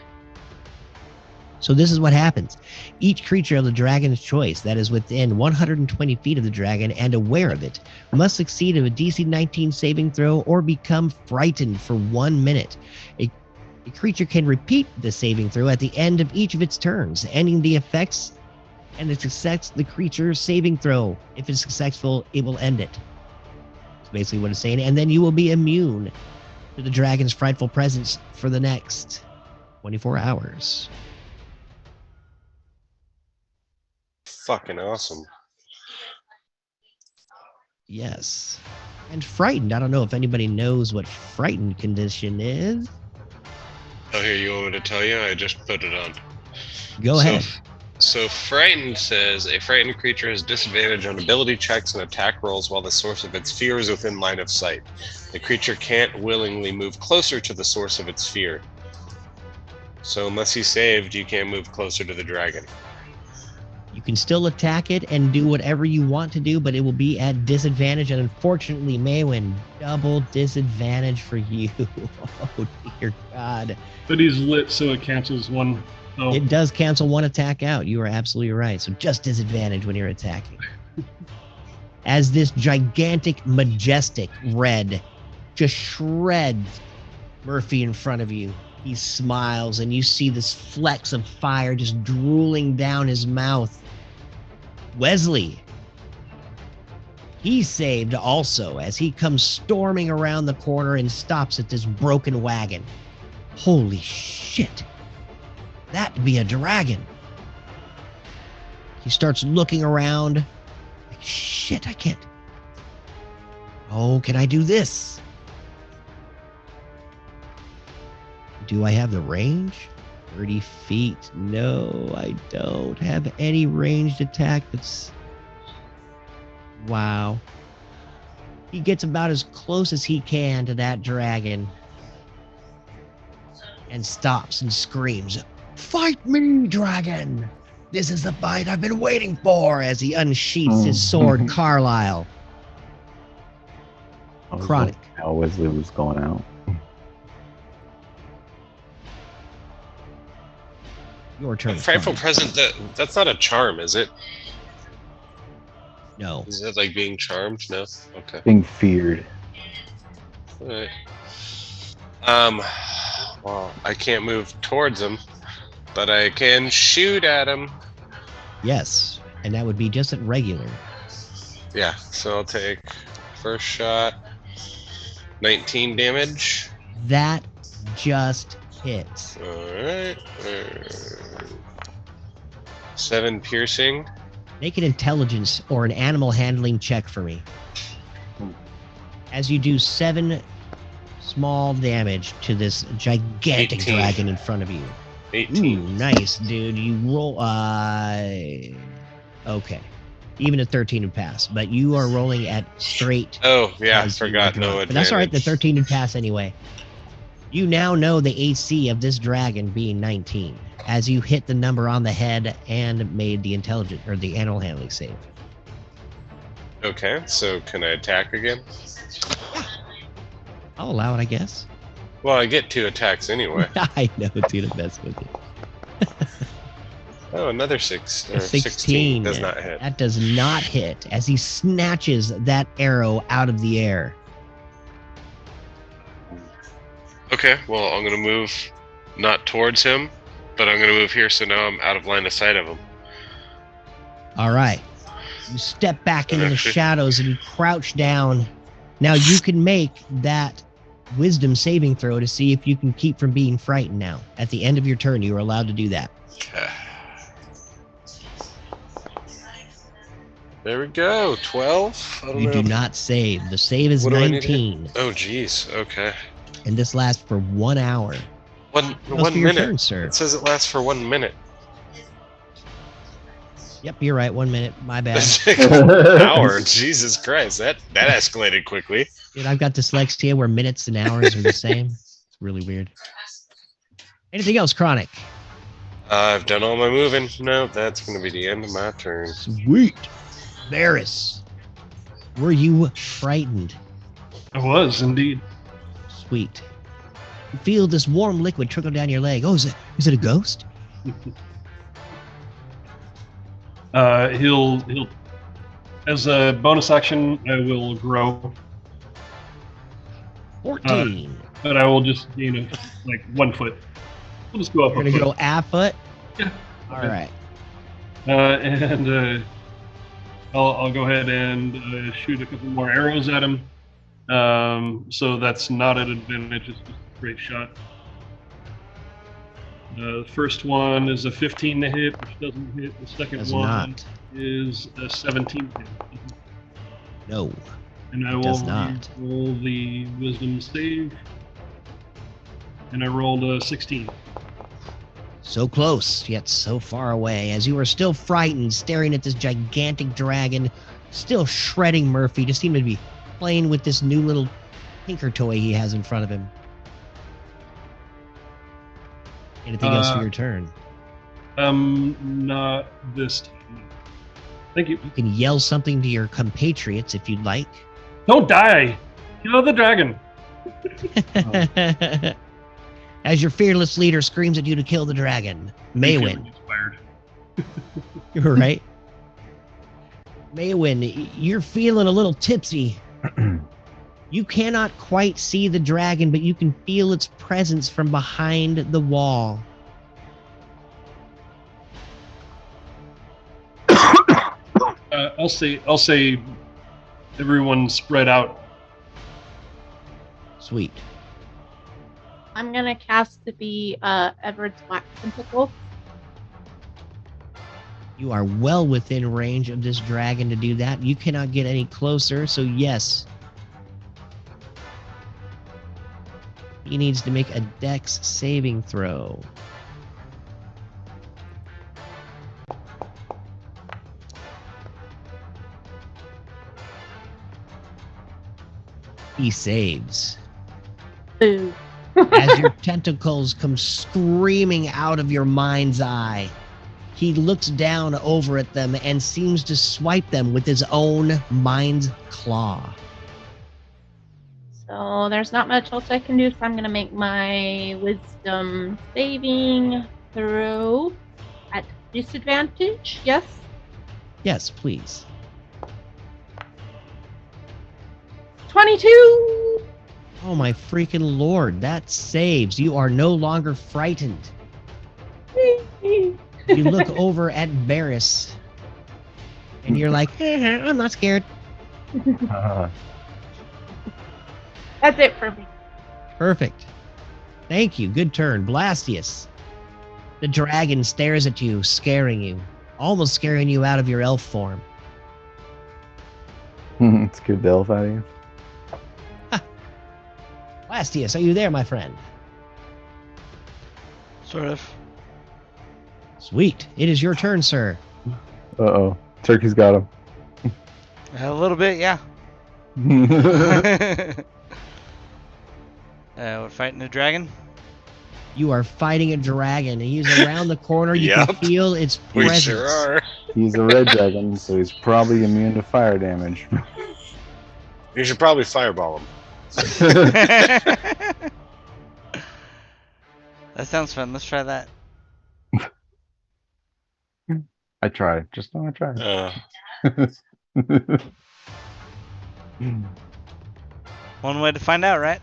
Speaker 3: So this is what happens. Each creature of the dragon's choice that is within 120 feet of the dragon and aware of it must succeed a DC 19 saving throw or become frightened for 1 minute. A creature can repeat the saving throw at the end of each of its turns, ending the effects and the creature's saving throw. If it's successful, it will end it. That's basically what it's saying. And then you will be immune to the dragon's frightful presence for the next 24 hours.
Speaker 1: Fucking awesome.
Speaker 3: Yes. And frightened. I don't know if anybody knows what frightened condition is.
Speaker 1: Oh, here, you want me to tell you? I just put it on.
Speaker 3: Go ahead.
Speaker 1: So frightened says a frightened creature has disadvantage on ability checks and attack rolls while the source of its fear is within line of sight. The creature can't willingly move closer to the source of its fear. So unless he's saved, you can't move closer to the dragon.
Speaker 3: You can still attack it and do whatever you want to do, but it will be at disadvantage. And unfortunately, Maywin, double disadvantage for you. Oh, dear God.
Speaker 5: But he's lit, so it cancels one. Oh.
Speaker 3: It does cancel one attack out. You are absolutely right. So just disadvantage when you're attacking. As this gigantic, majestic red just shreds Murphy in front of you, he smiles, and you see this flecks of fire just drooling down his mouth. Wesley, he's saved also as he comes storming around the corner and stops at this broken wagon. Holy shit. That'd be a dragon. He starts looking around. Like, shit, I can't. Oh, can I do this? Do I have the range? 30 feet. No, I don't have any ranged attack that's... Wow. He gets about as close as he can to that dragon and stops and screams, "Fight me, dragon! This is the fight I've been waiting for," as he unsheaths his sword, Carlisle. Chronic.
Speaker 7: How Wesley was going out.
Speaker 3: Your turn.
Speaker 1: Frightful
Speaker 3: Chronic.
Speaker 1: present. That's not a charm, is it?
Speaker 3: No.
Speaker 1: Is it like being charmed? No. Okay.
Speaker 7: Being feared.
Speaker 1: All right. Well, I can't move towards him, but I can shoot at him.
Speaker 3: Yes. And that would be just at regular.
Speaker 1: Yeah. So I'll take first shot. 19 damage.
Speaker 3: That just hits.
Speaker 1: All right. 7 piercing.
Speaker 3: Make an intelligence or an animal handling check for me. As you do 7 small damage to this gigantic
Speaker 1: 18.
Speaker 3: dragon in front of you.
Speaker 1: 18.
Speaker 3: Ooh, nice, dude. You roll. Okay. Even a 13 would pass, but you are rolling at straight.
Speaker 1: Oh, yeah, I
Speaker 3: as you
Speaker 1: forgot.
Speaker 3: are
Speaker 1: No
Speaker 3: drunk.
Speaker 1: advantage.
Speaker 3: But that's all right. The 13 would pass anyway. You now know the AC of this dragon being 19, as you hit the number on the head and made the intelligent or the animal handling save.
Speaker 1: Okay, so can I attack again?
Speaker 3: I'll allow it, I guess.
Speaker 1: Well, I get 2 attacks anyway.
Speaker 3: I know, dude. I'm messing with you.
Speaker 1: Oh, another 6. Or
Speaker 3: 16
Speaker 1: does not hit.
Speaker 3: That does not hit as he snatches that arrow out of the air.
Speaker 1: Okay, well, I'm going to move not towards him, but I'm going to move here so now I'm out of line of sight of him.
Speaker 3: All right. You step back into the
Speaker 1: Actually-
Speaker 3: shadows and you crouch down. Now you can make that wisdom saving throw to see if you can keep from being frightened now. At the end of your turn, you are allowed to do that.
Speaker 1: Okay. There we go. 12? I don't
Speaker 3: You
Speaker 1: know.
Speaker 3: do not save. The save is
Speaker 1: What do I need to
Speaker 3: 19.
Speaker 1: Oh, jeez. Okay.
Speaker 3: And this lasts for 1 hour.
Speaker 1: One
Speaker 3: Goes for your
Speaker 1: minute.
Speaker 3: turn, sir.
Speaker 1: It says it lasts for 1 minute.
Speaker 3: Yep, you're right. 1 minute. My bad.
Speaker 1: Hour. Jesus Christ. That escalated quickly.
Speaker 3: Dude, I've got dyslexia where minutes and hours are the same. It's really weird. Anything else, Chronic?
Speaker 1: I've done all my moving. No, that's going to be the end of my turn.
Speaker 3: Sweet. Varys, were you frightened?
Speaker 5: I was indeed.
Speaker 3: Sweet. You feel this warm liquid trickle down your leg. Oh, is it a ghost?
Speaker 5: He'll as a bonus action, I will grow,
Speaker 3: 14.
Speaker 5: but I will just gain like 1 foot. We'll just go up
Speaker 3: You're
Speaker 5: a
Speaker 3: going to
Speaker 5: foot.
Speaker 3: go a foot?
Speaker 5: Yeah.
Speaker 3: All
Speaker 5: Okay.
Speaker 3: right.
Speaker 5: And I'll go ahead and shoot a couple more arrows at him. So that's not an advantage, it's just a great shot. The first one is a 15 to hit, which doesn't hit. The second
Speaker 3: Does
Speaker 5: one
Speaker 3: not.
Speaker 5: is a 17 to hit.
Speaker 3: No.
Speaker 5: And I
Speaker 3: Does
Speaker 5: will
Speaker 3: not.
Speaker 5: roll the wisdom save. And I rolled a 16.
Speaker 3: So close, yet so far away, as you are still frightened, staring at this gigantic dragon, still shredding Murphy, just seem to be playing with this new little tinker toy he has in front of him. Anything else for your turn?
Speaker 5: Not this time. Thank you.
Speaker 3: You can yell something to your compatriots if you'd like.
Speaker 5: Don't die! Kill the dragon!
Speaker 3: As your fearless leader screams at you to kill the dragon, Maywin.
Speaker 5: Inspired.
Speaker 3: You're right. Maywin, you're feeling a little tipsy. You cannot quite see the dragon, but you can feel its presence from behind the wall.
Speaker 5: I'll say, everyone spread out.
Speaker 3: Sweet.
Speaker 6: I'm gonna cast the Everett's Black Tentacle.
Speaker 3: You are well within range of this dragon to do that. You cannot get any closer, so yes. He needs to make a dex saving throw. He saves.
Speaker 6: Boo.
Speaker 3: As your tentacles come screaming out of your mind's eye, he looks down over at them and seems to swipe them with his own mind's claw.
Speaker 6: So there's not much else I can do, so I'm gonna make my wisdom saving throw at disadvantage. Yes.
Speaker 3: Yes, please.
Speaker 6: 22.
Speaker 3: Oh my freaking lord, that saves. You are no longer frightened. You look over at Varys, and you're like, I'm not scared.
Speaker 6: That's it for me.
Speaker 3: Perfect. Thank you. Good turn. Blastius. The dragon stares at you, scaring you. Almost scaring you out of your elf form.
Speaker 7: It's good the elf out of you.
Speaker 3: Blastius, are you there, my friend?
Speaker 2: Sort of.
Speaker 3: Sweet. It is your turn, sir.
Speaker 7: Uh-oh. Turkey's got him.
Speaker 2: A little bit, yeah. We're fighting a dragon.
Speaker 3: You are fighting a dragon, and he's around the corner. You can
Speaker 1: Yep.
Speaker 3: feel its
Speaker 1: We
Speaker 3: presence.
Speaker 1: sure are.
Speaker 7: He's a red dragon, so he's probably immune to fire damage.
Speaker 1: You should probably fireball him.
Speaker 2: That sounds fun. Let's try that.
Speaker 7: I tried. Just don't try.
Speaker 2: One way to find out, right?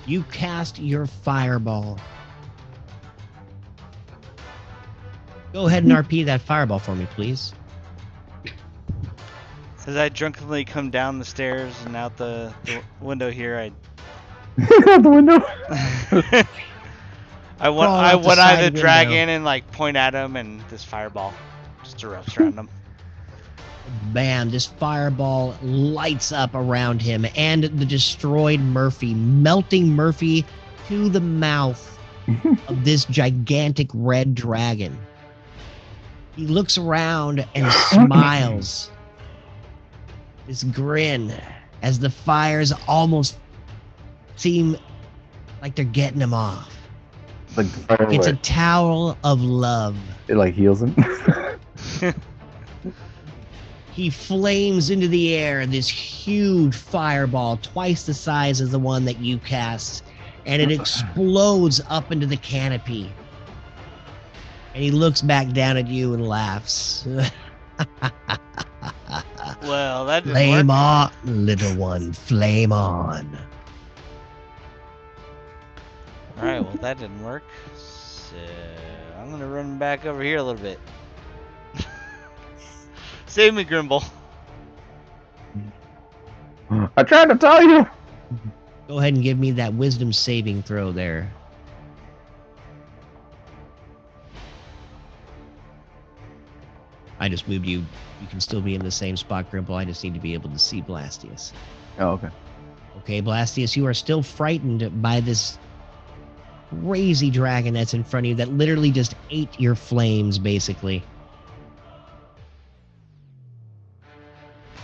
Speaker 3: You cast your fireball. Go ahead and RP that fireball for me, please.
Speaker 2: As I drunkenly come down the stairs and out the window here,
Speaker 7: Out the window.
Speaker 2: I
Speaker 3: Crawl
Speaker 2: I
Speaker 3: out the
Speaker 2: one eye
Speaker 3: side
Speaker 2: the dragon
Speaker 3: window.
Speaker 2: and like point at him, and this fireball just erupts around him.
Speaker 3: Bam, this fireball lights up around him and the destroyed Murphy, melting Murphy to the mouth of this gigantic red dragon. He looks around and smiles. This grin as the fires almost seem like they're getting him off.
Speaker 7: Like the fire
Speaker 3: It's a
Speaker 7: what?
Speaker 3: towel of love.
Speaker 7: It like heals him.
Speaker 3: He flames into the air, this huge fireball, twice the size as the one that you cast, and it explodes up into the canopy. And he looks back down at you and laughs.
Speaker 2: Well, that didn't
Speaker 3: Flame
Speaker 2: work.
Speaker 3: on, little one, flame on.
Speaker 2: All right, well that didn't work. So I'm gonna run back over here a little bit. Save me, Grimble.
Speaker 7: I tried to tell you.
Speaker 3: Go ahead and give me that wisdom saving throw there. I just moved you. You can still be in the same spot, Grimble. I just need to be able to see Blastius.
Speaker 7: Oh, okay.
Speaker 3: Okay, Blastius, you are still frightened by this crazy dragon that's in front of you that literally just ate your flames, basically.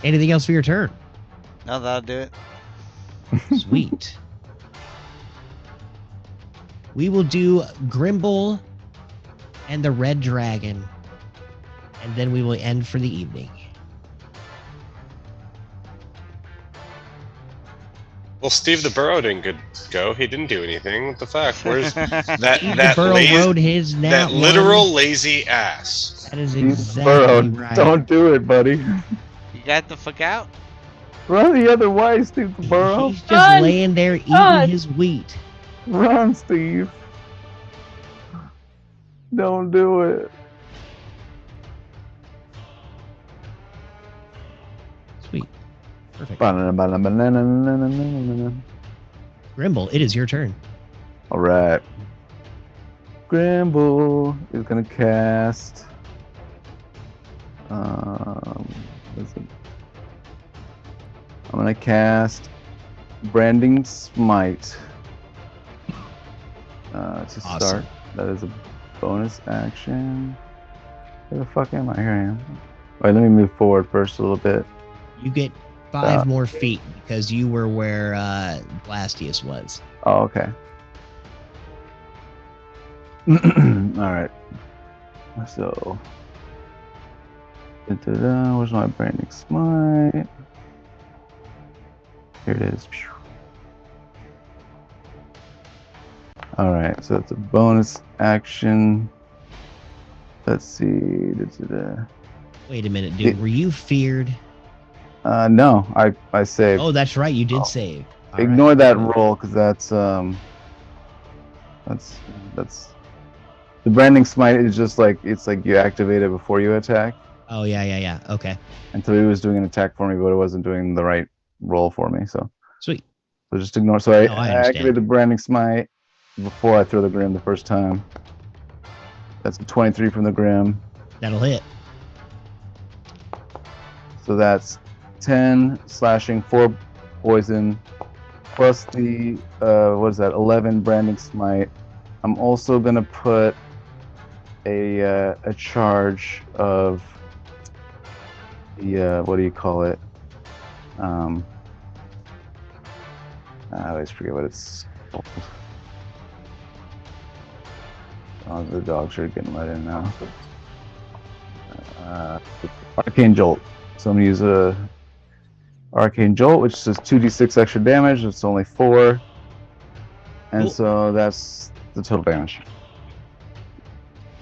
Speaker 3: Anything else for your turn?
Speaker 2: No, that'll do it.
Speaker 3: Sweet. We will do Grimble and the Red Dragon, and then we will end for the evening.
Speaker 1: Well, Steve the Burrow didn't go. He didn't do anything. What the fuck? Where's that?
Speaker 3: Steve
Speaker 1: that
Speaker 3: the Burrow
Speaker 1: lazy,
Speaker 3: rode his nat
Speaker 1: that
Speaker 3: one.
Speaker 1: literal lazy ass.
Speaker 3: That is
Speaker 7: Steve
Speaker 3: exactly
Speaker 7: Burrow,
Speaker 3: right.
Speaker 7: don't do it, buddy.
Speaker 2: You got the fuck out?
Speaker 7: Run the other way, Steve the Burrow.
Speaker 3: He's just
Speaker 6: Run!
Speaker 3: laying there eating
Speaker 6: Run!
Speaker 3: his wheat.
Speaker 7: Run, Steve. Don't do it.
Speaker 3: Sweet. Perfect.
Speaker 7: Banana, banana, banana, banana, banana.
Speaker 3: Grimble, it is your turn.
Speaker 7: All right. Grimble is gonna cast. What is it? I'm gonna cast Branding Smite. To
Speaker 3: Awesome.
Speaker 7: start. That is a bonus action. Where the fuck am I? Here I am. All right, let me move forward first a little bit.
Speaker 3: You get 5 more feet because you were where Blastius was.
Speaker 7: Oh, okay. All right. So, where's my Branding Smite? Here it is. All right, so it's a bonus action. Let's see.
Speaker 3: Wait a minute, dude. Were you feared?
Speaker 7: No, I saved.
Speaker 3: Oh, that's right. You did save. All
Speaker 7: Ignore
Speaker 3: right.
Speaker 7: that roll because that's the Branding Smite is just like it's like you activate it before you attack.
Speaker 3: Oh, yeah. Okay.
Speaker 7: And so he was doing an attack for me, but it wasn't doing the right roll for me. So
Speaker 3: Sweet.
Speaker 7: just ignore. So I
Speaker 3: I
Speaker 7: activate
Speaker 3: understand.
Speaker 7: the Branding Smite before I throw the Grim the first time. That's a 23 from the Grim.
Speaker 3: That'll hit.
Speaker 7: So that's 10 slashing, 4 poison, plus the what is that? 11 Branding Smite. I'm also gonna put a charge of the what do you call it? I always forget what it's called. Oh, the dogs are getting let in now. Arcane Jolt. So I'm gonna use a Arcane Jolt, which does 2d6 extra damage. It's only 4, and
Speaker 3: Cool.
Speaker 7: so that's the total damage.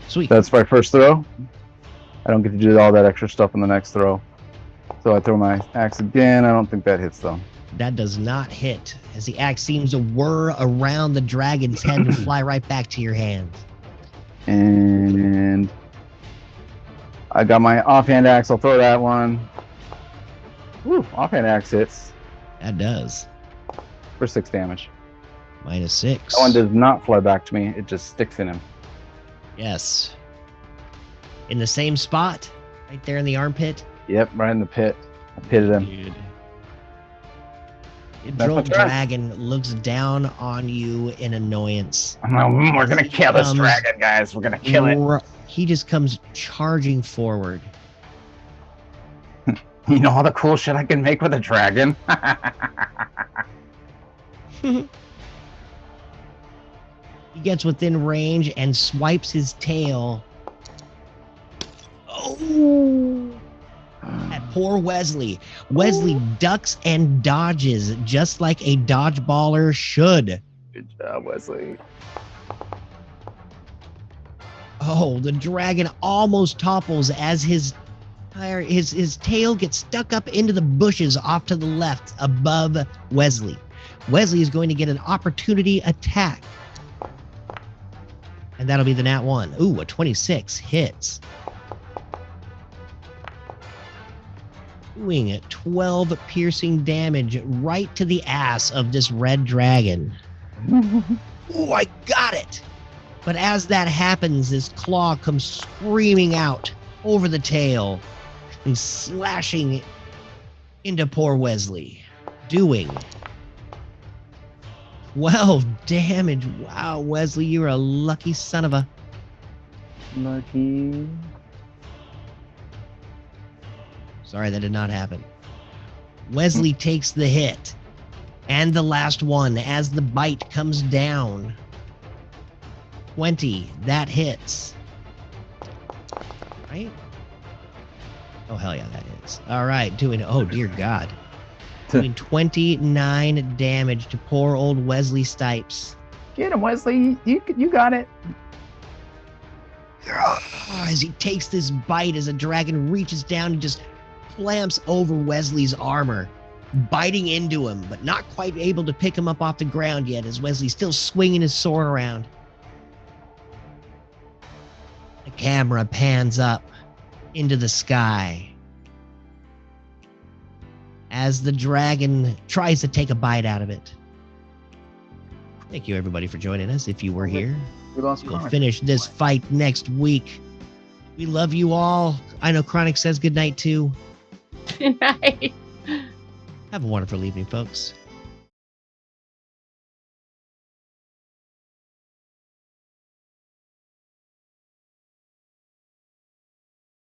Speaker 3: Sweet.
Speaker 7: That's my first throw. I don't get to do all that extra stuff in the next throw. So I throw my axe again. I don't think that hits though.
Speaker 3: That does not hit, as the axe seems to whir around the dragon's head and fly right back to your hands.
Speaker 7: And I got my offhand axe. I'll throw that one. Woo, offhand axe hits
Speaker 3: That does.
Speaker 7: for 6 damage.
Speaker 3: -6.
Speaker 7: That one does not fly back to me. It just sticks in him.
Speaker 3: Yes. In the same spot, right there in the armpit.
Speaker 7: Yep, right in the pit. I pitted him.
Speaker 3: Dude. The
Speaker 7: That's my
Speaker 3: droll
Speaker 7: turn.
Speaker 3: dragon looks down on you in annoyance.
Speaker 7: We're gonna kill this dragon, guys. We're gonna kill it.
Speaker 3: He just comes charging forward.
Speaker 7: You know all the cool shit I can make with a dragon?
Speaker 3: He gets within range and swipes his tail. Oh! At poor Wesley. Wesley ducks and dodges just like a dodgeballer should.
Speaker 7: Good job, Wesley.
Speaker 3: Oh, the dragon almost topples as his tail gets stuck up into the bushes off to the left above Wesley. Wesley is going to get an opportunity attack. And that'll be the nat 1. Ooh, a 26 hits. Doing 12 piercing damage right to the ass of this red dragon. Ooh, I got it! But as that happens, this claw comes screaming out over the tail and slashing into poor Wesley, doing 12 damage. Wow, Wesley, you're a lucky son of a...
Speaker 7: Lucky.
Speaker 3: Sorry, that did not happen. Wesley takes the hit. And the last one as the bite comes down. 20. That hits. Right? Oh, hell yeah, that hits. All right, doing... Oh, dear God. Doing 29 damage to poor old Wesley Stipes.
Speaker 7: Get him, Wesley. You got it.
Speaker 3: As he takes this bite, as a dragon reaches down and just clamps over Wesley's armor, biting into him, but not quite able to pick him up off the ground yet, as Wesley's still swinging his sword around. The camera pans up into the sky as the dragon tries to take a bite out of it. Thank you, everybody, for joining us. If you were
Speaker 4: Okay.
Speaker 3: here,
Speaker 7: We lost
Speaker 3: we'll
Speaker 7: Chronic.
Speaker 3: finish this fight next week. We love you all. I know Chronic says goodnight, too.
Speaker 6: Good night.
Speaker 3: Have a wonderful evening, folks.